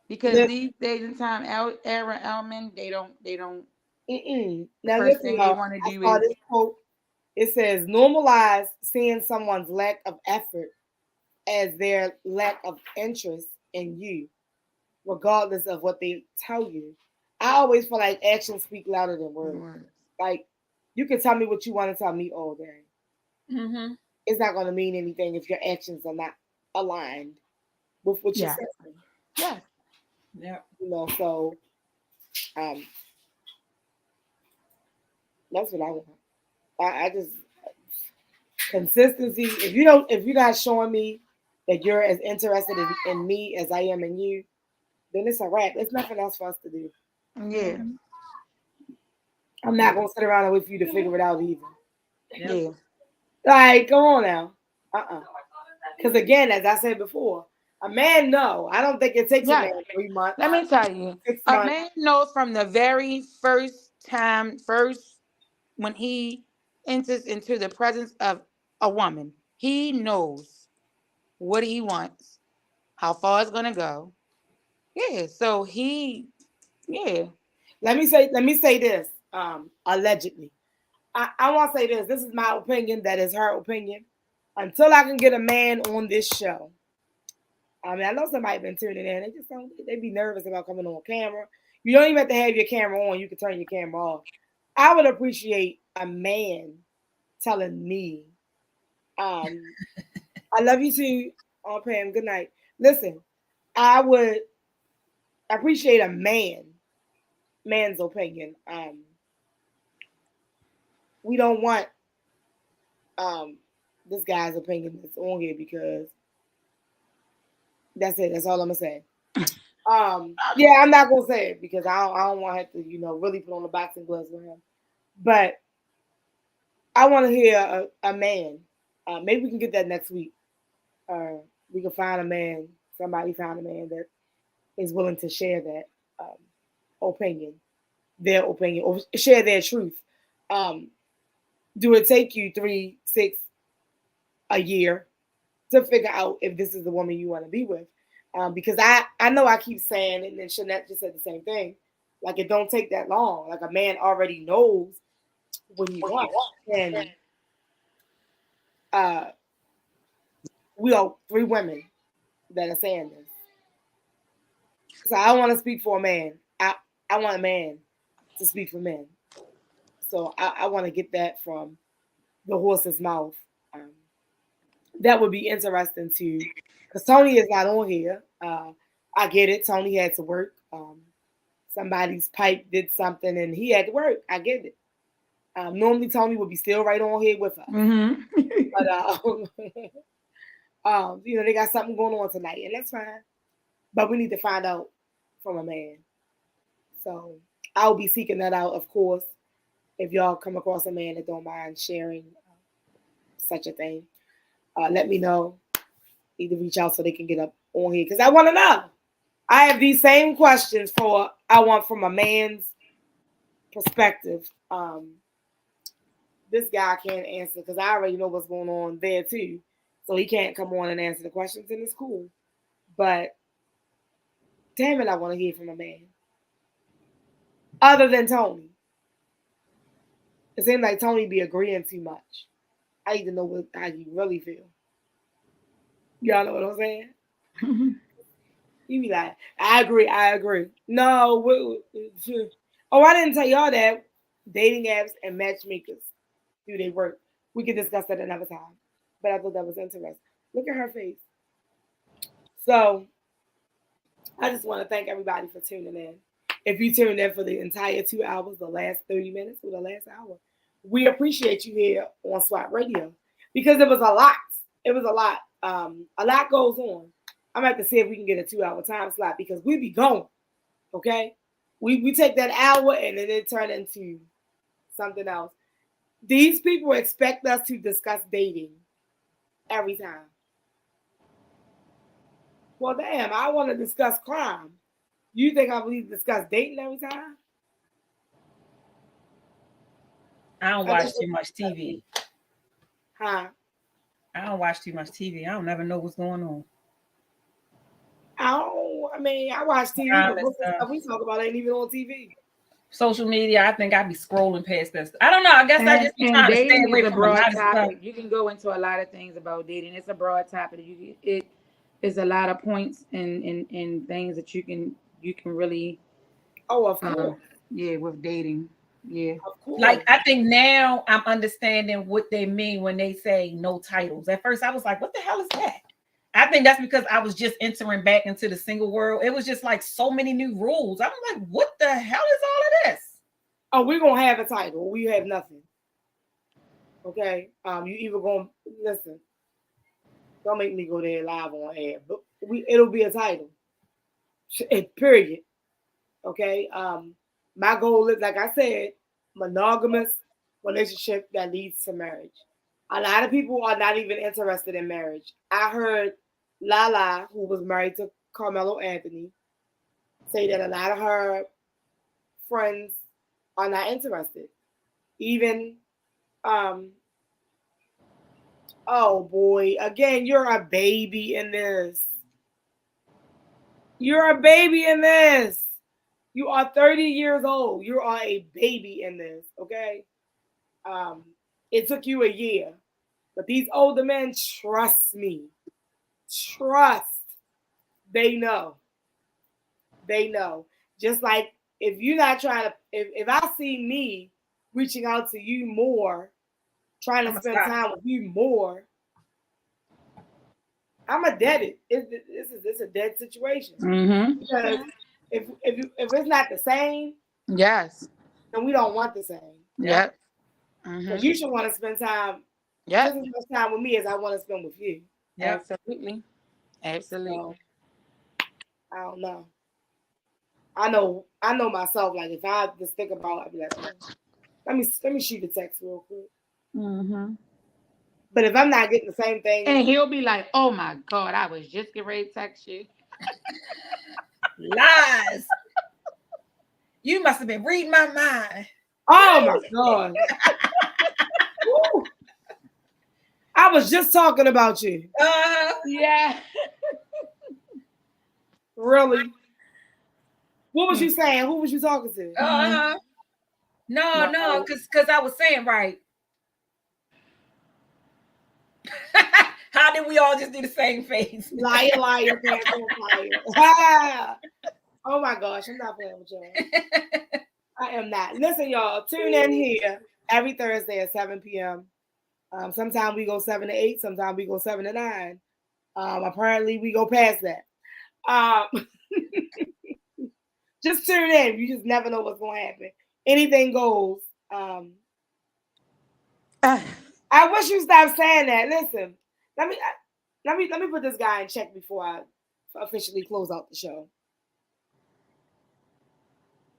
because these days and time, era element, they don't. Now first thing they want to do is this quote. It says, normalize seeing someone's lack of effort as their lack of interest in you, regardless of what they tell you. I always feel like actions speak louder than words. Like, you can tell me what you want to tell me all day. Mm-hmm. It's not going to mean anything if your actions are not aligned. with what you're Yeah. saying. Yeah. Yeah. You know, so that's what I want. I just consistency. If you're not showing me that you're as interested in me as I am in you, then it's a wrap. There's nothing else for us to do. Yeah. I'm not gonna sit around and wait for you to figure it out either. Yeah. Like, come on now. Because again, as I said before, a man, no. I don't think it takes a man 3 months. Let me tell you, 6 a months. man knows from the very first when he enters into the presence of a woman, he knows what he wants, how far it's gonna go. Yeah. So yeah. Let me say this. Allegedly. I want to say this. This is my opinion. That is her opinion. Until I can get a man on this show. I mean, I know somebody been tuning in. They just don't. They be nervous about coming on camera. You don't even have to have your camera on. You can turn your camera off. I would appreciate a man telling me, "I love you too." Oh, Pam, good night. Listen, I would appreciate a man's opinion. We don't want this guy's opinion that's on here because that's it. That's all I'm gonna say. Yeah, I'm not gonna say it because I don't want to have to, really put on the boxing gloves with him. But I want to hear a man. Maybe we can get that next week. We can find a man. Somebody found a man that is willing to share that opinion, their opinion, or share their truth. Do it take you 3, 6, a year to figure out if this is the woman you want to be with? Because I know I keep saying, and then Shanette just said the same thing. Like, it don't take that long. Like, a man already knows what he wants. And we are 3 women that are saying this. So I want to speak for a man. I want a man to speak for men. So I want to get that from the horse's mouth. That would be interesting too, because Tony is not on here. I get it. Tony had to work. Somebody's pipe did something and he had to work. I get it. Normally Tony would be still right on here with us. Mm-hmm. But they got something going on tonight, and that's fine. But we need to find out from a man. So I'll be seeking that out, of course. If y'all come across a man that don't mind sharing such a thing, let me know. Either reach out so they can get up on here, because I want to know. I have these same questions I want from a man's perspective. This guy can't answer because I already know what's going on there too. So he can't come on and answer the questions, and it's cool. But damn it, I want to hear from a man. Other than Tony. It seems like Tony be agreeing too much. I need to know how you really feel. Y'all know what I'm saying? You be like, I agree. No. I didn't tell y'all that dating apps and matchmakers do they work. We could discuss that another time. But I thought that was interesting. Look at her face. So, I just want to thank everybody for tuning in. If you tuned in for the entire 2 hours, the last 30 minutes, or the last hour, we appreciate you here on SWAT Radio, because it was a lot. It was a lot. A lot goes on. I'm going to have to see if we can get a 2-hour time slot, because we be going. Okay? We take that hour and then it turn into something else. These people expect us to discuss dating every time. Well, damn, I want to discuss crime. You think I believe discuss dating every time? I don't watch too much TV. Huh? I don't watch too much TV. I don't never know what's going on. I watch TV, but most of the stuff we talk about ain't even on TV. Social media, I think I'd be scrolling past that. I don't know. I guess I just be trying to stay away from a lot of stuff. You can go into a lot of things about dating. It's a broad topic. It is a lot of points and things that you can really. Oh, of course. Yeah, with dating. Yeah. Of course. Like, I think now I'm understanding what they mean when they say no titles. At first, I was like, "What the hell is that?" I think that's because I was just entering back into the single world. It was just like so many new rules. I'm like, what the hell is all of this? Oh, we're gonna have a title. We have nothing. Okay. You either gonna listen. Don't make me go there live on air, but it'll be a title. Period. Okay. My goal is, like I said, monogamous relationship that leads to marriage. A lot of people are not even interested in marriage. I heard Lala, who was married to Carmelo Anthony, say that a lot of her friends are not interested. Even, oh boy, again, you're a baby in this. You're a baby in this. You are 30 years old. You are a baby in this, okay? It took you a year. But these older men, trust me. Trust. They know. They know. Just like if you're not trying to, if I see me reaching out to you more, trying to spend time with you more, I'm a dead. It's a dead situation. Mm-hmm. Because if it's not the same, yes, then we don't want the same. Yep. So you should want to spend time, just as much time with me as I want to spend with you. Yep. Absolutely. So, I don't know. I know myself. Like if I just think about it, I'd be like, oh, let me shoot a text real quick. Mm-hmm. But if I'm not getting the same thing, and he'll be like, "Oh my God, I was just getting ready to text you." Lies. You must have been reading my mind. Oh my God. I was just talking about you. Yeah. Really? What was you saying? Who was you talking to? No, because I was saying right. How did we all just do the same face? Liar, liar, pants on fire. Oh my gosh, I'm not playing with y'all. I am not. Listen, y'all, tune in here every Thursday at 7 p.m. Sometimes we go 7 to 8, sometimes we go 7 to 9. Apparently we go past that. Just tune in. You just never know what's going to happen. Anything goes. I wish you stopped saying that. Listen, let me put this guy in check before I officially close out the show.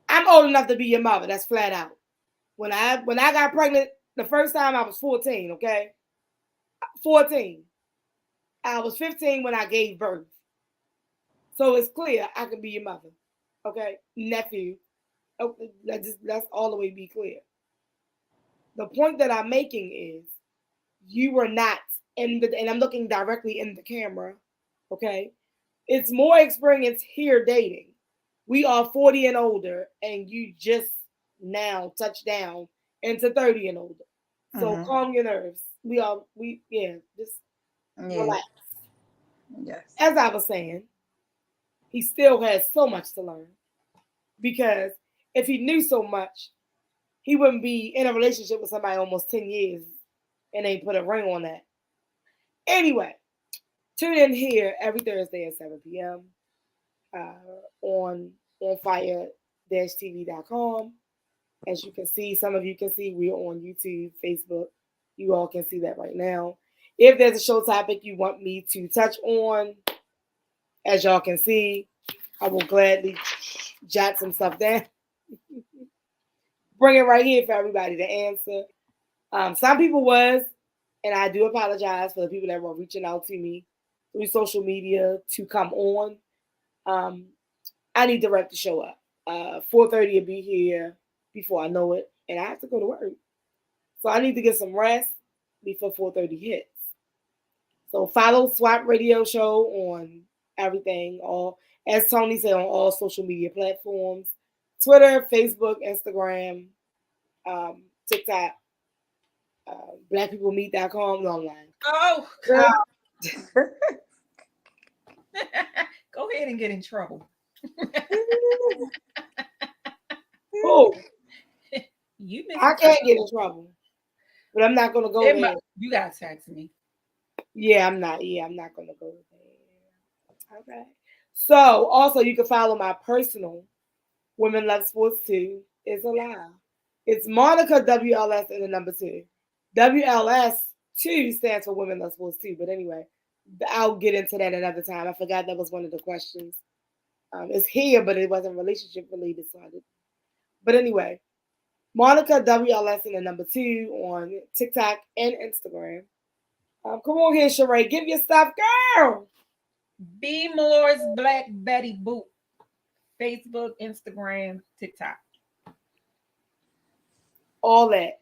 I'm old enough to be your mother. That's flat out. When I got pregnant the first time, I was 14. Okay, 14. I was 15 when I gave birth. So it's clear I can be your mother. Okay, nephew. Okay, let's all the way be clear. The point that I'm making is you were not and I'm looking directly in the camera. Okay, it's more experience here dating. We are 40 and older, and you just now touch down into 30 and older. So calm your nerves. Just relax. Yes. As I was saying, he still has so much to learn. Because if he knew so much, he wouldn't be in a relationship with somebody almost 10 years and ain't put a ring on that. Anyway, tune in here every Thursday at 7 p.m. On ONFIRE-TV.com. As you can see, some of you can see we're on YouTube, Facebook. You all can see that right now. If there's a show topic you want me to touch on, as y'all can see, I will gladly jot some stuff down. Bring it right here for everybody to answer. Some people was, and I do apologize for the people that were reaching out to me through social media to come on. I need to wrap the show up. 4:30 will be here before I know it, and I have to go to work. So I need to get some rest before 4:30 hits. So follow SWAT Radio Show on everything, all as Tony said, on all social media platforms: Twitter, Facebook, Instagram, TikTok, blackpeoplemeet.com, online. Oh, God. Go ahead and get in trouble. Oh, You I can't get in trouble, but I'm not gonna go there. You gotta text me. Yeah, I'm not gonna go there. Okay. So also you can follow my personal Women Love Sports 2 is a lie. It's Monica WLS and the number 2. WLS 2 stands for Women Love Sports 2. But anyway, I'll get into that another time. I forgot that was one of the questions. It's here, but it wasn't relationship related, so I didn't. But anyway, Monica WLS and the number 2 on TikTok and Instagram. Come on here, Sheree. Give your stuff, girl. Be Moore's Black Betty Boop. Facebook, Instagram, TikTok. All that.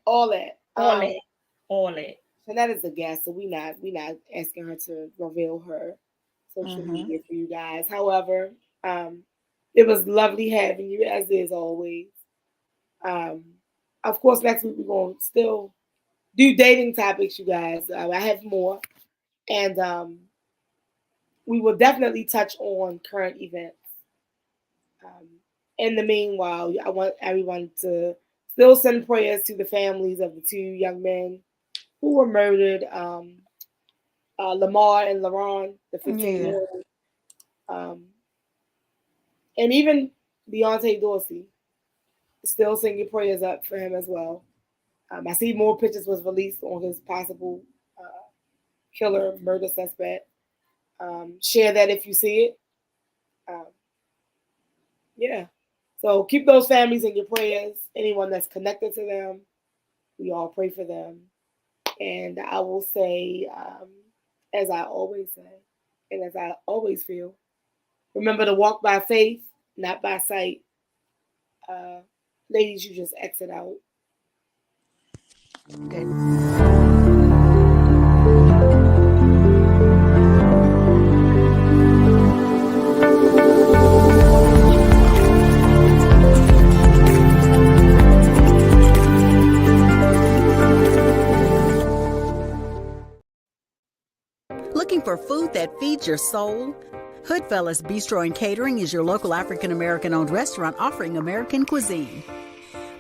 And that is a guest, so we not asking her to reveal her social media for you guys. However, it was lovely having you, as is always. Of course, next week we're going to still do dating topics, you guys. I have more. And we will definitely touch on current events. In the meanwhile, I want everyone to still send prayers to the families of the 2 young men who were murdered, Lamar and LaRon, the 15-year-old. And even Deontay Dorsey. Still send your prayers up for him as well. I see more pictures was released on his possible killer, murder suspect. Share that if you see it. Yeah. So keep those families in your prayers. Anyone that's connected to them, we all pray for them. And I will say, as I always say, and as I always feel, remember to walk by faith, not by sight. Ladies, you just exit out. Good. Looking for food that feeds your soul? Hoodfellas Bistro and Catering is your local African-American owned restaurant offering American cuisine.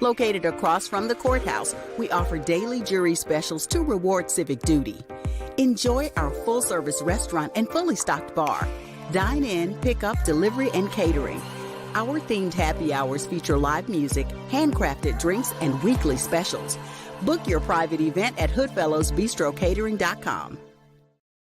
Located across from the courthouse, we offer daily jury specials to reward civic duty. Enjoy our full-service restaurant and fully stocked bar. Dine in, pick up, delivery, and catering. Our themed happy hours feature live music, handcrafted drinks, and weekly specials. Book your private event at hoodfellowsbistrocatering.com.